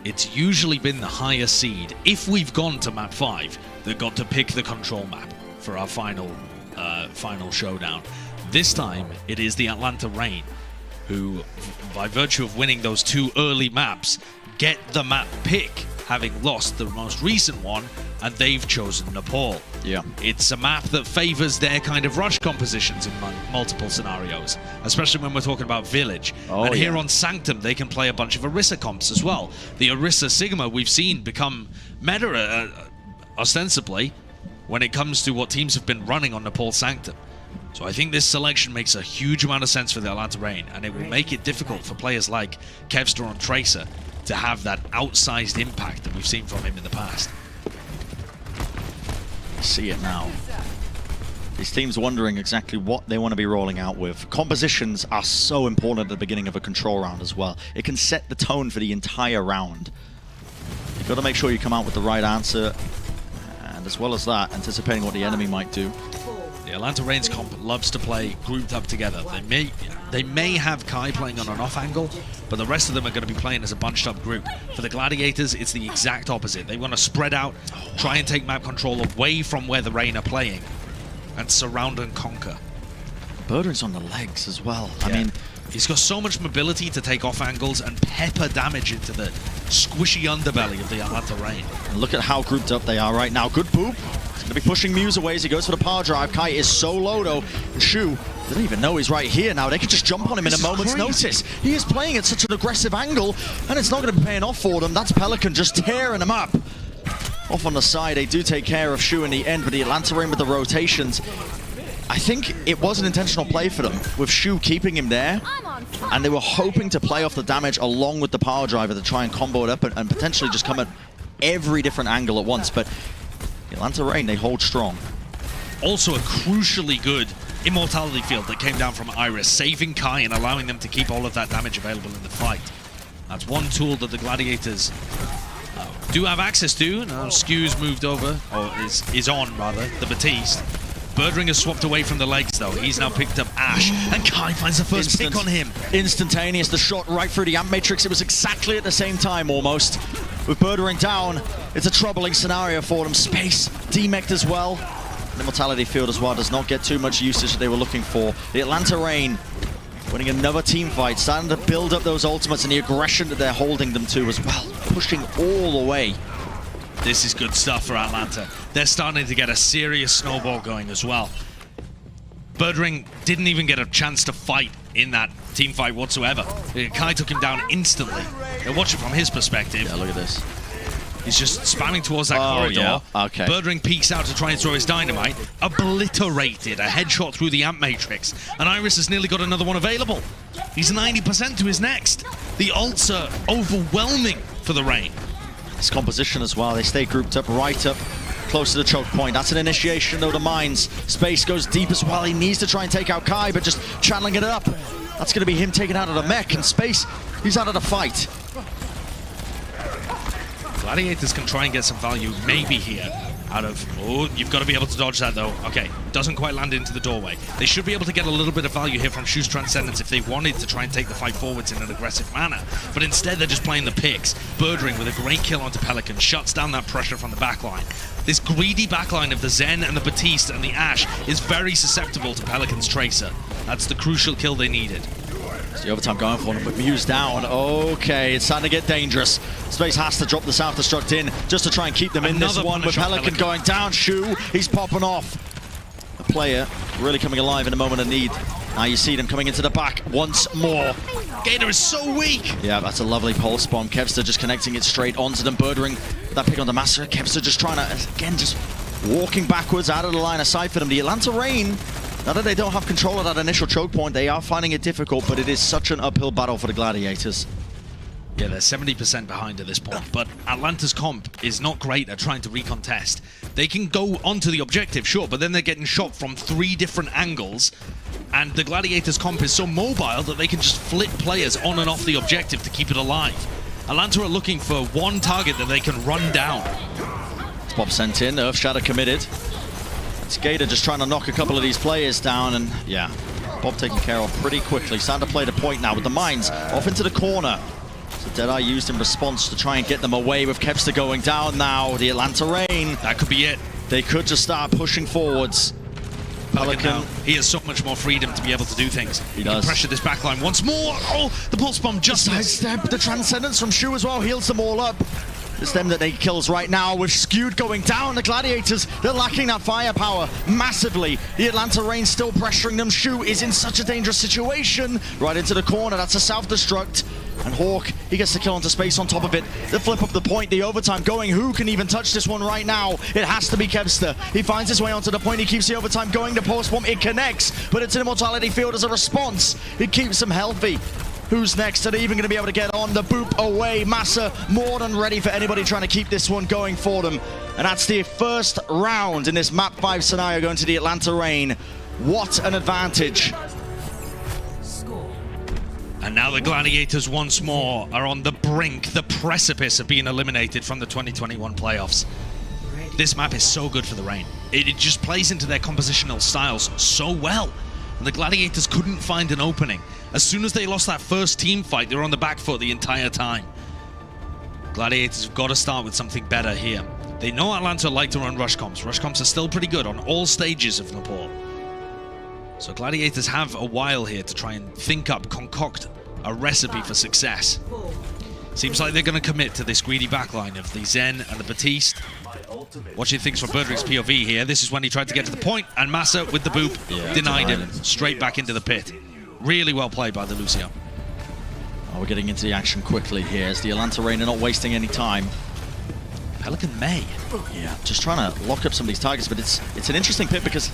It's usually been the higher seed, if we've gone to map 5, that got to pick the control map for our final showdown. This time, it is the Atlanta Reign, who, by virtue of winning those 2 early maps, get the map pick, having lost the most recent one, and they've chosen Nepal. Yeah. It's a map that favors their kind of rush compositions in multiple scenarios, especially when we're talking about Village. And here on Sanctum, they can play a bunch of Orisa comps as well. The Orisa Sigma we've seen become meta, ostensibly, when it comes to what teams have been running on Nepal Sanctum. So I think this selection makes a huge amount of sense for the Atlanta Reign, and it will make it difficult for players like Kevstar and Tracer to have that outsized impact that we've seen from him in the past. See it now. These teams wondering exactly what they want to be rolling out with. Compositions are so important at the beginning of a control round as well. It can set the tone for the entire round. You've got to make sure you come out with the right answer, and as well as that, anticipating what the enemy might do. The Atlanta Reign's comp loves to play grouped up together. They may have Kai playing on an off angle, but the rest of them are going to be playing as a bunched up group. For the Gladiators, it's the exact opposite. They want to spread out, try and take map control away from where the Reign are playing, and surround and conquer. Birdring's on the legs as well. Yeah. I mean, he's got so much mobility to take off angles and pepper damage into the squishy underbelly of the Atlanta Reign. And look at how grouped up they are right now. Good boop. He's going to be pushing Muse away as he goes for the power drive. Kai is so low though. And Shu didn't even know he's right here now. They can just jump on him in a moment's notice. He is playing at such an aggressive angle, and it's not going to be paying off for them. That's Pelican just tearing him up. Off on the side, they do take care of Shu in the end, but the Atlanta Reign with the rotations. I think it was an intentional play for them, with Shu keeping him there, and they were hoping to play off the damage along with the power driver to try and combo it up and potentially just come at every different angle at once, but the Atlanta Reign, they hold strong. Also a crucially good immortality field that came down from Iris, saving Kai and allowing them to keep all of that damage available in the fight. That's one tool that the Gladiators do have access to. Now Skew's moved over, or is on rather, the Batiste. Birdring has swapped away from the legs, though. He's now picked up Ash, and Kai finds the first pick on him. Instantaneous, the shot right through the Amp Matrix. It was exactly at the same time, almost. With Birdring down, it's a troubling scenario for them. Space, demeched as well. The Immortality Field as well does not get too much usage that they were looking for. The Atlanta Reign winning another team fight, starting to build up those ultimates and the aggression that they're holding them to as well, pushing all the way. This is good stuff for Atlanta. They're starting to get a serious snowball going as well. Birdring didn't even get a chance to fight in that team fight whatsoever. Kai took him down instantly. Watch it from his perspective. Yeah, look at this. He's just spamming towards that corridor. Yeah. Okay. Birdring peeks out to try and throw his dynamite. Obliterated. A headshot through the Amp Matrix. And Iris has nearly got another one available. He's 90% to his next. The ults are overwhelming for the Reign. This composition as well. They stay grouped up right up close to the choke point. That's an initiation though to Mines. Space goes deep as well. He needs to try and take out Kai, but just channeling it up. That's going to be him taken out of the mech. And Space, he's out of the fight. Gladiators can try and get some value, maybe here, out of... Oh, you've got to be able to dodge that, though. Okay, doesn't quite land into the doorway. They should be able to get a little bit of value here from Shu's Transcendence if they wanted to try and take the fight forwards in an aggressive manner. But instead, they're just playing the picks. Birdring with a great kill onto Pelican shuts down that pressure from the backline. This greedy backline of the Zen and the Batiste and the Ash is very susceptible to Pelican's Tracer. That's the crucial kill they needed. It's the overtime going for him, but Muse down. Okay, it's starting to get dangerous. Space has to drop the self-destruct in just to try and keep them in this one. With Pelican going down, Shu, he's popping off. The player really coming alive in a moment of need. Now you see them coming into the back once more. Gator is so weak. Yeah, that's a lovely pulse bomb. Kevster just connecting it straight onto them. Birdring, that pick on the Master. Kevster just trying to, again, just walking backwards out of the line of sight for them. The Atlanta Reign, now that they don't have control of that initial choke point, they are finding it difficult, but it is such an uphill battle for the Gladiators. Yeah, they're 70% behind at this point, but Atlanta's comp is not great at trying to recontest. They can go onto the objective, sure, but then they're getting shot from 3 different angles, and the Gladiators comp is so mobile that they can just flip players on and off the objective to keep it alive. Atlanta are looking for one target that they can run down. Bob sent in, Earth Shatter committed. It's Gator just trying to knock a couple of these players down, and yeah, Bob taken care of pretty quickly. Starting to play the point now with the Mines off into the corner. So Deadeye used in response to try and get them away with Kevster going down now. The Atlanta Reign. That could be it. They could just start pushing forwards. Pelican. He has so much more freedom to be able to do things. He does. Can pressure this backline once more. Oh, the pulse bomb just sidestep. The Transcendence from Shu as well heals them all up. It's them that they kills right now with Skewed going down. The Gladiators, they're lacking that firepower massively. The Atlanta Reign still pressuring them. Shu is in such a dangerous situation. Right into the corner, that's a self-destruct. And Hawk, he gets the kill onto Space on top of it. The flip up the point, the overtime going. Who can even touch this one right now? It has to be Kevster. He finds his way onto the point. He keeps the overtime going. The post bomb, it connects, but it's an Immortality Field as a response. It keeps him healthy. Who's next? Are they even going to be able to get on? The boop away. Massa more than ready for anybody trying to keep this one going for them. And that's the first round in this map 5 scenario going to the Atlanta Reign. What an advantage. And now the Gladiators once more are on the brink, the precipice of being eliminated from the 2021 playoffs. This map is so good for the Reign. It just plays into their compositional styles so well. And the Gladiators couldn't find an opening. As soon as they lost that first team fight, they were on the back foot the entire time. Gladiators have got to start with something better here. They know Atlanta like to run rush comps. Rush comps are still pretty good on all stages of Nepal. So Gladiators have a while here to try and think up, concoct a recipe for success. Seems like they're going to commit to this greedy backline of the Zen and the Batiste. Watching things from Birdring's POV here. This is when he tried to get to the point, and Massa with the boop denied him. Straight back into the pit. Really well played by the Lucio. Oh, we're getting into the action quickly here as the Atlanta Reign are not wasting any time. Pelican May. Yeah, just trying to lock up some of these targets, but it's an interesting pit because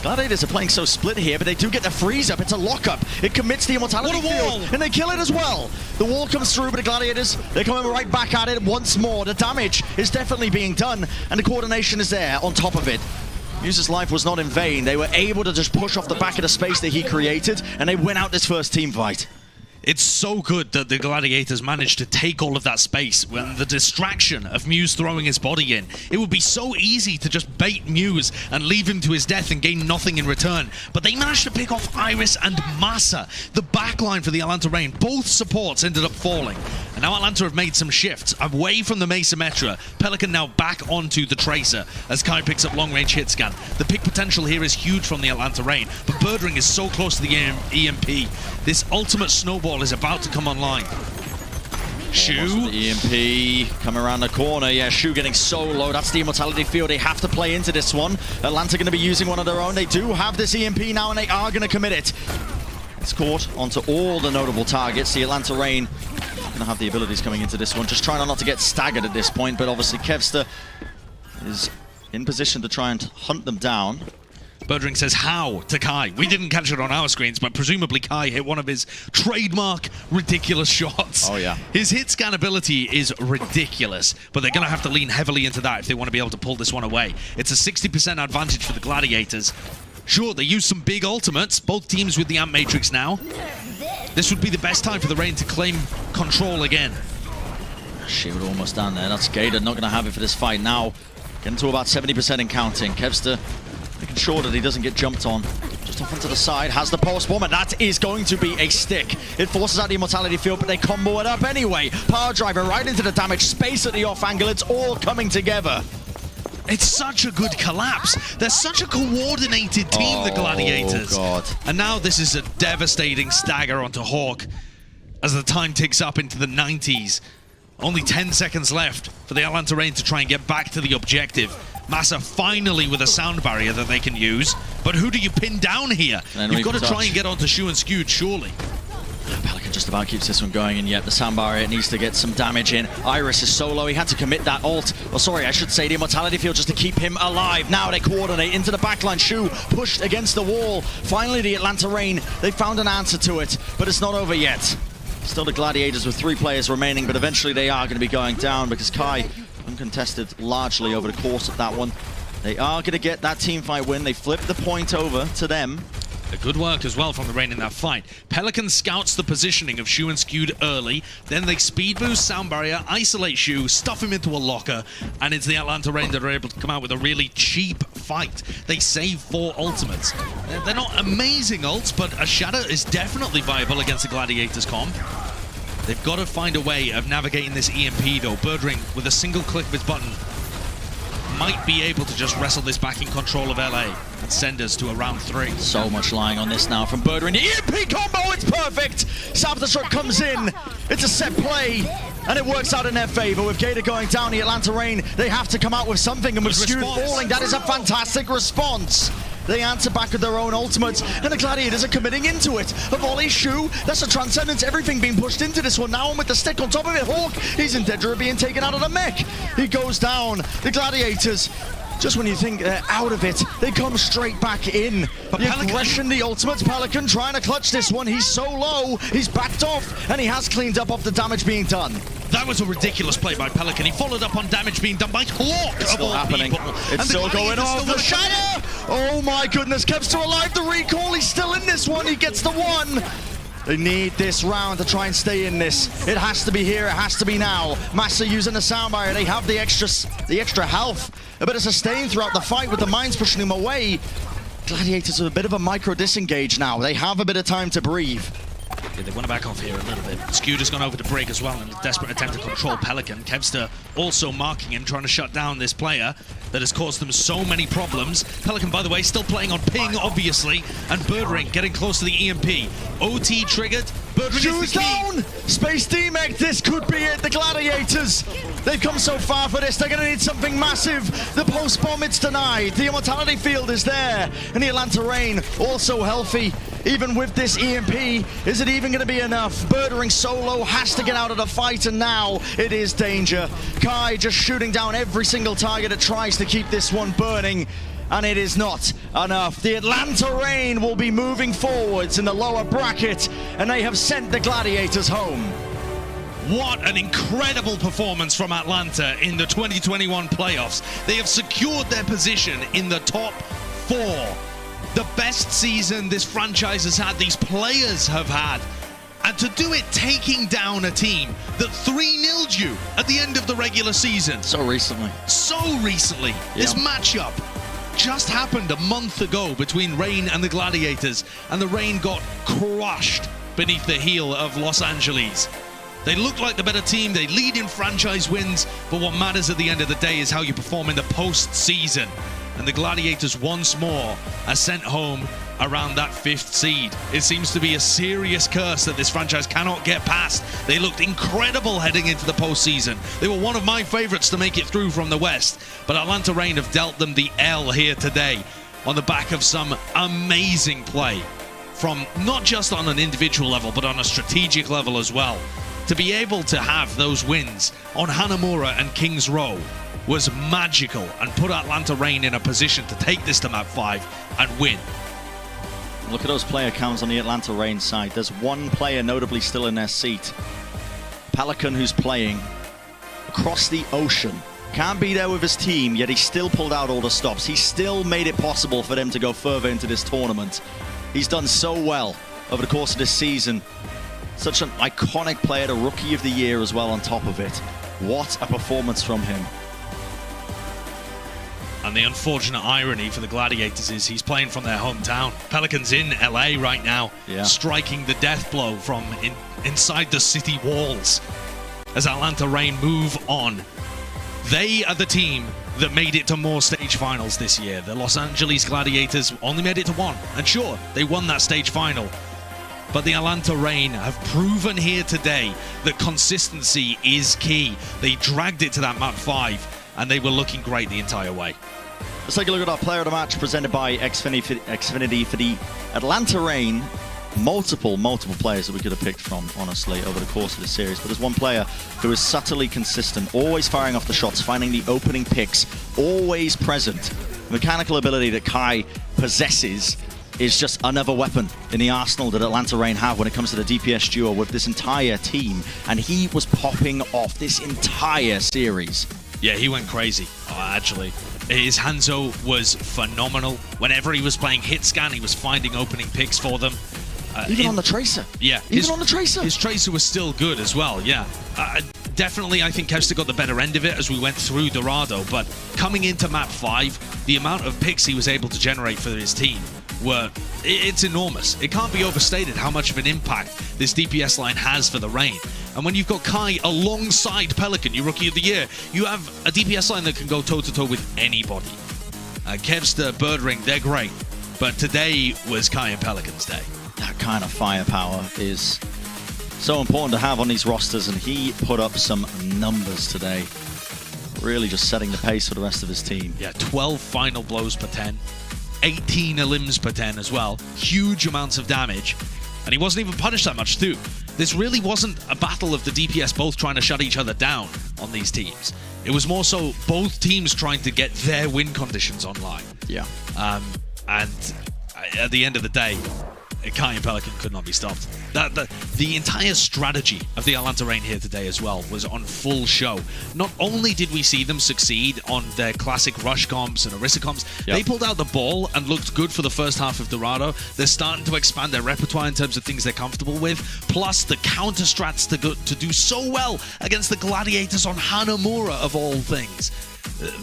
Gladiators are playing so split here, but they do get the freeze up. It's a lockup. It commits the Immortality Field, and they kill it as well. The wall comes through, but the Gladiators, they're coming right back at it once more. The damage is definitely being done, and the coordination is there on top of it. Muse's life was not in vain. They were able to just push off the back of the space that he created, and they win out this first team fight. It's so good that the Gladiators managed to take all of that space when the distraction of Muse throwing his body in. It would be so easy to just bait Muse and leave him to his death and gain nothing in return. But they managed to pick off Iris and Massa. The backline for the Atlanta Reign, both supports ended up falling. And now Atlanta have made some shifts away from the Mesa Metra. Pelican now back onto the Tracer as Kai picks up long-range hit scan. The pick potential here is huge from the Atlanta Reign, but Birdring is so close to the EMP. This ultimate snowball is about to come online. Shu. EMP coming around the corner. Yeah, Shu getting so low. That's the Immortality Field. They have to play into this one. Atlanta going to be using one of their own. They do have this EMP now, and they are going to commit it. It's caught onto all the notable targets. The Atlanta Reign going to have the abilities coming into this one. Just trying not to get staggered at this point, but obviously Kevster is in position to try and hunt them down. Birdring says how to Kai. We didn't catch it on our screens, but presumably Kai hit one of his trademark ridiculous shots. Oh, yeah. His hit scan ability is ridiculous, but they're going to have to lean heavily into that if they want to be able to pull this one away. It's a 60% advantage for the Gladiators. Sure, they use some big ultimates, both teams with the Amp Matrix now. This would be the best time for the Reign to claim control again. Shield almost down there. That's Gator not going to have it for this fight now. Getting to about 70% and counting. Kevster making sure that he doesn't get jumped on. Just off onto the side, has the pulse bomb, and that is going to be a stick. It forces out the Immortality Field, but they combo it up anyway. Power Driver right into the damage space at the off angle. It's all coming together. It's such a good collapse. They're such a coordinated team, the Gladiators. God. And now this is a devastating stagger onto Hawk as the time ticks up into the 90s. Only 10 seconds left for the Atlanta Reign to try and get back to the objective. Massa finally with a sound barrier that they can use. But who do you pin down here? You've got to try and get onto Shu and Skewed, surely. Pelican just about keeps this one going, and yet the sound barrier needs to get some damage in. Iris is so low, he had to commit that ult. Well, sorry, I should say the Immortality Field just to keep him alive. Now they coordinate into the backline. Shu pushed against the wall. Finally, the Atlanta Reign, they found an answer to it, but it's not over yet. Still the Gladiators with 3 players remaining, but eventually they are going to be going down because Kai uncontested largely over the course of that one. They are going to get that teamfight win. They flip the point over to them. Good work as well from the Reign in that fight. Pelican scouts the positioning of Shu and Skewed early, then they speed boost sound barrier, isolate Shu, stuff him into a locker, and it's the Atlanta Reign that are able to come out with a really cheap fight. They save 4 ultimates. They're not amazing ults, but a Shatter is definitely viable against the Gladiators comp. They've got to find a way of navigating this EMP though. Birdring, with a single click of his button, might be able to just wrestle this back in control of LA and send us to a round 3. So much lying on this now from Birdring. The EMP combo, it's perfect! Sabotage Truck comes in. It's a set play, and it works out in their favor. With Gator going down, the Atlanta Reign, they have to come out with something, and with Skewed falling, that is a fantastic response. They answer back with their own ultimates, and the Gladiators are committing into it. A volley, Shu, that's a Transcendence, everything being pushed into this one now, and with the stick on top of it, Hawk, he's in danger of being taken out of the mech. He goes down. The Gladiators, just when you think they're out of it, they come straight back in. But the aggression, the ultimates, Pelican trying to clutch this one. He's so low, he's backed off, and he has cleaned up off the damage being done. That was a ridiculous play by Pelican. He followed up on damage being done by Hawk. It's still happening. It's still going off. The Shatter! Oh my goodness, Kev's still alive. The recall, he's still in this one. He gets the 1. They need this round to try and stay in this. It has to be here, it has to be now. Massa using the sound barrier. They have the extra health. A bit of sustain throughout the fight with the mines pushing them away. Gladiators are a bit of a micro disengage now. They have a bit of time to breathe. Yeah, they want to back off here a little bit. Skewed has gone over to break as well in a desperate attempt to control Pelican. Kevster also marking him, trying to shut down this player that has caused them so many problems. Pelican, by the way, still playing on ping, obviously, and Birdring getting close to the EMP. OT triggered. Birdring is the key. Down! Space D-Mech, this could be it. The Gladiators, they've come so far for this. They're going to need something massive. The post bomb, it's denied. The Immortality Field is there. And the Atlanta Reign, also healthy. Even with this EMP, is it even going to be enough? Birdring solo has to get out of the fight, and now it is danger. Kai just shooting down every single target that tries to keep this one burning, and it is not enough. The Atlanta Reign will be moving forwards in the lower bracket, and they have sent the Gladiators home. What an incredible performance from Atlanta in the 2021 playoffs. They have secured their position in the top 4. The best season this franchise has had, these players have had. And to do it taking down a team that 3-0'd you at the end of the regular season. So recently. This matchup just happened a month ago between Reign and the Gladiators, and the Reign got crushed beneath the heel of Los Angeles. They look like the better team, they lead in franchise wins, but what matters at the end of the day is how you perform in the postseason. And the Gladiators once more are sent home around that 5th seed. It seems to be a serious curse that this franchise cannot get past. They looked incredible heading into the postseason. They were one of my favorites to make it through from the West, but Atlanta Reign have dealt them the L here today on the back of some amazing play from not just on an individual level, but on a strategic level as well. To be able to have those wins on Hanamura and Kings Row was magical and put Atlanta Reign in a position to take this to map 5 and win. Look at those player counts on the Atlanta Reign side. There's one player notably still in their seat. Pelican, who's playing across the ocean. Can't be there with his team, yet he still pulled out all the stops. He still made it possible for them to go further into this tournament. He's done so well over the course of this season. Such an iconic player, the Rookie of the Year as well on top of it. What a performance from him. And the unfortunate irony for the Gladiators is he's playing from their hometown. Pelican's in LA right now, striking the death blow from inside the city walls. As Atlanta Reign move on, they are the team that made it to more stage finals this year. The Los Angeles Gladiators only made it to 1, and sure, they won that stage final. But the Atlanta Reign have proven here today that consistency is key. They dragged it to that map 5, and they were looking great the entire way. Let's take a look at our player of the match presented by Xfinity for the Atlanta Reign. Multiple players that we could have picked from, honestly, over the course of the series. But there's one player who is subtly consistent, always firing off the shots, finding the opening picks, always present. The mechanical ability that Kai possesses is just another weapon in the arsenal that Atlanta Reign have when it comes to the DPS duo with this entire team. And he was popping off this entire series. Yeah, he went crazy, actually. His Hangzhou was phenomenal. Whenever he was playing hit scan, he was finding opening picks for them. Even on the Tracer. Yeah. Even on the Tracer. His Tracer was still good as well, yeah. Definitely, I think Kevster got the better end of it as we went through Dorado, but coming into map 5, the amount of picks he was able to generate for his team it's enormous. It can't be overstated how much of an impact this DPS line has for the Reign. And when you've got Kai alongside Pelican, your Rookie of the Year, you have a DPS line that can go toe-to-toe with anybody. Kevster, Birdring, they're great. But today was Kai and Pelican's day. That kind of firepower is so important to have on these rosters, and he put up some numbers today. Really just setting the pace for the rest of his team. Yeah, 12 final blows per 10. 18 elims per 10 as well. Huge amounts of damage. And he wasn't even punished that much too. This really wasn't a battle of the DPS both trying to shut each other down on these teams. It was more so both teams trying to get their win conditions online. Yeah. And at the end of the day, Kai and Pelican could not be stopped. The entire strategy of the Atlanta Reign here today as well was on full show. Not only did we see them succeed on their classic rush comps and Orisa comps, they pulled out the ball and looked good for the first half of Dorado. They're starting to expand their repertoire in terms of things they're comfortable with, plus the counter strats to do so well against the Gladiators on Hanamura of all things.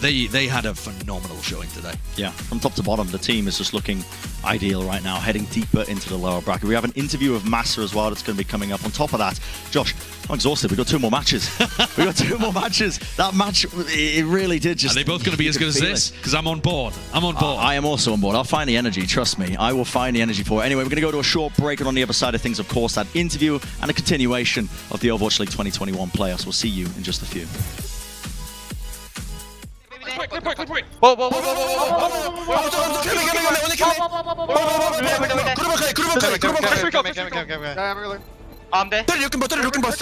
They had a phenomenal showing today. Yeah, from top to bottom, the team is just looking ideal right now, heading deeper into the lower bracket. We have an interview of Massa as well that's going to be coming up. On top of that, Josh, I'm exhausted. We've got 2 more matches. We've got 2 more matches. That match, it really did just... Are they both going to be as good as this? Because I'm on board. I'm on board. I am also on board. I'll find the energy, trust me. I will find the energy for it. Anyway, we're going to go to a short break, and on the other side of things, of course, that interview and a continuation of the Overwatch League 2021 playoffs. We'll see you in just a few. Quick. Whoa. I'm there. Looking boss.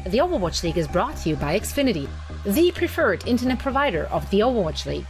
The Overwatch League is brought to you by Xfinity, the preferred internet provider of the Overwatch League.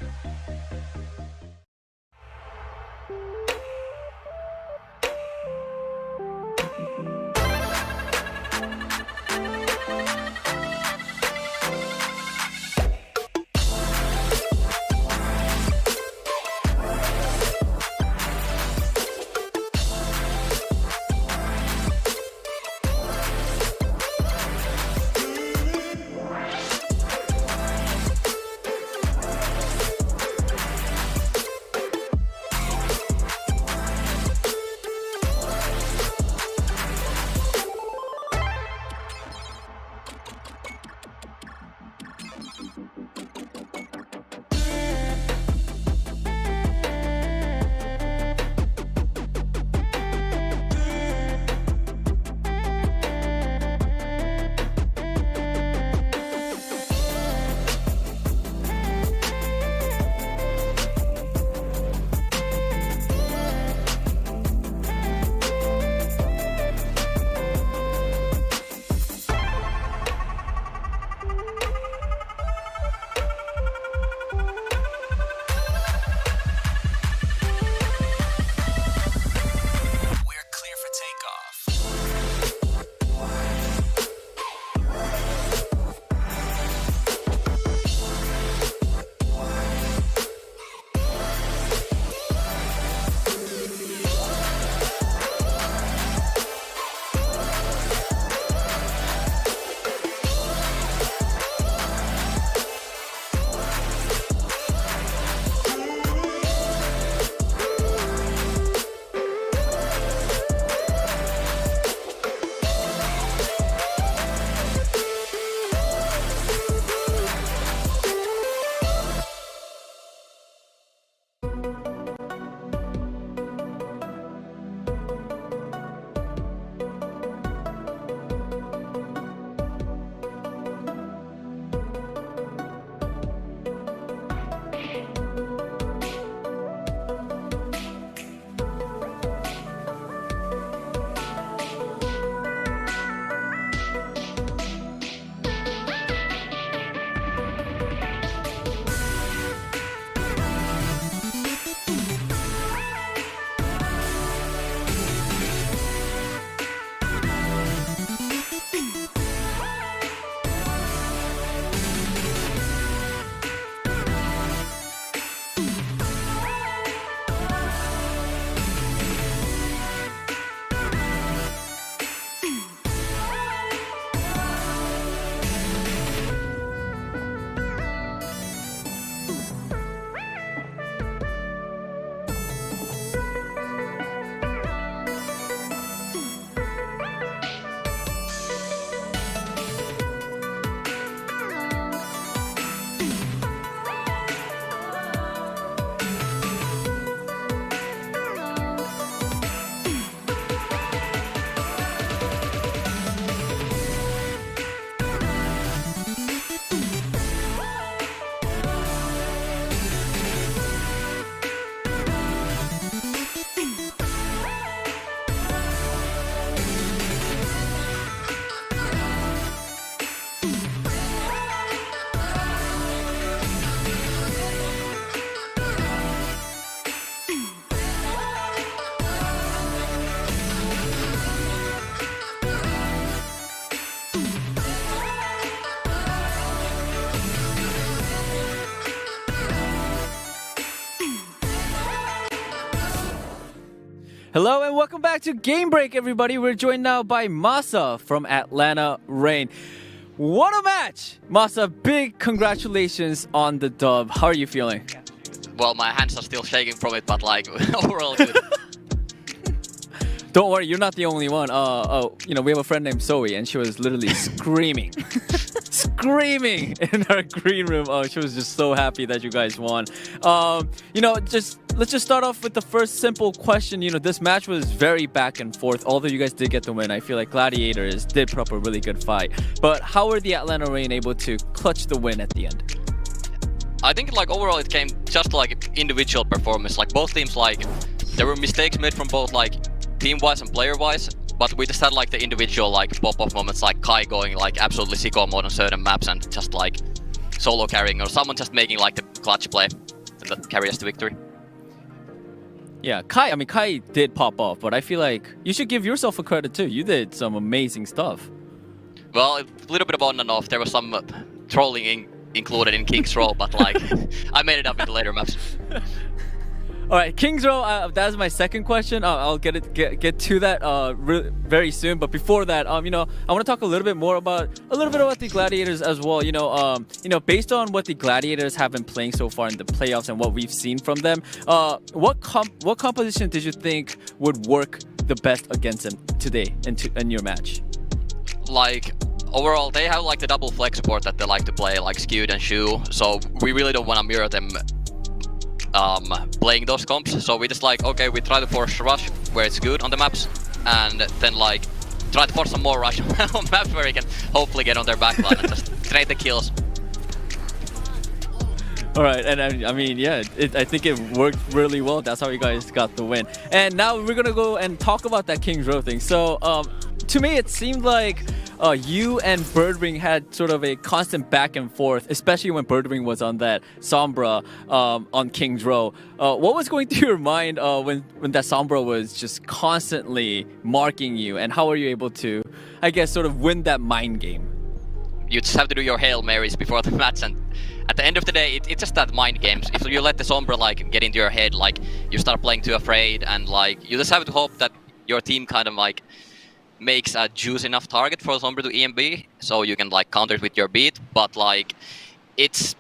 Hello and welcome back to Game Break, everybody. We're joined now by Masa from Atlanta Reign. What a match! Masa, big congratulations on the dub. How are you feeling? Well, my hands are still shaking from it, but like overall good. Don't worry, you're not the only one. We have a friend named Zoe, and she was literally screaming. Screaming in her green room. Oh, she was just so happy that you guys won. Let's just start off with the first simple question. This match was very back and forth. Although you guys did get the win, I feel like Gladiators did put up a really good fight. But how were the Atlanta Reign able to clutch the win at the end? I think like overall it came just like individual performance. Like both teams, like there were mistakes made from both like team-wise and player-wise. But we just had like the individual like pop-off moments, like Kai going like absolutely sicko mode on certain maps and just like solo carrying, or someone just making like the clutch play that carry us to victory. Yeah, Kai did pop off, but I feel like you should give yourself a credit too. You did some amazing stuff. Well, a little bit of on and off. There was some trolling included in King's Row, but like I made it up in the later maps. All right, King's Row. That's my second question. I'll get to that very soon. But before that, I want to talk a little bit about the Gladiators as well. Based on what the Gladiators have been playing so far in the playoffs and what we've seen from them, what composition did you think would work the best against them today in your match? Like overall, they have like the double flex support that they like to play, like Skewed and Shu. So we really don't want to mirror them. Playing those comps, so we just like, okay, we try to force rush where it's good on the maps, and then like try to force some more rush on maps where we can hopefully get on their backline and just trade the kills. All right, and I think it worked really well. That's how you guys got the win. And now we're gonna go and talk about that King's Row thing. So to me, it seemed like you and Birdwing had sort of a constant back and forth, especially when Birdwing was on that Sombra on King's Row. What was going through your mind when that Sombra was just constantly marking you, and how were you able to, I guess, sort of win that mind game? You just have to do your Hail Marys before the match, and at the end of the day, it's just that mind games. If you let the Sombra like get into your head, like you start playing too afraid, and like you just have to hope that your team kind of like makes a juice enough target for Sombra to EMB, so you can like counter it with your beat. But like, it's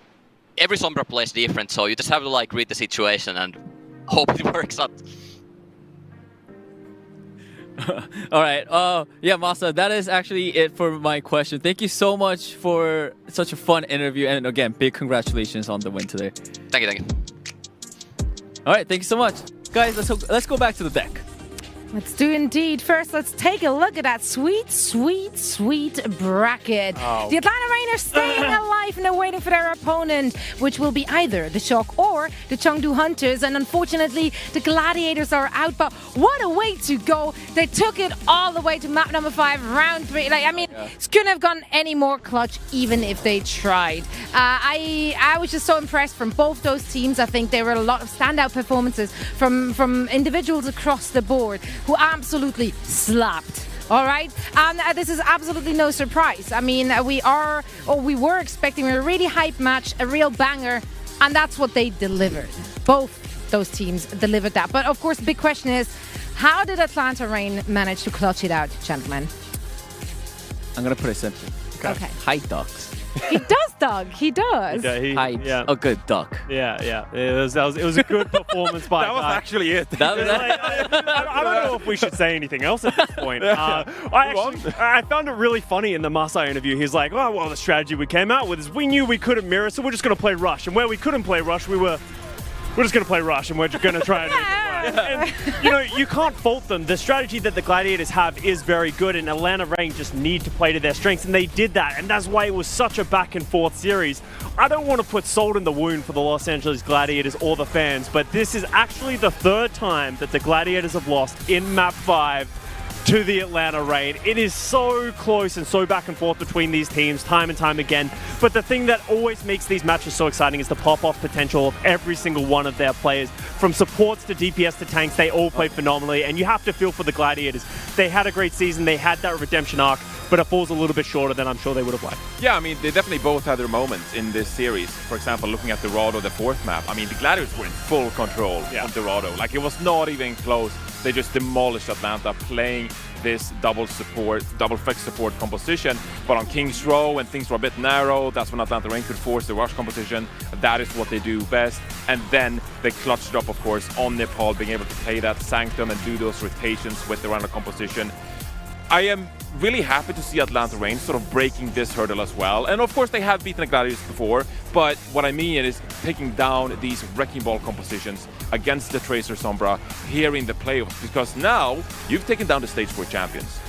every Sombra plays different, so you just have to like read the situation and hope it works out. All right. Yeah, Masa, that is actually it for my question. Thank you so much for such a fun interview, and again, big congratulations on the win today. Thank you. All right, thank you so much, guys. Let's go back to the deck. Let's do indeed. First, let's take a look at that sweet, sweet, sweet bracket. Oh. The Atlanta Reign are staying alive and they're waiting for their opponent, which will be either the Shock or the Chengdu Hunters. And unfortunately, the Gladiators are out. But what a way to go. They took it all the way to map number 5, round 3. It couldn't have gone any more clutch, even if they tried. I was just so impressed from both those teams. I think there were a lot of standout performances from individuals across the board who absolutely slapped. All right, this is absolutely no surprise. I mean, we were expecting a really hype match, a real banger, and that's what they delivered. Both those teams delivered that. But of course, the big question is, how did Atlanta Reign manage to clutch it out, gentlemen? I'm gonna put it simply. Okay. High ducks. He does, Doug. He does. A good duck. Yeah. It was a good performance by that was actually it. I don't know if we should say anything else at this point. I found it really funny in the Masai interview. He's like, oh, well, the strategy we came out with is we knew we couldn't mirror, so we're just going to play Rush. And where we couldn't play Rush, we're just going to play Rush, and we're just going to try and you can't fault them. The strategy that the Gladiators have is very good, and Atlanta Reign just need to play to their strengths, and they did that, and that's why it was such a back-and-forth series. I don't want to put salt in the wound for the Los Angeles Gladiators or the fans, but this is actually the 3rd time that the Gladiators have lost in Map 5 to the Atlanta Reign. It is so close and so back and forth between these teams time and time again. But the thing that always makes these matches so exciting is the pop-off potential of every single one of their players. From supports to DPS to tanks, they all play phenomenally. And you have to feel for the Gladiators. They had a great season. They had that redemption arc, but it falls a little bit shorter than I'm sure they would have liked. Yeah, I mean, they definitely both had their moments in this series. For example, looking at Dorado, the 4th map, I mean, the Gladiators were in full control of Dorado. Like, it was not even close. they just demolished Atlanta playing this double flex support composition. But on King's Row, when things were a bit narrow, that's when Atlanta Reign could force the rush composition. That is what they do best. And then they clutched up, of course, on Nepal, being able to play that Sanctum and do those rotations with the runner composition. I am really happy to see Atlanta Reign sort of breaking this hurdle as well. And of course they have beaten the Gladiators before, but what I mean is taking down these Wrecking Ball compositions against the Tracer Sombra here in the playoffs, because now you've taken down the stage 4 champions.